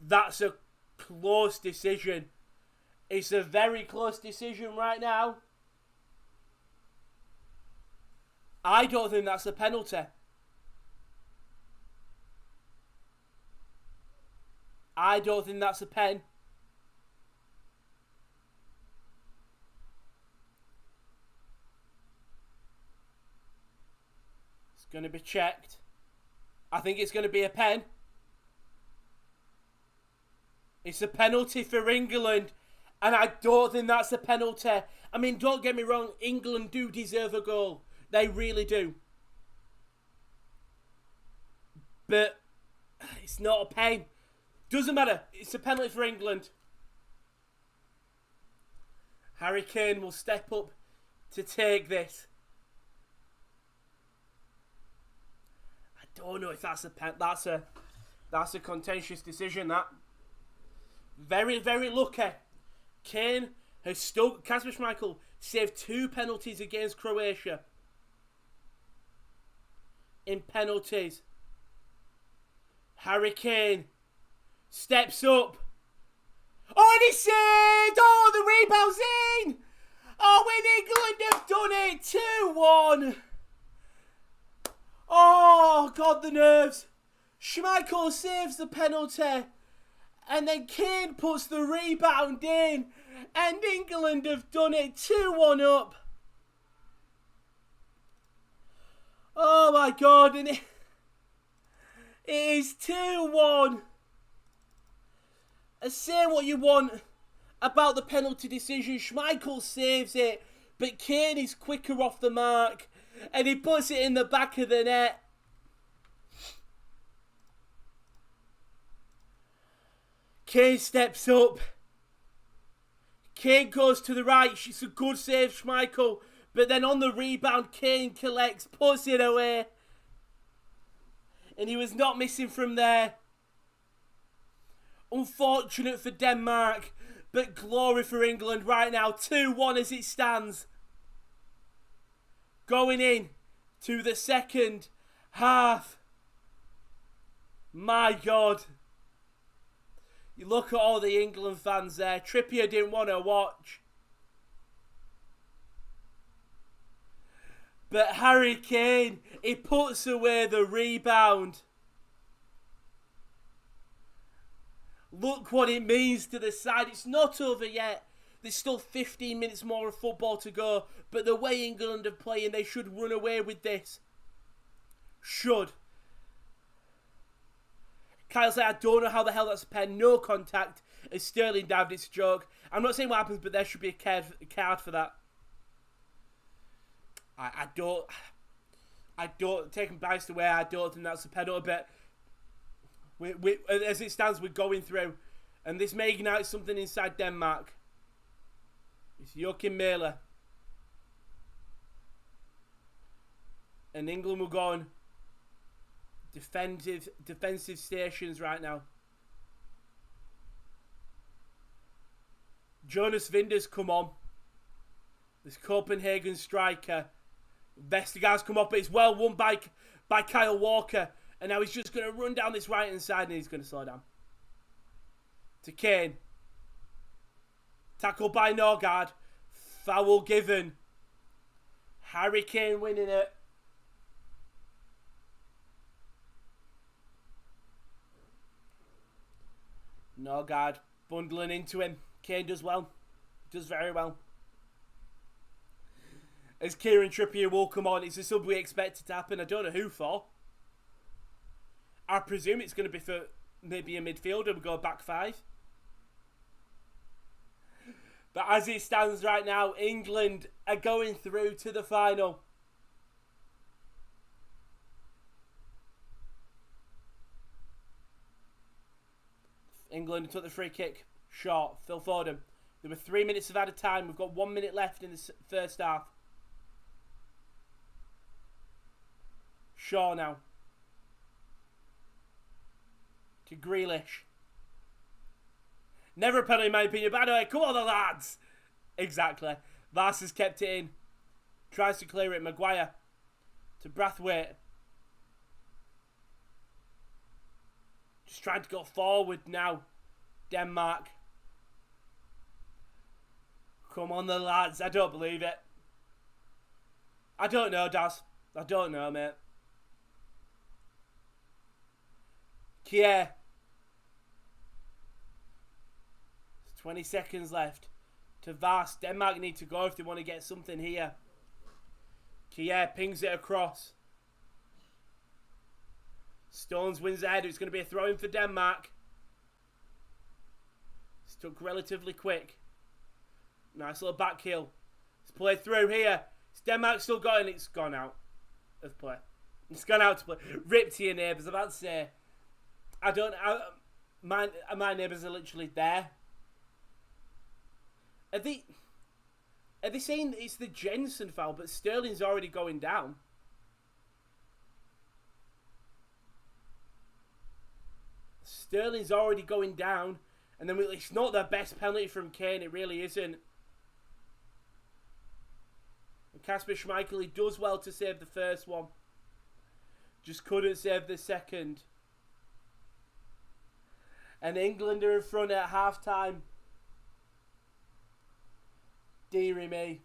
that's a close decision. It's a very close decision right now. I don't think that's a penalty. I don't think that's a pen. It's going to be checked. I think it's going to be a pen. It's a penalty for England. And I don't think that's a penalty. I mean, don't get me wrong. England do deserve a goal. They really do. But it's not a pen. Doesn't matter. It's a penalty for England. Harry Kane will step up to take this. I don't know if that's a pen. That's a contentious decision. That very, very lucky. Kane has still. Kasper Schmeichel saved 2 penalties against Croatia. In penalties. Harry Kane steps up. Oh, and he saved! Oh, the rebound's in! Oh, and England have done it! 2-1. Oh, God, the nerves. Schmeichel saves the penalty. And then Kane puts the rebound in. And England have done it 2-1 up. Oh, my God. And it is 2-1. Say what you want about the penalty decision. Schmeichel saves it, but Kane is quicker off the mark, and he puts it in the back of the net. Kane steps up. Kane goes to the right. It's a good save, Schmeichel. But then on the rebound, Kane collects, puts it away. And he was not missing from there. Unfortunate for Denmark, but glory for England right now. 2-1 as it stands. Going in to the second half. My God. You look at all the England fans there. Trippier didn't want to watch. But Harry Kane, he puts away the rebound. Look what it means to the side. It's not over yet. There's still 15 minutes more of football to go. But the way England are playing, they should run away with this. Should. Kyle said, I don't know how the hell that's a pen. No contact. As Sterling dived, it's a joke. I'm not saying what happens, but there should be a card for that. I don't, taking biased away, I don't think that's a penalty, but we, as it stands, we're going through. And this may ignite something inside Denmark. It's Joachim Mæhle. And England will go on defensive stations right now. Jonas Vinder's come on. This Copenhagen striker. Vestergaard's come up, but it's well won by Kyle Walker. And now he's just going to run down this right-hand side and he's going to slow down. To Kane. Tackled by Norgard. Foul given. Harry Kane winning it. Norgard bundling into him. Kane does well. Does very well. As Kieran Trippier will come on, it's a sub we expect it to happen. I don't know who for. I presume it's going to be for maybe a midfielder. We go back 5. But as it stands right now, England are going through to the final. England took the free kick. Short. Phil Foden. There were 3 minutes of added time. We've got 1 minute left in the first half. Shaw now. To Grealish. Never a penalty in my opinion. By the way, come on the lads. Exactly. Vars has kept it in. Tries to clear it. Maguire. To Brathwaite. Just trying to go forward now. Denmark. Come on, the lads. I don't believe it. I don't know, Daz. I don't know, mate. Kier. 20 seconds left. To Vast. Denmark need to go if they want to get something here. Kier pings it across. Stones wins the header. It's going to be a throw-in for Denmark. Stuck relatively quick. Nice little back heel. It's played through here. It's Denmark still got it. It's gone out of play. It's gone out to play. Rip to your neighbours. I'm about to say. My neighbours are literally there. Are they saying it's the Jensen foul, but Sterling's already going down? Sterling's already going down. And then it's not the best penalty from Kane. It really isn't. And Kasper Schmeichel, he does well to save the first one. Just couldn't save the second. And England are in front at half-time. Deary me.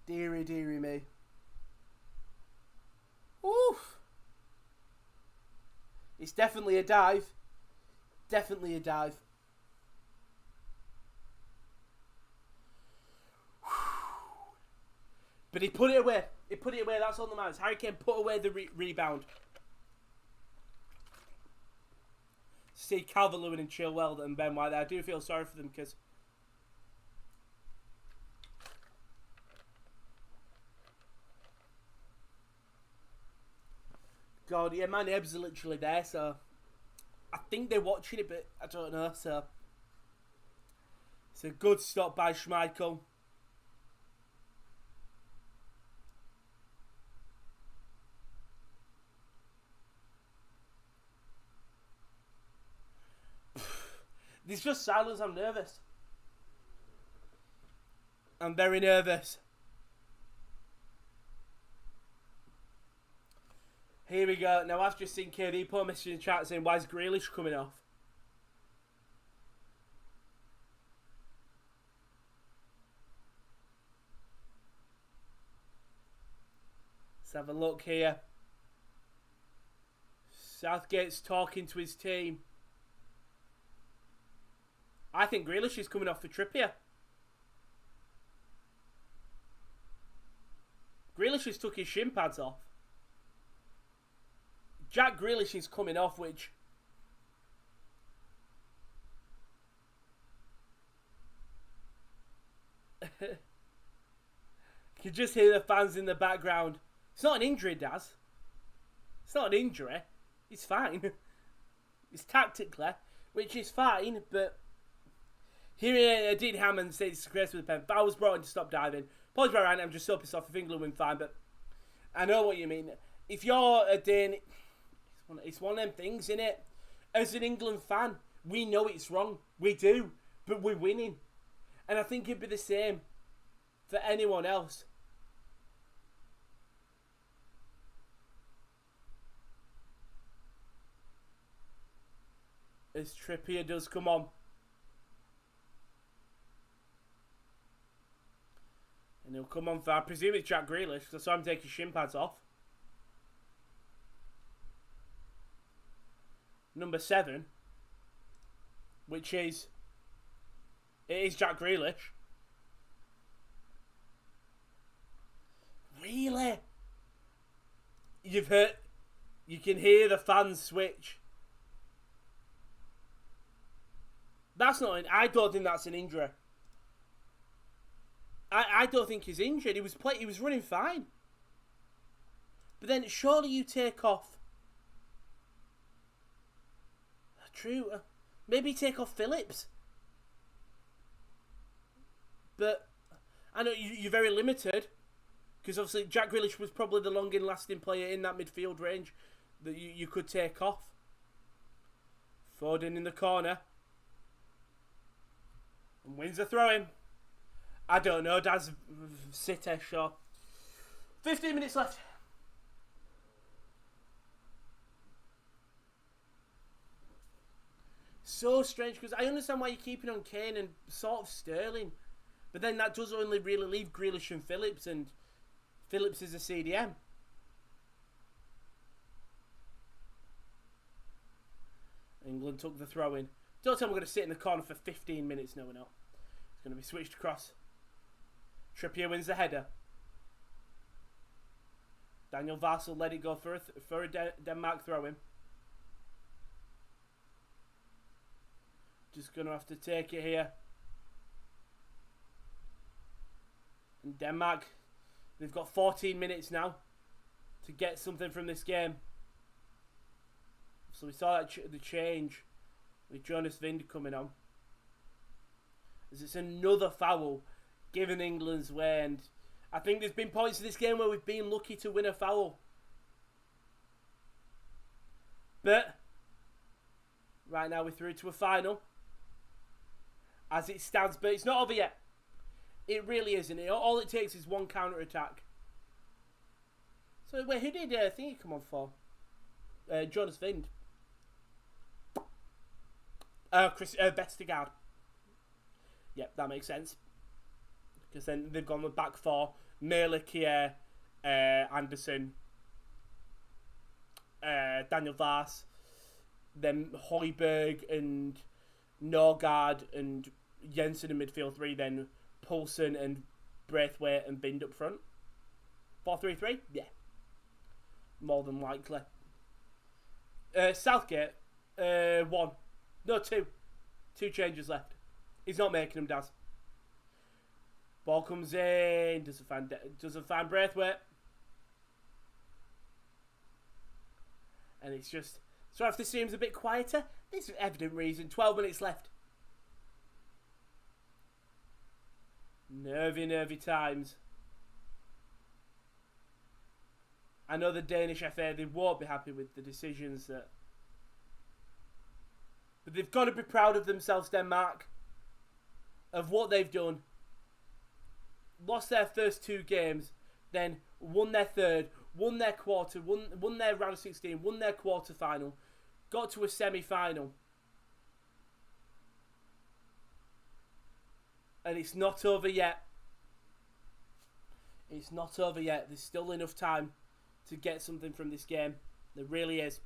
Deary, deary me. Oof. It's definitely a dive. Definitely a dive. But he put it away. He put it away. That's all that matters. Harry Kane put away the rebound. See Calvert-Lewin and Chilwell and Ben White there. I do feel sorry for them because God, yeah, my neighbours are literally there, so I think they're watching it, but I don't know, so it's a good stop by Schmeichel. There's just silence. I'm nervous. I'm very nervous. Here we go. Now I've just seen KD put a message in the chat saying, why is Grealish coming off? Let's have a look here. Southgate's talking to his team. I think Grealish is coming off for Trippier. Grealish has took his shin pads off. Jack Grealish is coming off, which you can just hear the fans in the background. It's not an injury, Daz. It's not an injury. It's fine. It's tactically, which is fine, but here Dean Hammond says it's disgraceful with the pen. Foul was brought in to stop diving. Apologies right now, I'm just so pissed off if England win fine, but I know what you mean. If you're a Dane, it's one of them things, innit? As an England fan, we know it's wrong. We do. But we're winning. And I think it'd be the same for anyone else. As Trippier does come on. And he'll come on for, I presume it's Jack Grealish, because I saw him take his shin pads off. Number 7, which is, it is Jack Grealish. Really? You've heard, you can hear the fans switch. That's not, I don't think that's an injury. I don't think he's injured. He was running fine. But then surely you take off. True. Maybe take off Phillips. But I know you're very limited. Because obviously Jack Grealish was probably the longest lasting player in that midfield range that you could take off. Foden in the corner. And wins the throw-in. I don't know, Daz. City, sure. 15 minutes left. So strange, because I understand why you're keeping on Kane and sort of Sterling, but then that does only really leave Grealish and Phillips, and Phillips is a CDM. England took the throw in. Don't tell me we're going to sit in the corner for 15 minutes. No, we're not. It's going to be switched across. Trippier wins the header. Daniel Vassell let it go for a Denmark throw in. Just going to have to take it here. And Denmark, they've got 14 minutes now to get something from this game. So we saw that the change with Jonas Vind coming on. As it's another foul given England's way, and I think there's been points in this game where we've been lucky to win a foul. But right now we're through to a final as it stands, but it's not over yet. It really isn't. All it takes is one counter attack. So wait, who did thingy come on for? Jonas Vind. Vestergaard. Yep, that makes sense. Because then they've gone back for Mæhle, Kier, Anderson, Daniel Vars, then Højbjerg and Norgard and Jensen in midfield 3, then Poulsen and Braithwaite and Bind up front. 4-3-3? Yeah. More than likely. Southgate, 1. No, 2. 2 changes left. He's not making them, Daz. Ball comes in. Doesn't find Braithwaite. And it's just... So if this seems a bit quieter, there's an evident reason. 12 minutes left. Nervy times. I know the Danish FA, they won't be happy with the decisions that... But they've got to be proud of themselves, Denmark. Of what they've done. Lost their first 2 games. Then won their third. Won their quarter. Won their round of 16. Won their quarter final. Got to a semi-final. And it's not over yet. It's not over yet. There's still enough time to get something from this game. There really is.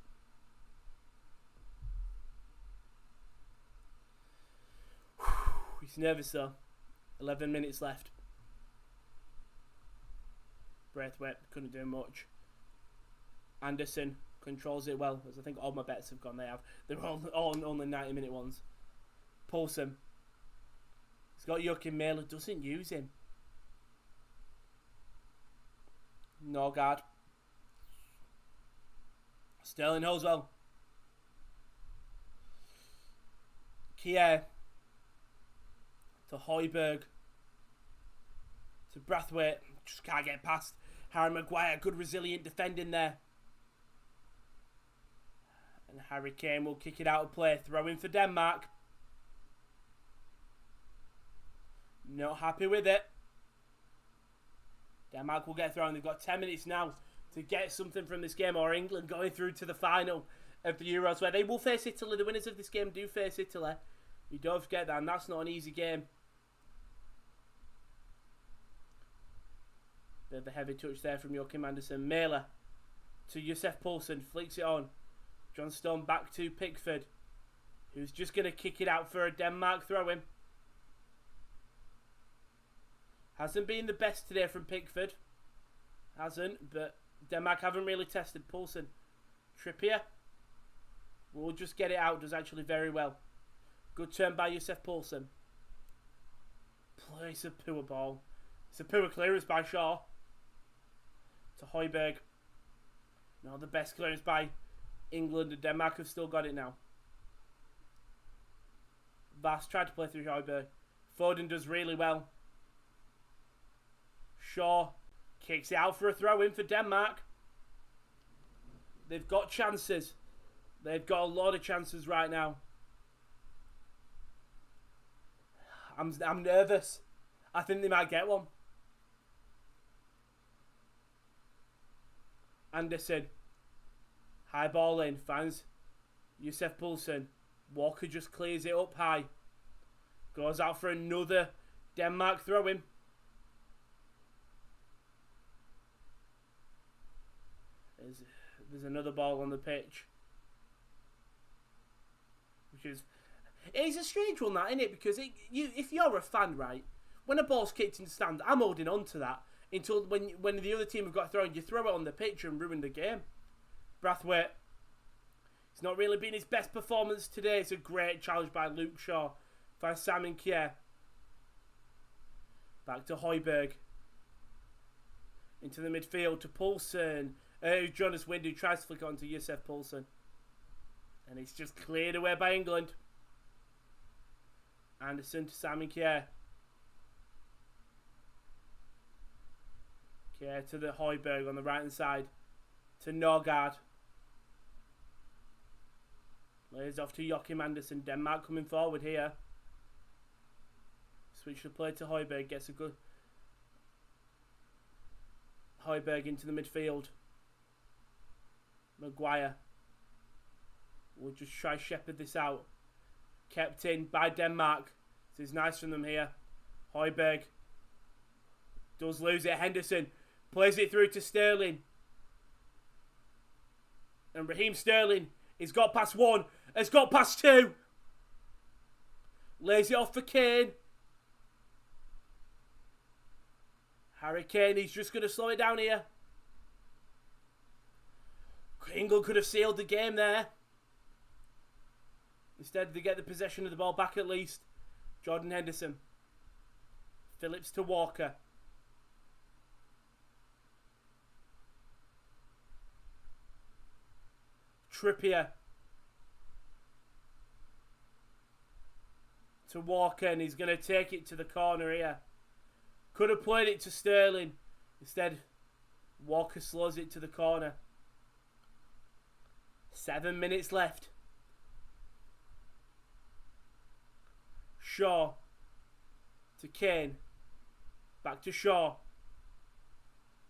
He's nervous though. 11 minutes left. Braithwaite couldn't do much. Anderson controls it well, as I think all my bets have gone. They're all only 90-minute ones. Poulsen. He's got Joachim Mæhle, doesn't use him. Norgard. Sterling holds well. Kier. To Højbjerg. To Braithwaite. Just can't get past Harry Maguire. Good resilient defending there. And Harry Kane will kick it out of play. Throw in for Denmark. Not happy with it. Denmark will get thrown. They've got 10 minutes now to get something from this game, or England going through to the final of the Euros, where they will face Italy. The winners of this game do face Italy. You don't forget that, and that's not an easy game. Bit of a heavy touch there from Joachim Andersen. Mæhle to Josef Poulsen. Flicks it on. John Stone back to Pickford, who's just going to kick it out for a Denmark throw-in. Hasn't been the best today from Pickford. Hasn't, but Denmark haven't really tested Poulsen. Trippier will just get it out. Does actually very well. Good turn by Josef Poulsen. Plays a poor ball. It's a poor clearance by Shaw. To Højbjerg. Not the best clearance by England, and Denmark have still got it now. Vass tried to play through Højbjerg. Foden does really well. Shaw kicks it out for a throw-in for Denmark. They've got chances. They've got a lot of chances right now. I'm nervous. I think they might get one. Anderson. High ball in. Finds Josef Poulsen. Walker just clears it up high. Goes out for another Denmark throw-in. There's another ball on the pitch. It's a strange one, that, isn't it? Because if you're a fan, right, when a ball's kicked in the stand, I'm holding on to that until when the other team have got thrown, you throw it on the pitch and ruin the game. Brathwaite, it's not really been his best performance today. It's a great challenge by Luke Shaw. Finds Simon Kjær. Back to Højbjerg. Into the midfield to Poulsen. Jonas Wind, who tries to flick on to Yusuf Poulsen. And it's just cleared away by England. Anderson to Simon Kjær. Kjær to the Højbjerg on the right hand side. To Norgard. Lays off to Joachim Andersen. Denmark coming forward here. Switch the play to Højbjerg. Gets a good... Højbjerg into the midfield. Maguire. We'll just try shepherd this out. Kept in by Denmark. This is nice from them here. Højbjerg. Does lose it. Henderson plays it through to Sterling. And Raheem Sterling has got past one. Has got past two. Lays it off for Kane. Harry Kane, he's just going to slow it down here. England could have sealed the game there. Instead, they get the possession of the ball back at least. Jordan Henderson. Phillips to Walker. Trippier. To Walker, and he's going to take it to the corner here. Could have played it to Sterling. Instead, Walker slows it to the corner. 7 minutes left. Shaw to Kane. Back to Shaw.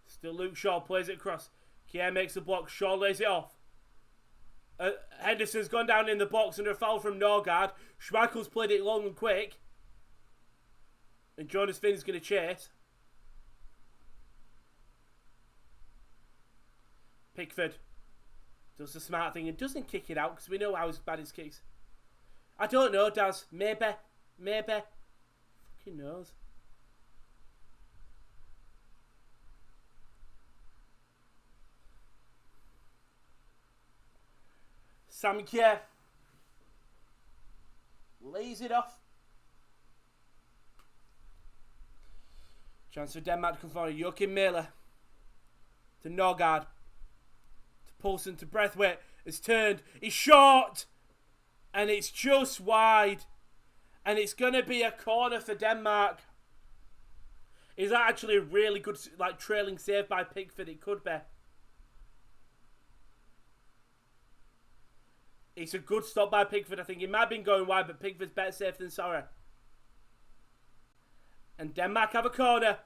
Still Luke Shaw plays it across. Kjær makes a block. Shaw lays it off. Henderson's gone down in the box under a foul from Norgard. Schmeichel's played it long and quick. And Jonas Finn's going to chase. Pickford does the smart thing and doesn't kick it out because we know how bad his kicks. I don't know, Daz. Maybe. Fucking knows. Simon Kjær lays it off. Chance for Denmark to come forward. Joachim Mæhle to Norgard. To Poulsen to Brathwaite. It's turned. He's short. And it's just wide. And it's going to be a corner for Denmark. Is that actually a really good trailing save by Pickford? It could be. It's a good stop by Pickford. I think it might have been going wide, but Pickford's better safe than sorry. And Denmark have a corner.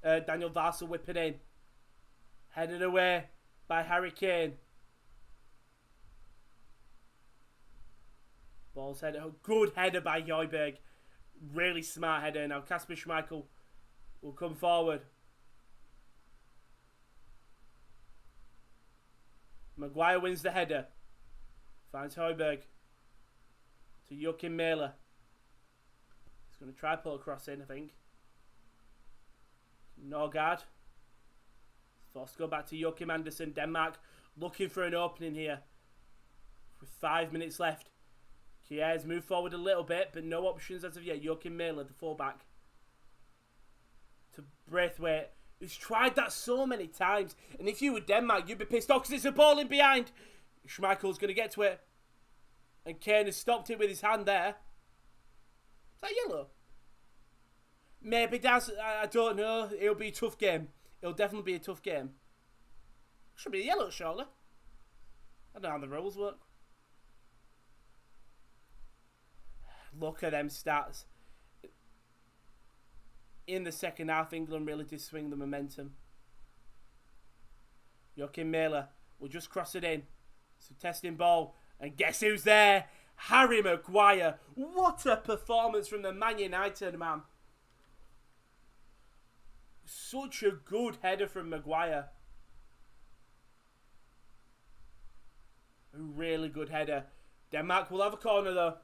Daniel Varsel whipping in. Headed away by Harry Kane. Ball's header. Oh, good header by Højbjerg. Really smart header. Now Kasper Schmeichel will come forward. Maguire wins the header. Finds Højbjerg. To Joachim Mæhle. He's going to try pull across in, I think. Norgard. Forced to go back to Joachim Andersen. Denmark looking for an opening here. With 5 minutes left. Kjær's moved forward a little bit, but no options as of yet. Joachim Mæhle, the fullback. To Braithwaite, who's tried that so many times. And if you were Denmark, you'd be pissed off because it's a ball in behind. Schmeichel's going to get to it. And Kane has stopped it with his hand there. Is that yellow? Maybe that's... I don't know. It'll be a tough game. It'll definitely be a tough game. Should be a yellow, surely. I don't know how the rules work. Look at them stats. In the second half, England really did swing the momentum. Joachim Mæhle will just cross it in. So testing ball. And guess who's there? Harry Maguire. What a performance from the Man United man. Such a good header from Maguire. A really good header. Denmark will have a corner though.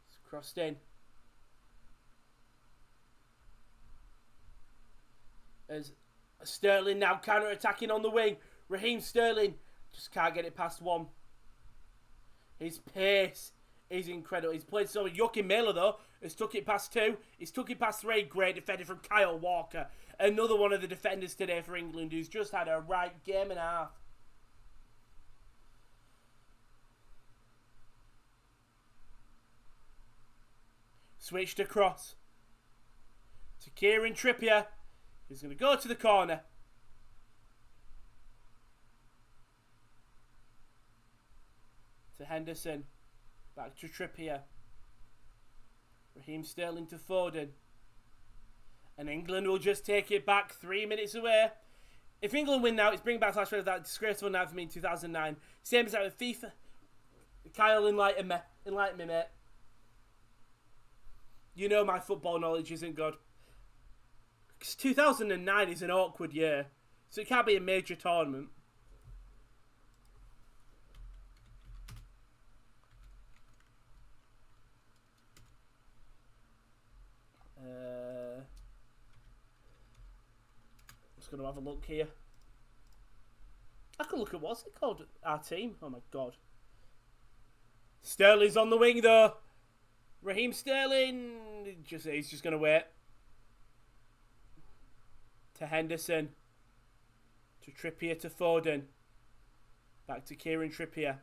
It's crossed in. As Sterling now counter-attacking on the wing. Raheem Sterling just can't get it past one. His pace is incredible. He's played so well. Joachim Mæhle though has took it past two. He's took it past three. Great defender from Kyle Walker. Another one of the defenders today for England who's just had a right game and a half. Switched across to Kieran Trippier. He's going to go to the corner. To Henderson. Back to Trippier. Raheem Sterling to Foden. And England will just take it back 3 minutes away. If England win now, it's bringing back last year that disgraceful night for me in 2009. Same as that with FIFA. Kyle, enlighten me. Enlighten me, mate. You know my football knowledge isn't good. Because 2009 is an awkward year. So it can't be a major tournament. Just going to have a look here. I can look at what's it called? Our team. Oh my god. Sterling's on the wing though. Raheem Sterling. He's just going to wait. To Henderson. To Trippier to Foden. Back to Kieran Trippier.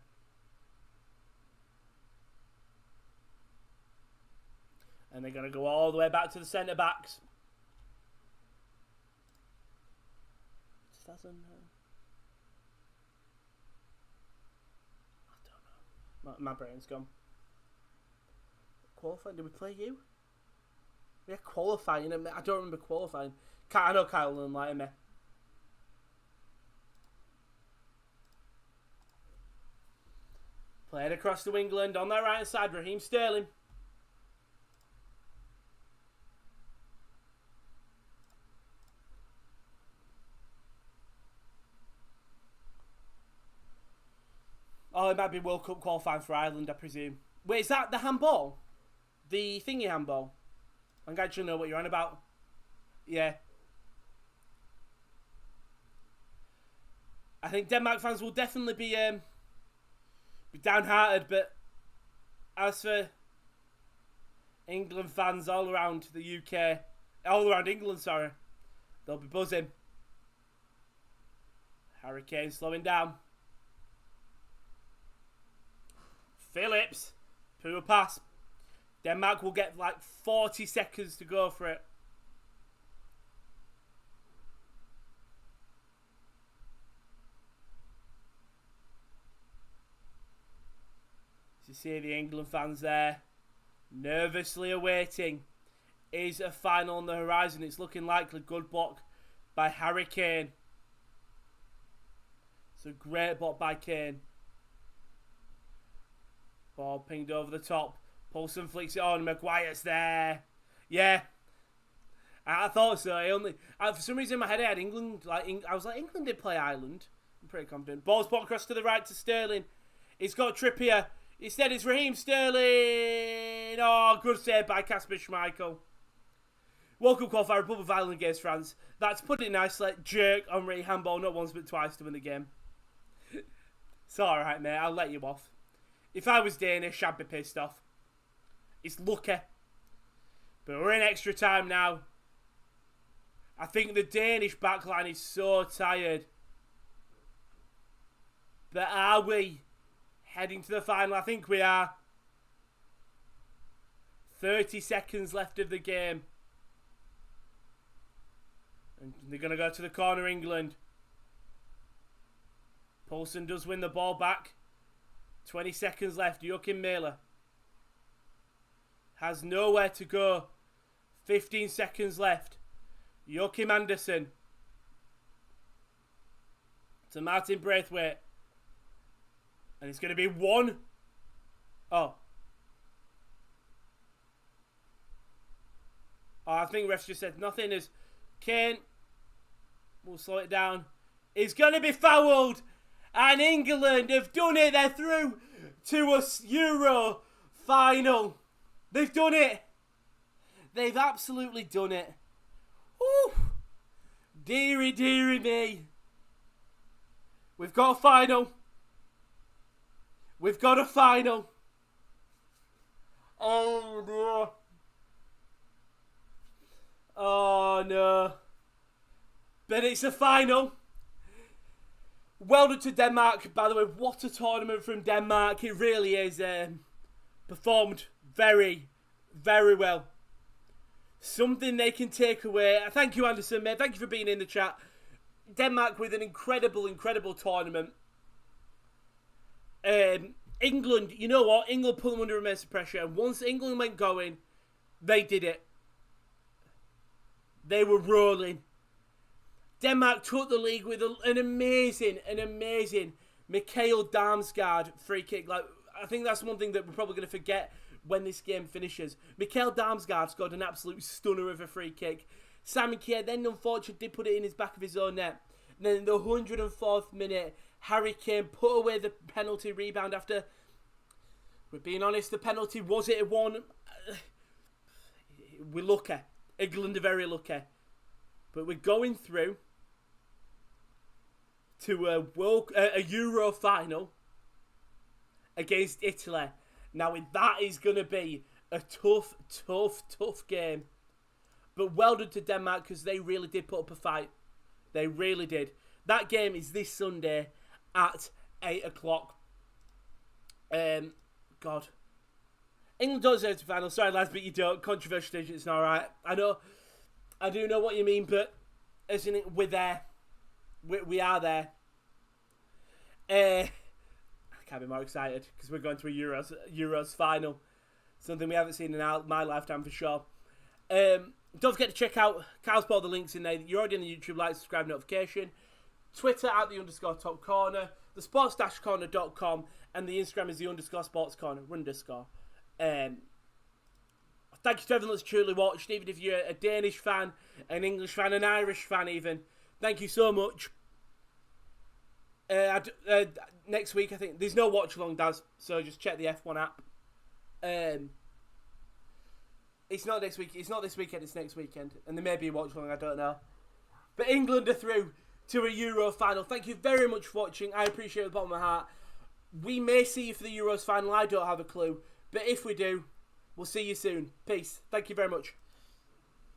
And they're going to go all the way back to the centre backs. 2009. I don't know. My brain's gone. Qualifying? Did we play you? Yeah, qualifying. I don't remember qualifying. I know Kyle will enlighten me. Played across to England on their right hand side. Raheem Sterling. Oh, it might be World Cup qualifying for Ireland, I presume. Wait, is that the handball? The thingy handball? I'm glad you know what you're on about. Yeah. I think Denmark fans will definitely be downhearted, but as for England fans all around the UK, all around England, sorry, they'll be buzzing. Harry Kane slowing down. Phillips, poor pass. Denmark will get like 40 seconds to go for it. You see the England fans there, nervously awaiting. Is a final on the horizon? It's looking likely. Good block by Harry Kane. It's a great block by Kane. Ball pinged over the top. Paulson flicks it on. Maguire's there. Yeah. I thought so. For some reason in my head I had England. I was like, England did play Ireland. I'm pretty confident. Ball's put across to the right to Sterling. He's got Trippier. Instead it's Raheem Sterling. Oh, good save by Kasper Schmeichel. World Cup qualifier, Republic of Ireland against France. That's put it nicely. Jerk on Ray handball, not once but twice to win the game. It's alright, mate. I'll let you off. If I was Danish, I'd be pissed off. It's lucky. But we're in extra time now. I think the Danish backline is so tired. But are we heading to the final? I think we are. 30 seconds left of the game. And they're going to go to the corner, England. Poulsen does win the ball back. 20 seconds left. Joachim Mæhle has nowhere to go. 15 seconds left. Joachim Andersen to Martin Braithwaite. And it's going to be one. Oh, I think refs just said nothing. As Kane will slow it down. It's going to be fouled. And England have done it. They're through to a Euro final. They've done it. They've absolutely done it. Ooh. Deary, deary me. We've got a final. We've got a final. Oh, no. Oh, no. But it's a final. Well done to Denmark. By the way, what a tournament from Denmark. It really is. Performed very, very well. Something they can take away. Thank you, Anderson, mate. Thank you for being in the chat. Denmark with an incredible, incredible tournament. England, you know what? England put them under immense pressure. And once England went going, they did it. They were rolling. Denmark took the league with an amazing Mikael Damsgaard free kick. Like, I think that's one thing that we're probably going to forget when this game finishes. Mikael Damsgaard scored an absolute stunner of a free kick. Simon Kjær then unfortunately did put it in his back of his own net. And then in the 104th minute, Harry Kane put away the penalty rebound after, we're being honest, the penalty, was it a one? We're lucky. England are very lucky. But we're going through to a Euro final against Italy. Now, that is going to be a tough game. But well done to Denmark, because they really did put up a fight. They really did. That game is this Sunday at 8 o'clock. God. England don't deserve to final. Sorry, lads, but you don't. Controversial decision, it's not alright. I do know what you mean, but isn't it? We're there. We are there. I can't be more excited because we're going to a Euros final. Something we haven't seen in my lifetime for sure. Don't forget to check out Carl's put all the links in there. You're already on the YouTube, like, subscribe, notification. Twitter at @the_top corner. The sports-corner.com. And the Instagram is the_sports corner_. Thank you to everyone that's truly watched, even if you're a Danish fan, an English fan, an Irish fan even. Thank you so much. Next week, I think, there's no Watchalong, Daz, so just check the F1 app. It's not next week. It's not this weekend, it's next weekend. And there may be a Watchalong, I don't know. But England are through to a Euro final. Thank you very much for watching. I appreciate it with the bottom of my heart. We may see you for the Euros final. I don't have a clue. But if we do, we'll see you soon. Peace. Thank you very much.